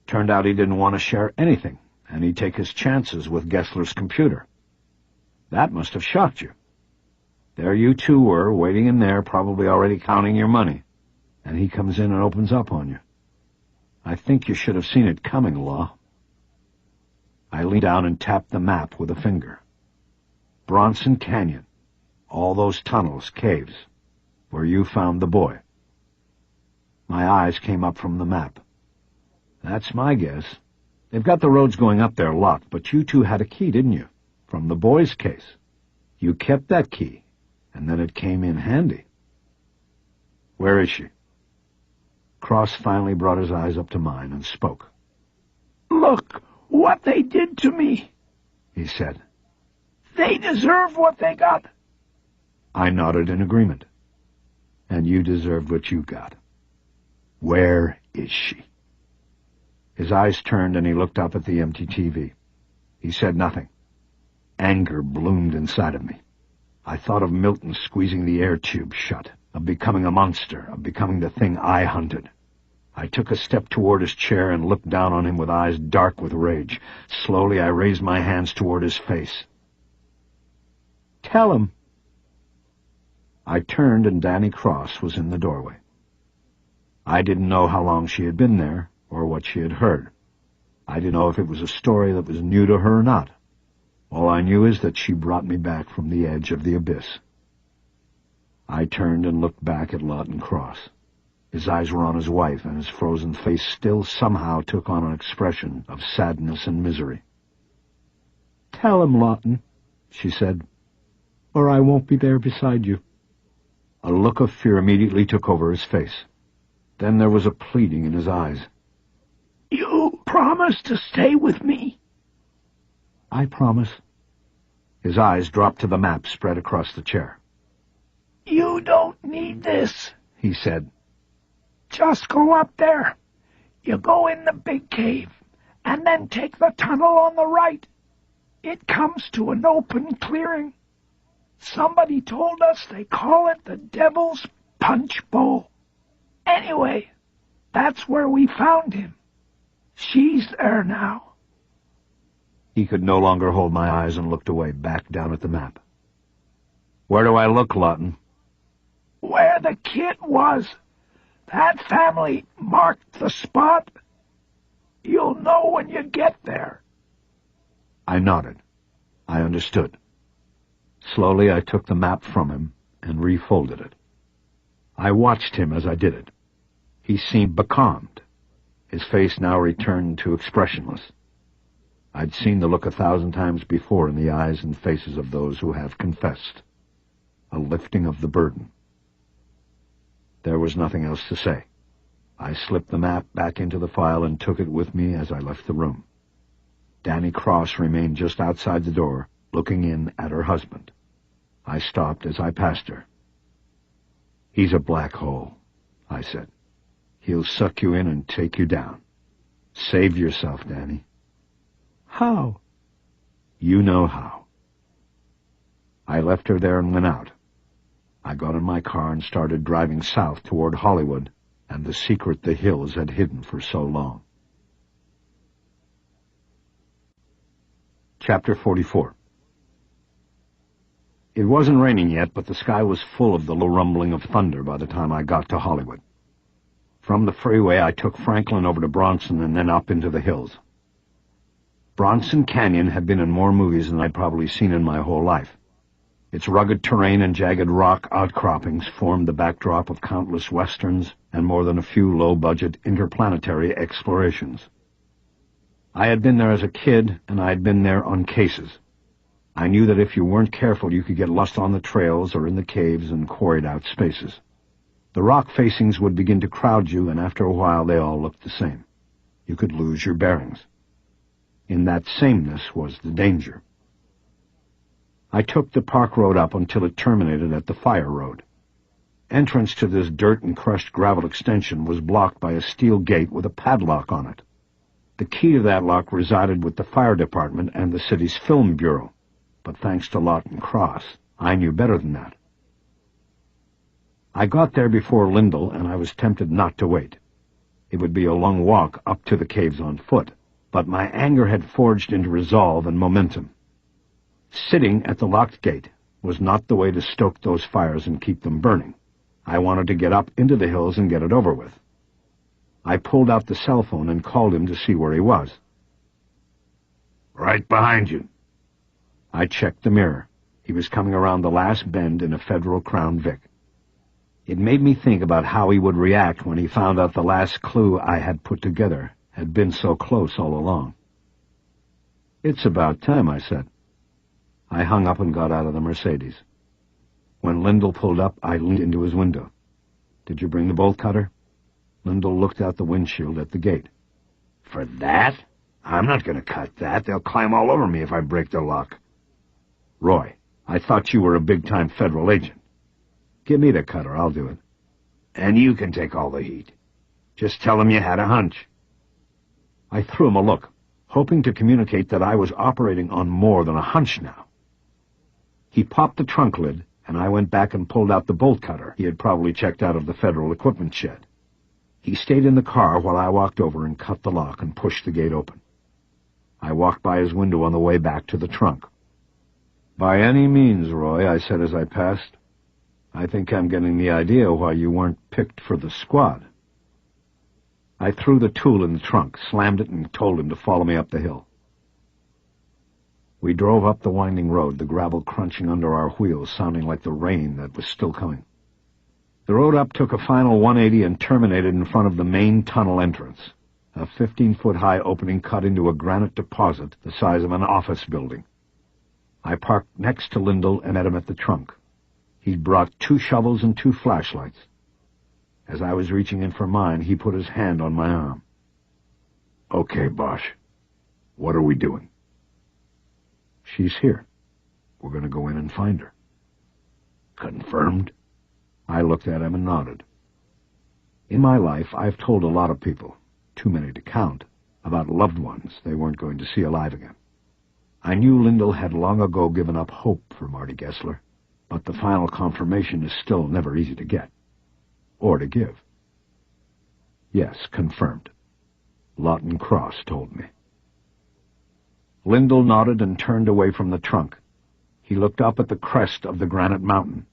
S1: Turned out he didn't want to share anything, and he'd take his chances with Gessler's computer. That must have shocked you. There you two were, waiting in there, probably already counting your money, and he comes in and opens up on you. I think you should have seen it coming, Law. I leaned down and tapped the map with a finger. Bronson Canyon. All those tunnels, caves, where you found the boy. My eyes came up from the map. That's my guess. They've got the roads going up there locked, but you two had a key, didn't you? From the boy's case. You kept that key, and then it came in handy. Where is she? Cross finally brought his eyes up to mine and spoke.
S5: Look what they did to me,
S1: he said.
S5: They deserve what they got.
S1: I nodded in agreement. And you deserved what you got. Where is she? His eyes turned and he looked up at the empty TV. He said nothing. Anger bloomed inside of me. I thought of Milton squeezing the air tube shut, of becoming a monster, of becoming the thing I hunted. I took a step toward his chair and looked down on him with eyes dark with rage. Slowly I raised my hands toward his face. Tell him. I turned and Danny Cross was in the doorway. I didn't know how long she had been there, or what she had heard. I didn't know if it was a story that was new to her or not. All I knew is that she brought me back from the edge of the abyss. I turned and looked back at Lawton Cross. His eyes were on his wife, and his frozen face still somehow took on an expression of sadness and misery. Tell him, Lawton, she said, or I won't be there beside you. A look of fear immediately took over his face. Then there was a pleading in his eyes.
S5: You promise to stay with me?
S1: I promise. His eyes dropped to the map spread across the chair.
S5: You don't need this,
S1: he said.
S5: Just go up there. You go in the big cave, and then take the tunnel on the right. It comes to an open clearing. Somebody told us they call it the Devil's Punch Bowl. Anyway, that's where we found him. She's there now.
S1: He could no longer hold my eyes and looked away, back down at the map. Where do I look, Lawton?
S5: Where the kid was. That family marked the spot. You'll know when you get there.
S1: I nodded. I understood. Slowly I took the map from him and refolded it. I watched him as I did it. He seemed becalmed. His face now returned to expressionless. I'd seen the look 1,000 times before in the eyes and faces of those who have confessed. A lifting of the burden. There was nothing else to say. I slipped the map back into the file and took it with me as I left the room. Danny Cross remained just outside the door, looking in at her husband. I stopped as I passed her. He's a black hole, I said. He'll suck you in and take you down. Save yourself, Danny. How? You know how. I left her there and went out. I got in my car and started driving south toward Hollywood and the secret the hills had hidden for so long. Chapter 44. It wasn't raining yet, but the sky was full of the low rumbling of thunder by the time I got to Hollywood. From the freeway, I took Franklin over to Bronson and then up into the hills. Bronson Canyon had been in more movies than I'd probably seen in my whole life. Its rugged terrain and jagged rock outcroppings formed the backdrop of countless westerns and more than a few low-budget interplanetary explorations. I had been there as a kid, and I had been there on cases. I knew that if you weren't careful, you could get lost on the trails or in the caves and quarried-out spaces. The rock facings would begin to crowd you, and after a while they all looked the same. You could lose your bearings. In that sameness was the danger. I took the park road up until it terminated at the fire road. Entrance to this dirt and crushed gravel extension was blocked by a steel gate with a padlock on it. The key to that lock resided with the fire department and the city's film bureau, but thanks to Lawton Cross, I knew better than that. I got there before Lyndall, and I was tempted not to wait. It would be a long walk up to the caves on foot, but my anger had forged into resolve and momentum. Sitting at the locked gate was not the way to stoke those fires and keep them burning. I wanted to get up into the hills and get it over with. I pulled out the cell phone and called him to see where he was.
S3: Right behind you.
S1: I checked the mirror. He was coming around the last bend in a Federal Crown Vic. It made me think about how he would react when he found out the last clue I had put together had been so close all along. "It's about time," I said. I hung up and got out of the Mercedes. When Lyndall pulled up, I leaned into his window. "Did you bring the bolt cutter?" Lyndall looked out the windshield at the gate.
S3: For that? I'm not going to cut that. They'll climb all over me if I break the lock.
S1: "Roy, I thought you were a big-time federal agent. Give me the cutter, I'll do it."
S3: And you can take all the heat. Just tell them you had a hunch.
S1: I threw him a look, hoping to communicate that I was operating on more than a hunch now. He popped the trunk lid, and I went back and pulled out the bolt cutter he had probably checked out of the federal equipment shed. He stayed in the car while I walked over and cut the lock and pushed the gate open. I walked by his window on the way back to the trunk. "By any means, Roy," I said as I passed. "I think I'm getting the idea why you weren't picked for the squad." I threw the tool in the trunk, slammed it, and told him to follow me up the hill. We drove up the winding road, the gravel crunching under our wheels, sounding like the rain that was still coming. The road up took a final 180 and terminated in front of the main tunnel entrance, a 15-foot-high opening cut into a granite deposit the size of an office building. I parked next to Lyndall and met him at the trunk. He'd brought 2 shovels and 2 flashlights. As I was reaching in for mine, he put his hand on my arm.
S3: "Okay, Bosch. What are we doing?"
S1: "She's here. We're going to go in and find her."
S3: "Confirmed?"
S1: I looked at him and nodded. In my life, I've told a lot of people, too many to count, about loved ones they weren't going to see alive again. I knew Lyndall had long ago given up hope for Marty Gessler, but the final confirmation is still never easy to get. Or to give. Yes, confirmed. Lawton Cross told me. Lyndall nodded and turned away from the trunk. He looked up at the crest of the granite mountain.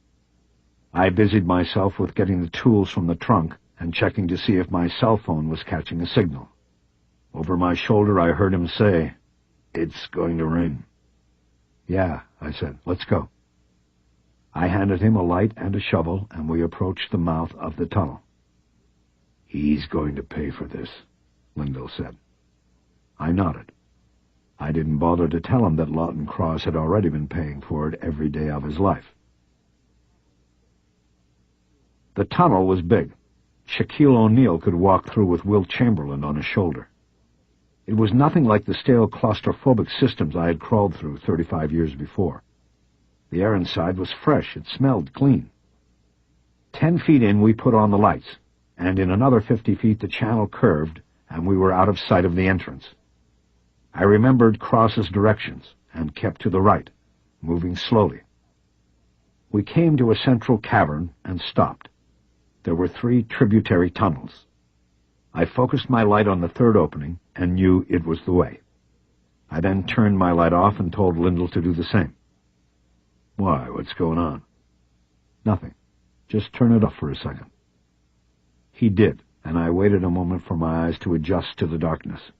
S1: I busied myself with getting the tools from the trunk and checking to see if my cell phone was catching a signal. Over my shoulder, I heard him say, "It's going to rain." "Yeah," I said. "Let's go." I handed him a light and a shovel, and we approached the mouth of the tunnel.
S3: "He's going to pay for this," Lyndall said.
S1: I nodded. I didn't bother to tell him that Lawton Cross had already been paying for it every day of his life. The tunnel was big. Shaquille O'Neal could walk through with Wilt Chamberlain on his shoulder. It was nothing like the stale claustrophobic systems I had crawled through 35 years before. The air inside was fresh. It smelled clean. 10 feet in, we put on the lights, and in another 50 feet the channel curved, and we were out of sight of the entrance. I remembered Cross's directions and kept to the right, moving slowly. We came to a central cavern and stopped. There were 3 tributary tunnels. I focused my light on the 3rd opening and knew it was the way. I then turned my light off and told Lyndall to do the same.
S3: "Why, what's going on?"
S1: "Nothing. Just turn it off for a second." He did, and I waited a moment for my eyes to adjust to the darkness.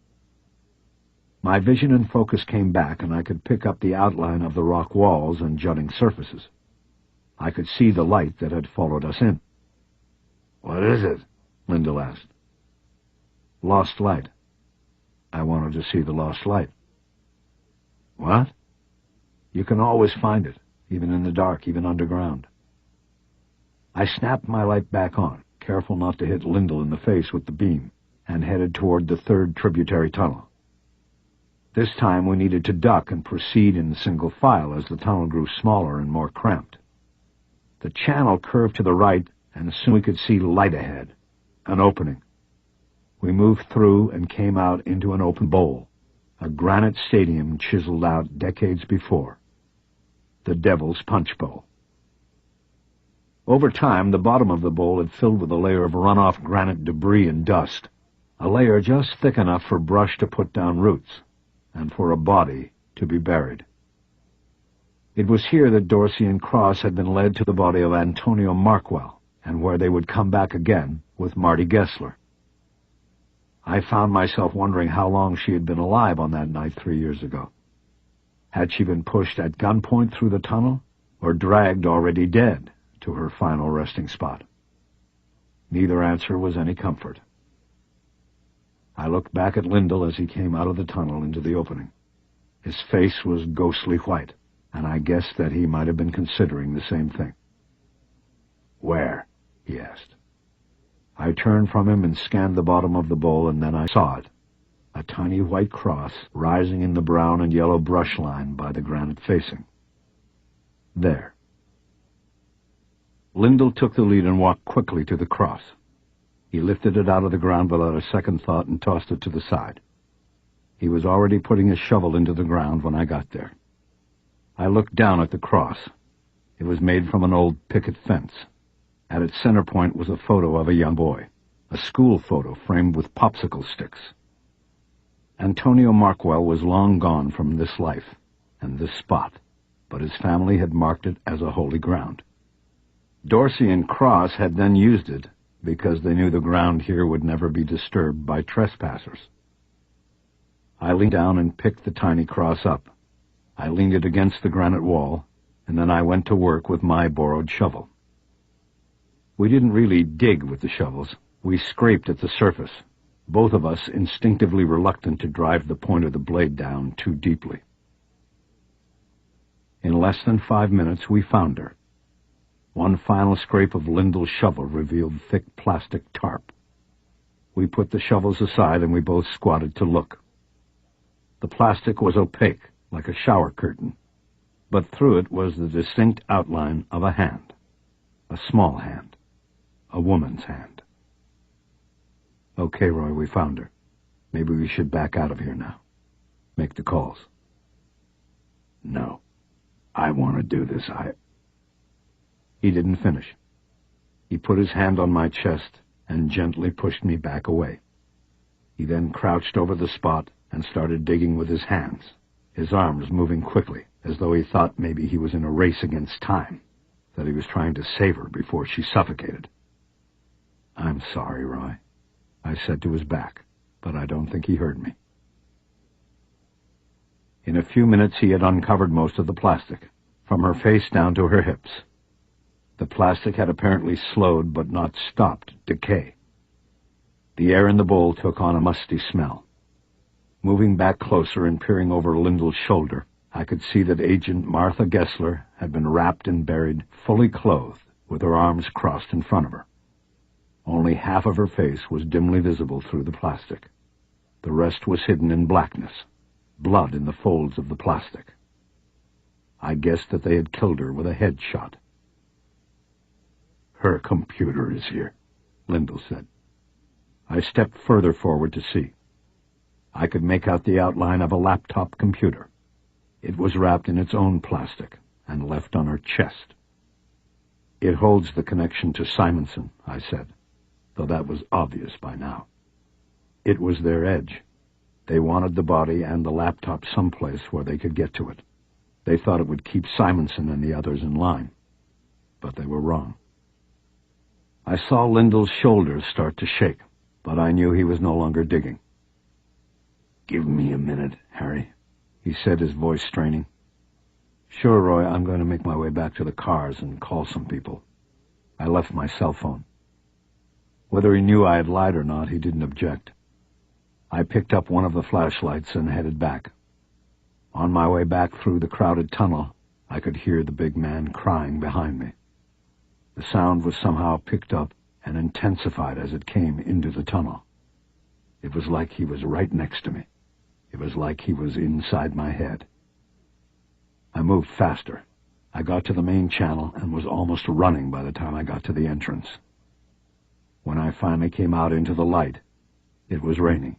S1: My vision and focus came back, and I could pick up the outline of the rock walls and jutting surfaces. I could see the light that had followed us in.
S3: "What is it?"
S1: Lyndall asked. "Lost light. I wanted to see the lost light."
S3: "What?"
S1: "You can always find it, even in the dark, even underground." I snapped my light back on, careful not to hit Lyndall in the face with the beam, and headed toward the 3rd tributary tunnel. This time we needed to duck and proceed in single file as the tunnel grew smaller and more cramped. The channel curved to the right, and soon we could see light ahead, an opening. We moved through and came out into an open bowl, a granite stadium chiseled out decades before. The Devil's Punch Bowl. Over time, the bottom of the bowl had filled with a layer of runoff granite debris and dust, a layer just thick enough for brush to put down roots, and for a body to be buried. It was here that Dorsey and Cross had been led to the body of Antonio Markwell, and where they would come back again with Marty Gessler. I found myself wondering how long she had been alive on that night 3 years ago. Had she been pushed at gunpoint through the tunnel, or dragged already dead to her final resting spot? Neither answer was any comfort. I looked back at Lyndall as he came out of the tunnel into the opening. His face was ghostly white, and I guessed that he might have been considering the same thing. "Where?" he asked. I turned from him and scanned the bottom of the bowl, and then I saw it, a tiny white cross rising in the brown and yellow brush line by the granite facing. There. Lyndall took the lead and walked quickly to the cross. He lifted it out of the ground without a second thought and tossed it to the side. He was already putting his shovel into the ground when I got there. I looked down at the cross. It was made from an old picket fence. At its center point was a photo of a young boy, a school photo framed with popsicle sticks. Antonio Markwell was long gone from this life and this spot, but his family had marked it as a holy ground. Dorsey and Cross had then used it because they knew the ground here would never be disturbed by trespassers. I leaned down and picked the tiny cross up. I leaned it against the granite wall, and then I went to work with my borrowed shovel. We didn't really dig with the shovels. We scraped at the surface, both of us instinctively reluctant to drive the point of the blade down too deeply. In less than 5 minutes, we found her. One final scrape of Lyndall's shovel revealed thick plastic tarp. We put the shovels aside and we both squatted to look. The plastic was opaque, like a shower curtain, but through it was the distinct outline of a hand, a small hand, a woman's hand. "Okay, Roy, we found her. Maybe we should back out of here now. Make the calls." "No, I want to do this. He didn't finish. He put his hand on my chest and gently pushed me back away. He then crouched over the spot and started digging with his hands, his arms moving quickly, as though he thought maybe he was in a race against time, that he was trying to save her before she suffocated. "I'm sorry, Roy," I said to his back, but I don't think he heard me. In a few minutes he had uncovered most of the plastic, from her face down to her hips. The plastic had apparently slowed but not stopped decay. The air in the bowl took on a musty smell. Moving back closer and peering over Lyndall's shoulder, I could see that Agent Martha Gessler had been wrapped and buried, fully clothed, with her arms crossed in front of her. Only half of her face was dimly visible through the plastic. The rest was hidden in blackness, blood in the folds of the plastic. I guessed that they had killed her with a head shot. "Her computer is here," Lyndall said. I stepped further forward to see. I could make out the outline of a laptop computer. It was wrapped in its own plastic and left on her chest. "It holds the connection to Simonson," I said, though that was obvious by now. It was their edge. They wanted the body and the laptop someplace where they could get to it. They thought it would keep Simonson and the others in line, but they were wrong. I saw Lyndall's shoulders start to shake, but I knew he was no longer digging. "Give me a minute, Harry," he said, his voice straining. "Sure, Roy, I'm going to make my way back to the cars and call some people. I left my cell phone." Whether he knew I had lied or not, he didn't object. I picked up one of the flashlights and headed back. On my way back through the crowded tunnel, I could hear the big man crying behind me. The sound was somehow picked up and intensified as it came into the tunnel. It was like he was right next to me. It was like he was inside my head. I moved faster. I got to the main channel and was almost running by the time I got to the entrance. When I finally came out into the light, it was raining.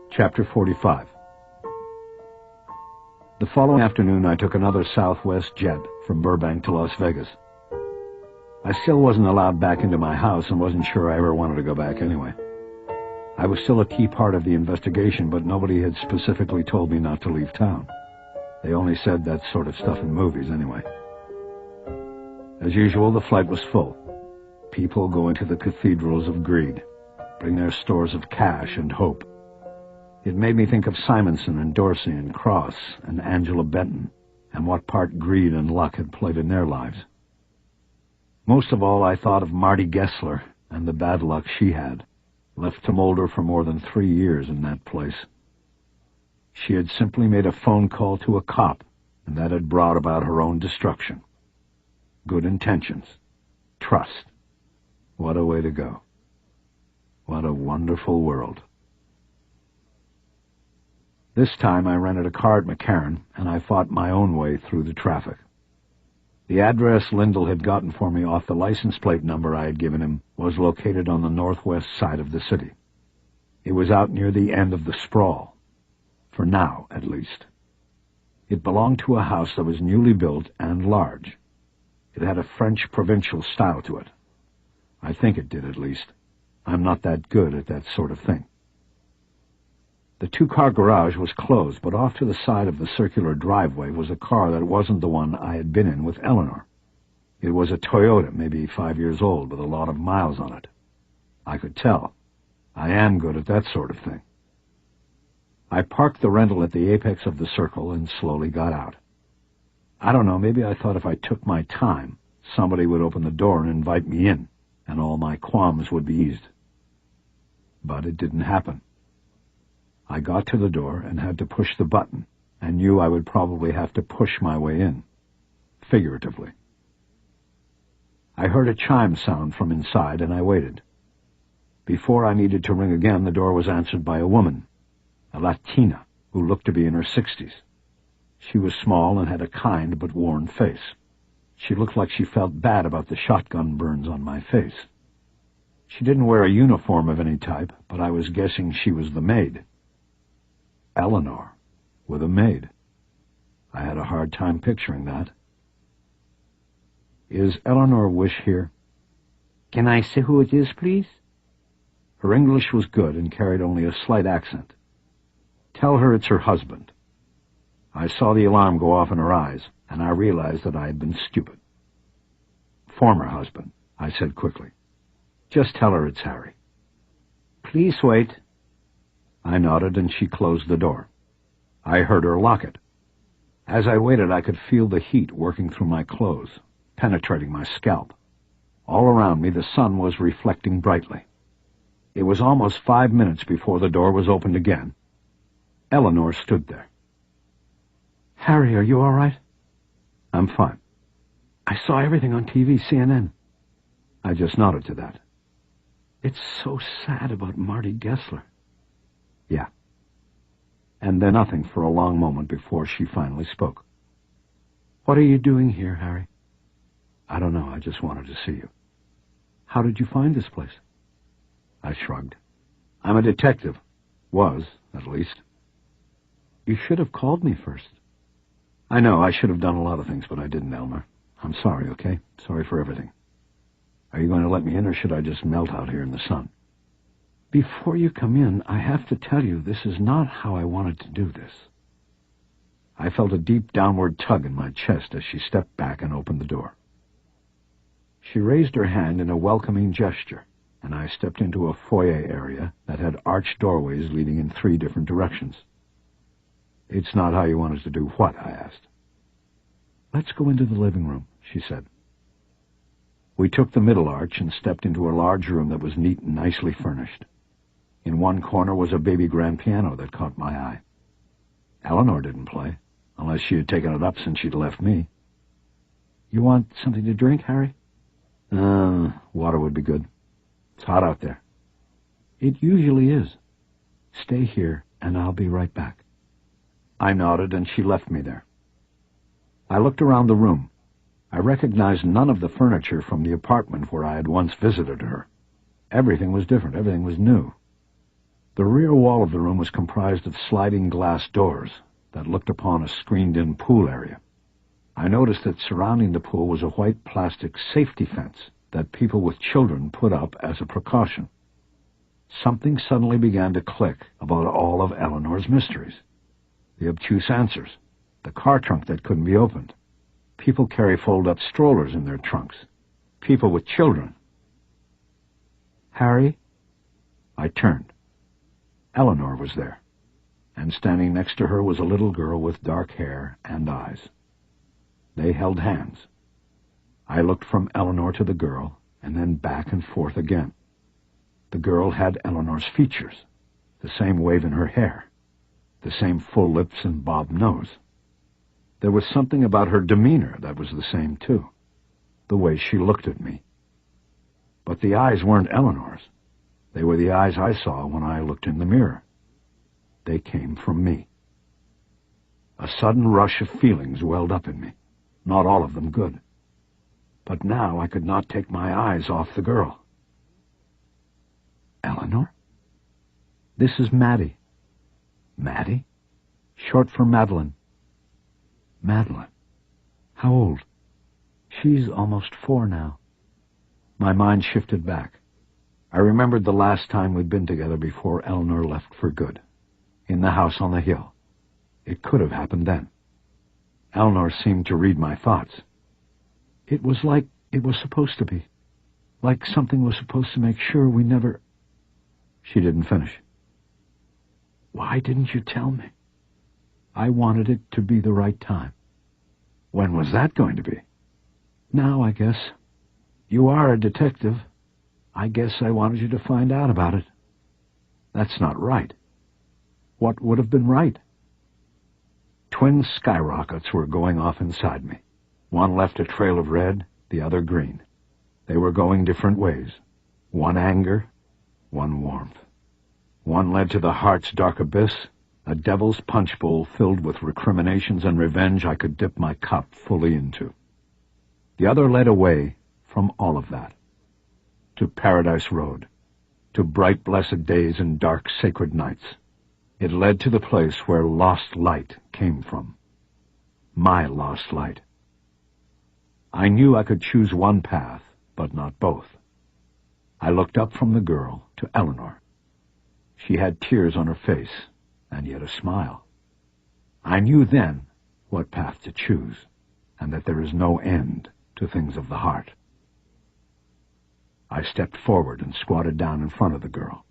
S1: Chapter 45. The following afternoon, I took another Southwest jet from Burbank to Las Vegas. I still wasn't allowed back into my house and wasn't sure I ever wanted to go back anyway. I was still a key part of the investigation, but nobody had specifically told me not to leave town. They only said that sort of stuff in movies anyway. As usual, the flight was full. People go into the cathedrals of greed, bring their stores of cash and hope. It made me think of Simonson and Dorsey and Cross and Angela Benton and what part greed and luck had played in their lives. Most of all, I thought of Marty Gessler and the bad luck she had, left to molder for more than 3 years in that place. She had simply made a phone call to a cop, and that had brought about her own destruction. Good intentions. Trust. What a way to go. What a wonderful world. This time I rented a car at McCarran, and I fought my own way through the traffic. The address Lyndall had gotten for me off the license plate number I had given him was located on the northwest side of the city. It was out near the end of the sprawl. For now, at least. It belonged to a house that was newly built and large. It had a French provincial style to it. I think it did, at least. I'm not that good at that sort of thing. The two-car garage was closed, but off to the side of the circular driveway was a car that wasn't the one I had been in with Eleanor. It was a Toyota, maybe 5 years old, with a lot of miles on it. I could tell. I am good at that sort of thing. I parked the rental at the apex of the circle and slowly got out. I don't know, maybe I thought if I took my time, somebody would open the door and invite me in, and all my qualms would be eased. But it didn't happen. I got to the door and had to push the button, and knew I would probably have to push my way in, figuratively. I heard a chime sound from inside, and I waited. Before I needed to ring again, the door was answered by a woman, a Latina, who looked to be in her 60s. She was small and had a kind but worn face. She looked like she felt bad about the shotgun burns on my face. She didn't wear a uniform of any type, but I was guessing she was the maid. Eleanor, with a maid. I had a hard time picturing that. Is Eleanor Wish here?
S4: Can I say who it is, please?
S1: Her English was good and carried only a slight accent. Tell her it's her husband. I saw the alarm go off in her eyes, and I realized that I had been stupid. Former husband, I said quickly. Just tell her it's Harry.
S4: Please wait.
S1: I nodded, and she closed the door. I heard her lock it. As I waited, I could feel the heat working through my clothes, penetrating my scalp. All around me, the sun was reflecting brightly. It was almost 5 minutes before the door was opened again. Eleanor stood there.
S4: Harry, are you all right?
S1: I'm fine.
S4: I saw everything on TV, CNN.
S1: I just nodded to that.
S4: It's so sad about Marty Gessler.
S1: Yeah. And then nothing for a long moment before she finally spoke.
S4: What are you doing here, Harry?
S1: I don't know. I just wanted to see you.
S4: How did you find this place?
S1: I shrugged. I'm a detective. Was, at least.
S4: You should have called me first.
S1: I know. I should have done a lot of things, but I didn't, Elmer. I'm sorry, okay? Sorry for everything. Are you going to let me in, or should I just melt out here in the sun?
S4: Before you come in, I have to tell you this is not how I wanted to do this.
S1: I felt a deep downward tug in my chest as she stepped back and opened the door. She raised her hand in a welcoming gesture, and I stepped into a foyer area that had arched doorways leading in 3 different directions. It's not how you want us to do what? I asked.
S4: Let's go into the living room, she said.
S1: We took the middle arch and stepped into a large room that was neat and nicely furnished. In one corner was a baby grand piano that caught my eye. Eleanor didn't play, unless she had taken it up since she'd left me.
S4: You want something to drink, Harry?
S1: Water would be good. It's hot out there.
S4: It usually is. Stay here, and I'll be right back.
S1: I nodded, and she left me there. I looked around the room. I recognized none of the furniture from the apartment where I had once visited her. Everything was different. Everything was new. The rear wall of the room was comprised of sliding glass doors, that looked upon a screened-in pool area. I noticed that surrounding the pool was a white plastic safety fence that people with children put up as a precaution. Something suddenly began to click about all of Eleanor's mysteries. The obtuse answers, the car trunk that couldn't be opened. People carry fold-up strollers in their trunks. People with children. Harry? I turned. Eleanor was there, and standing next to her was a little girl with dark hair and eyes. They held hands. I looked from Eleanor to the girl, and then back and forth again. The girl had Eleanor's features, the same wave in her hair, the same full lips and bobbed nose. There was something about her demeanor that was the same, too, the way she looked at me. But the eyes weren't Eleanor's. They were the eyes I saw when I looked in the mirror. They came from me. A sudden rush of feelings welled up in me, not all of them good. But now I could not take my eyes off the girl. Eleanor? This is Maddie. Maddie? Short for Madeline. Madeline? How old? She's almost 4 now. My mind shifted back. I remembered the last time we'd been together before Eleanor left for good, in the house on the hill. It could have happened then. Eleanor seemed to read my thoughts. It was like it was supposed to be, like something was supposed to make sure we never... She didn't finish. Why didn't you tell me? I wanted it to be the right time. When was that going to be? Now, I guess. You are a detective. I guess I wanted you to find out about it. That's not right. What would have been right? Twin skyrockets were going off inside me. One left a trail of red, the other green. They were going different ways. One anger, one warmth. One led to the heart's dark abyss, a devil's punch bowl filled with recriminations and revenge I could dip my cup fully into. The other led away from all of that. To Paradise Road, to bright blessed days and dark sacred nights. It led to the place where lost light came from. My lost light. I knew I could choose one path, but not both. I looked up from the girl to Eleanor. She had tears on her face, and yet a smile. I knew then what path to choose, and that there is no end to things of the heart. I stepped forward and squatted down in front of the girl.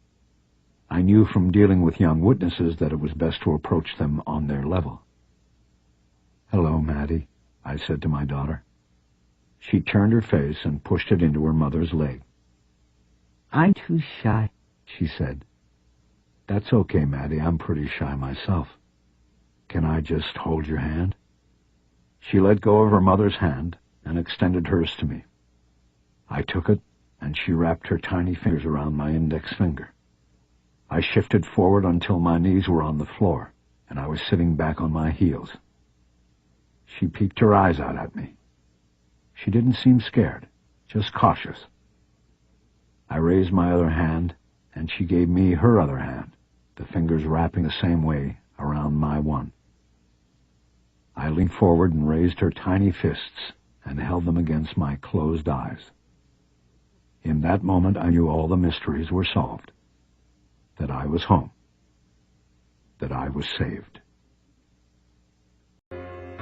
S1: I knew from dealing with young witnesses that it was best to approach them on their level. "Hello, Maddie," I said to my daughter. She turned her face and pushed it into her mother's leg. "I'm too shy," she said. "That's okay, Maddie. I'm pretty shy myself. Can I just hold your hand?" She let go of her mother's hand and extended hers to me. I took it, and she wrapped her tiny fingers around my index finger. I shifted forward until my knees were on the floor, and I was sitting back on my heels. She peeked her eyes out at me. She didn't seem scared, just cautious. I raised my other hand, and she gave me her other hand, the fingers wrapping the same way around my one. I leaned forward and raised her tiny fists and held them against my closed eyes. In that moment, I knew all the mysteries were solved, that I was home, that I was saved.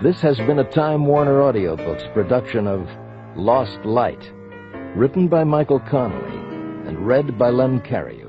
S6: This has been a Time Warner Audiobooks production of Lost Light, written by Michael Connelly and read by Len Cariou.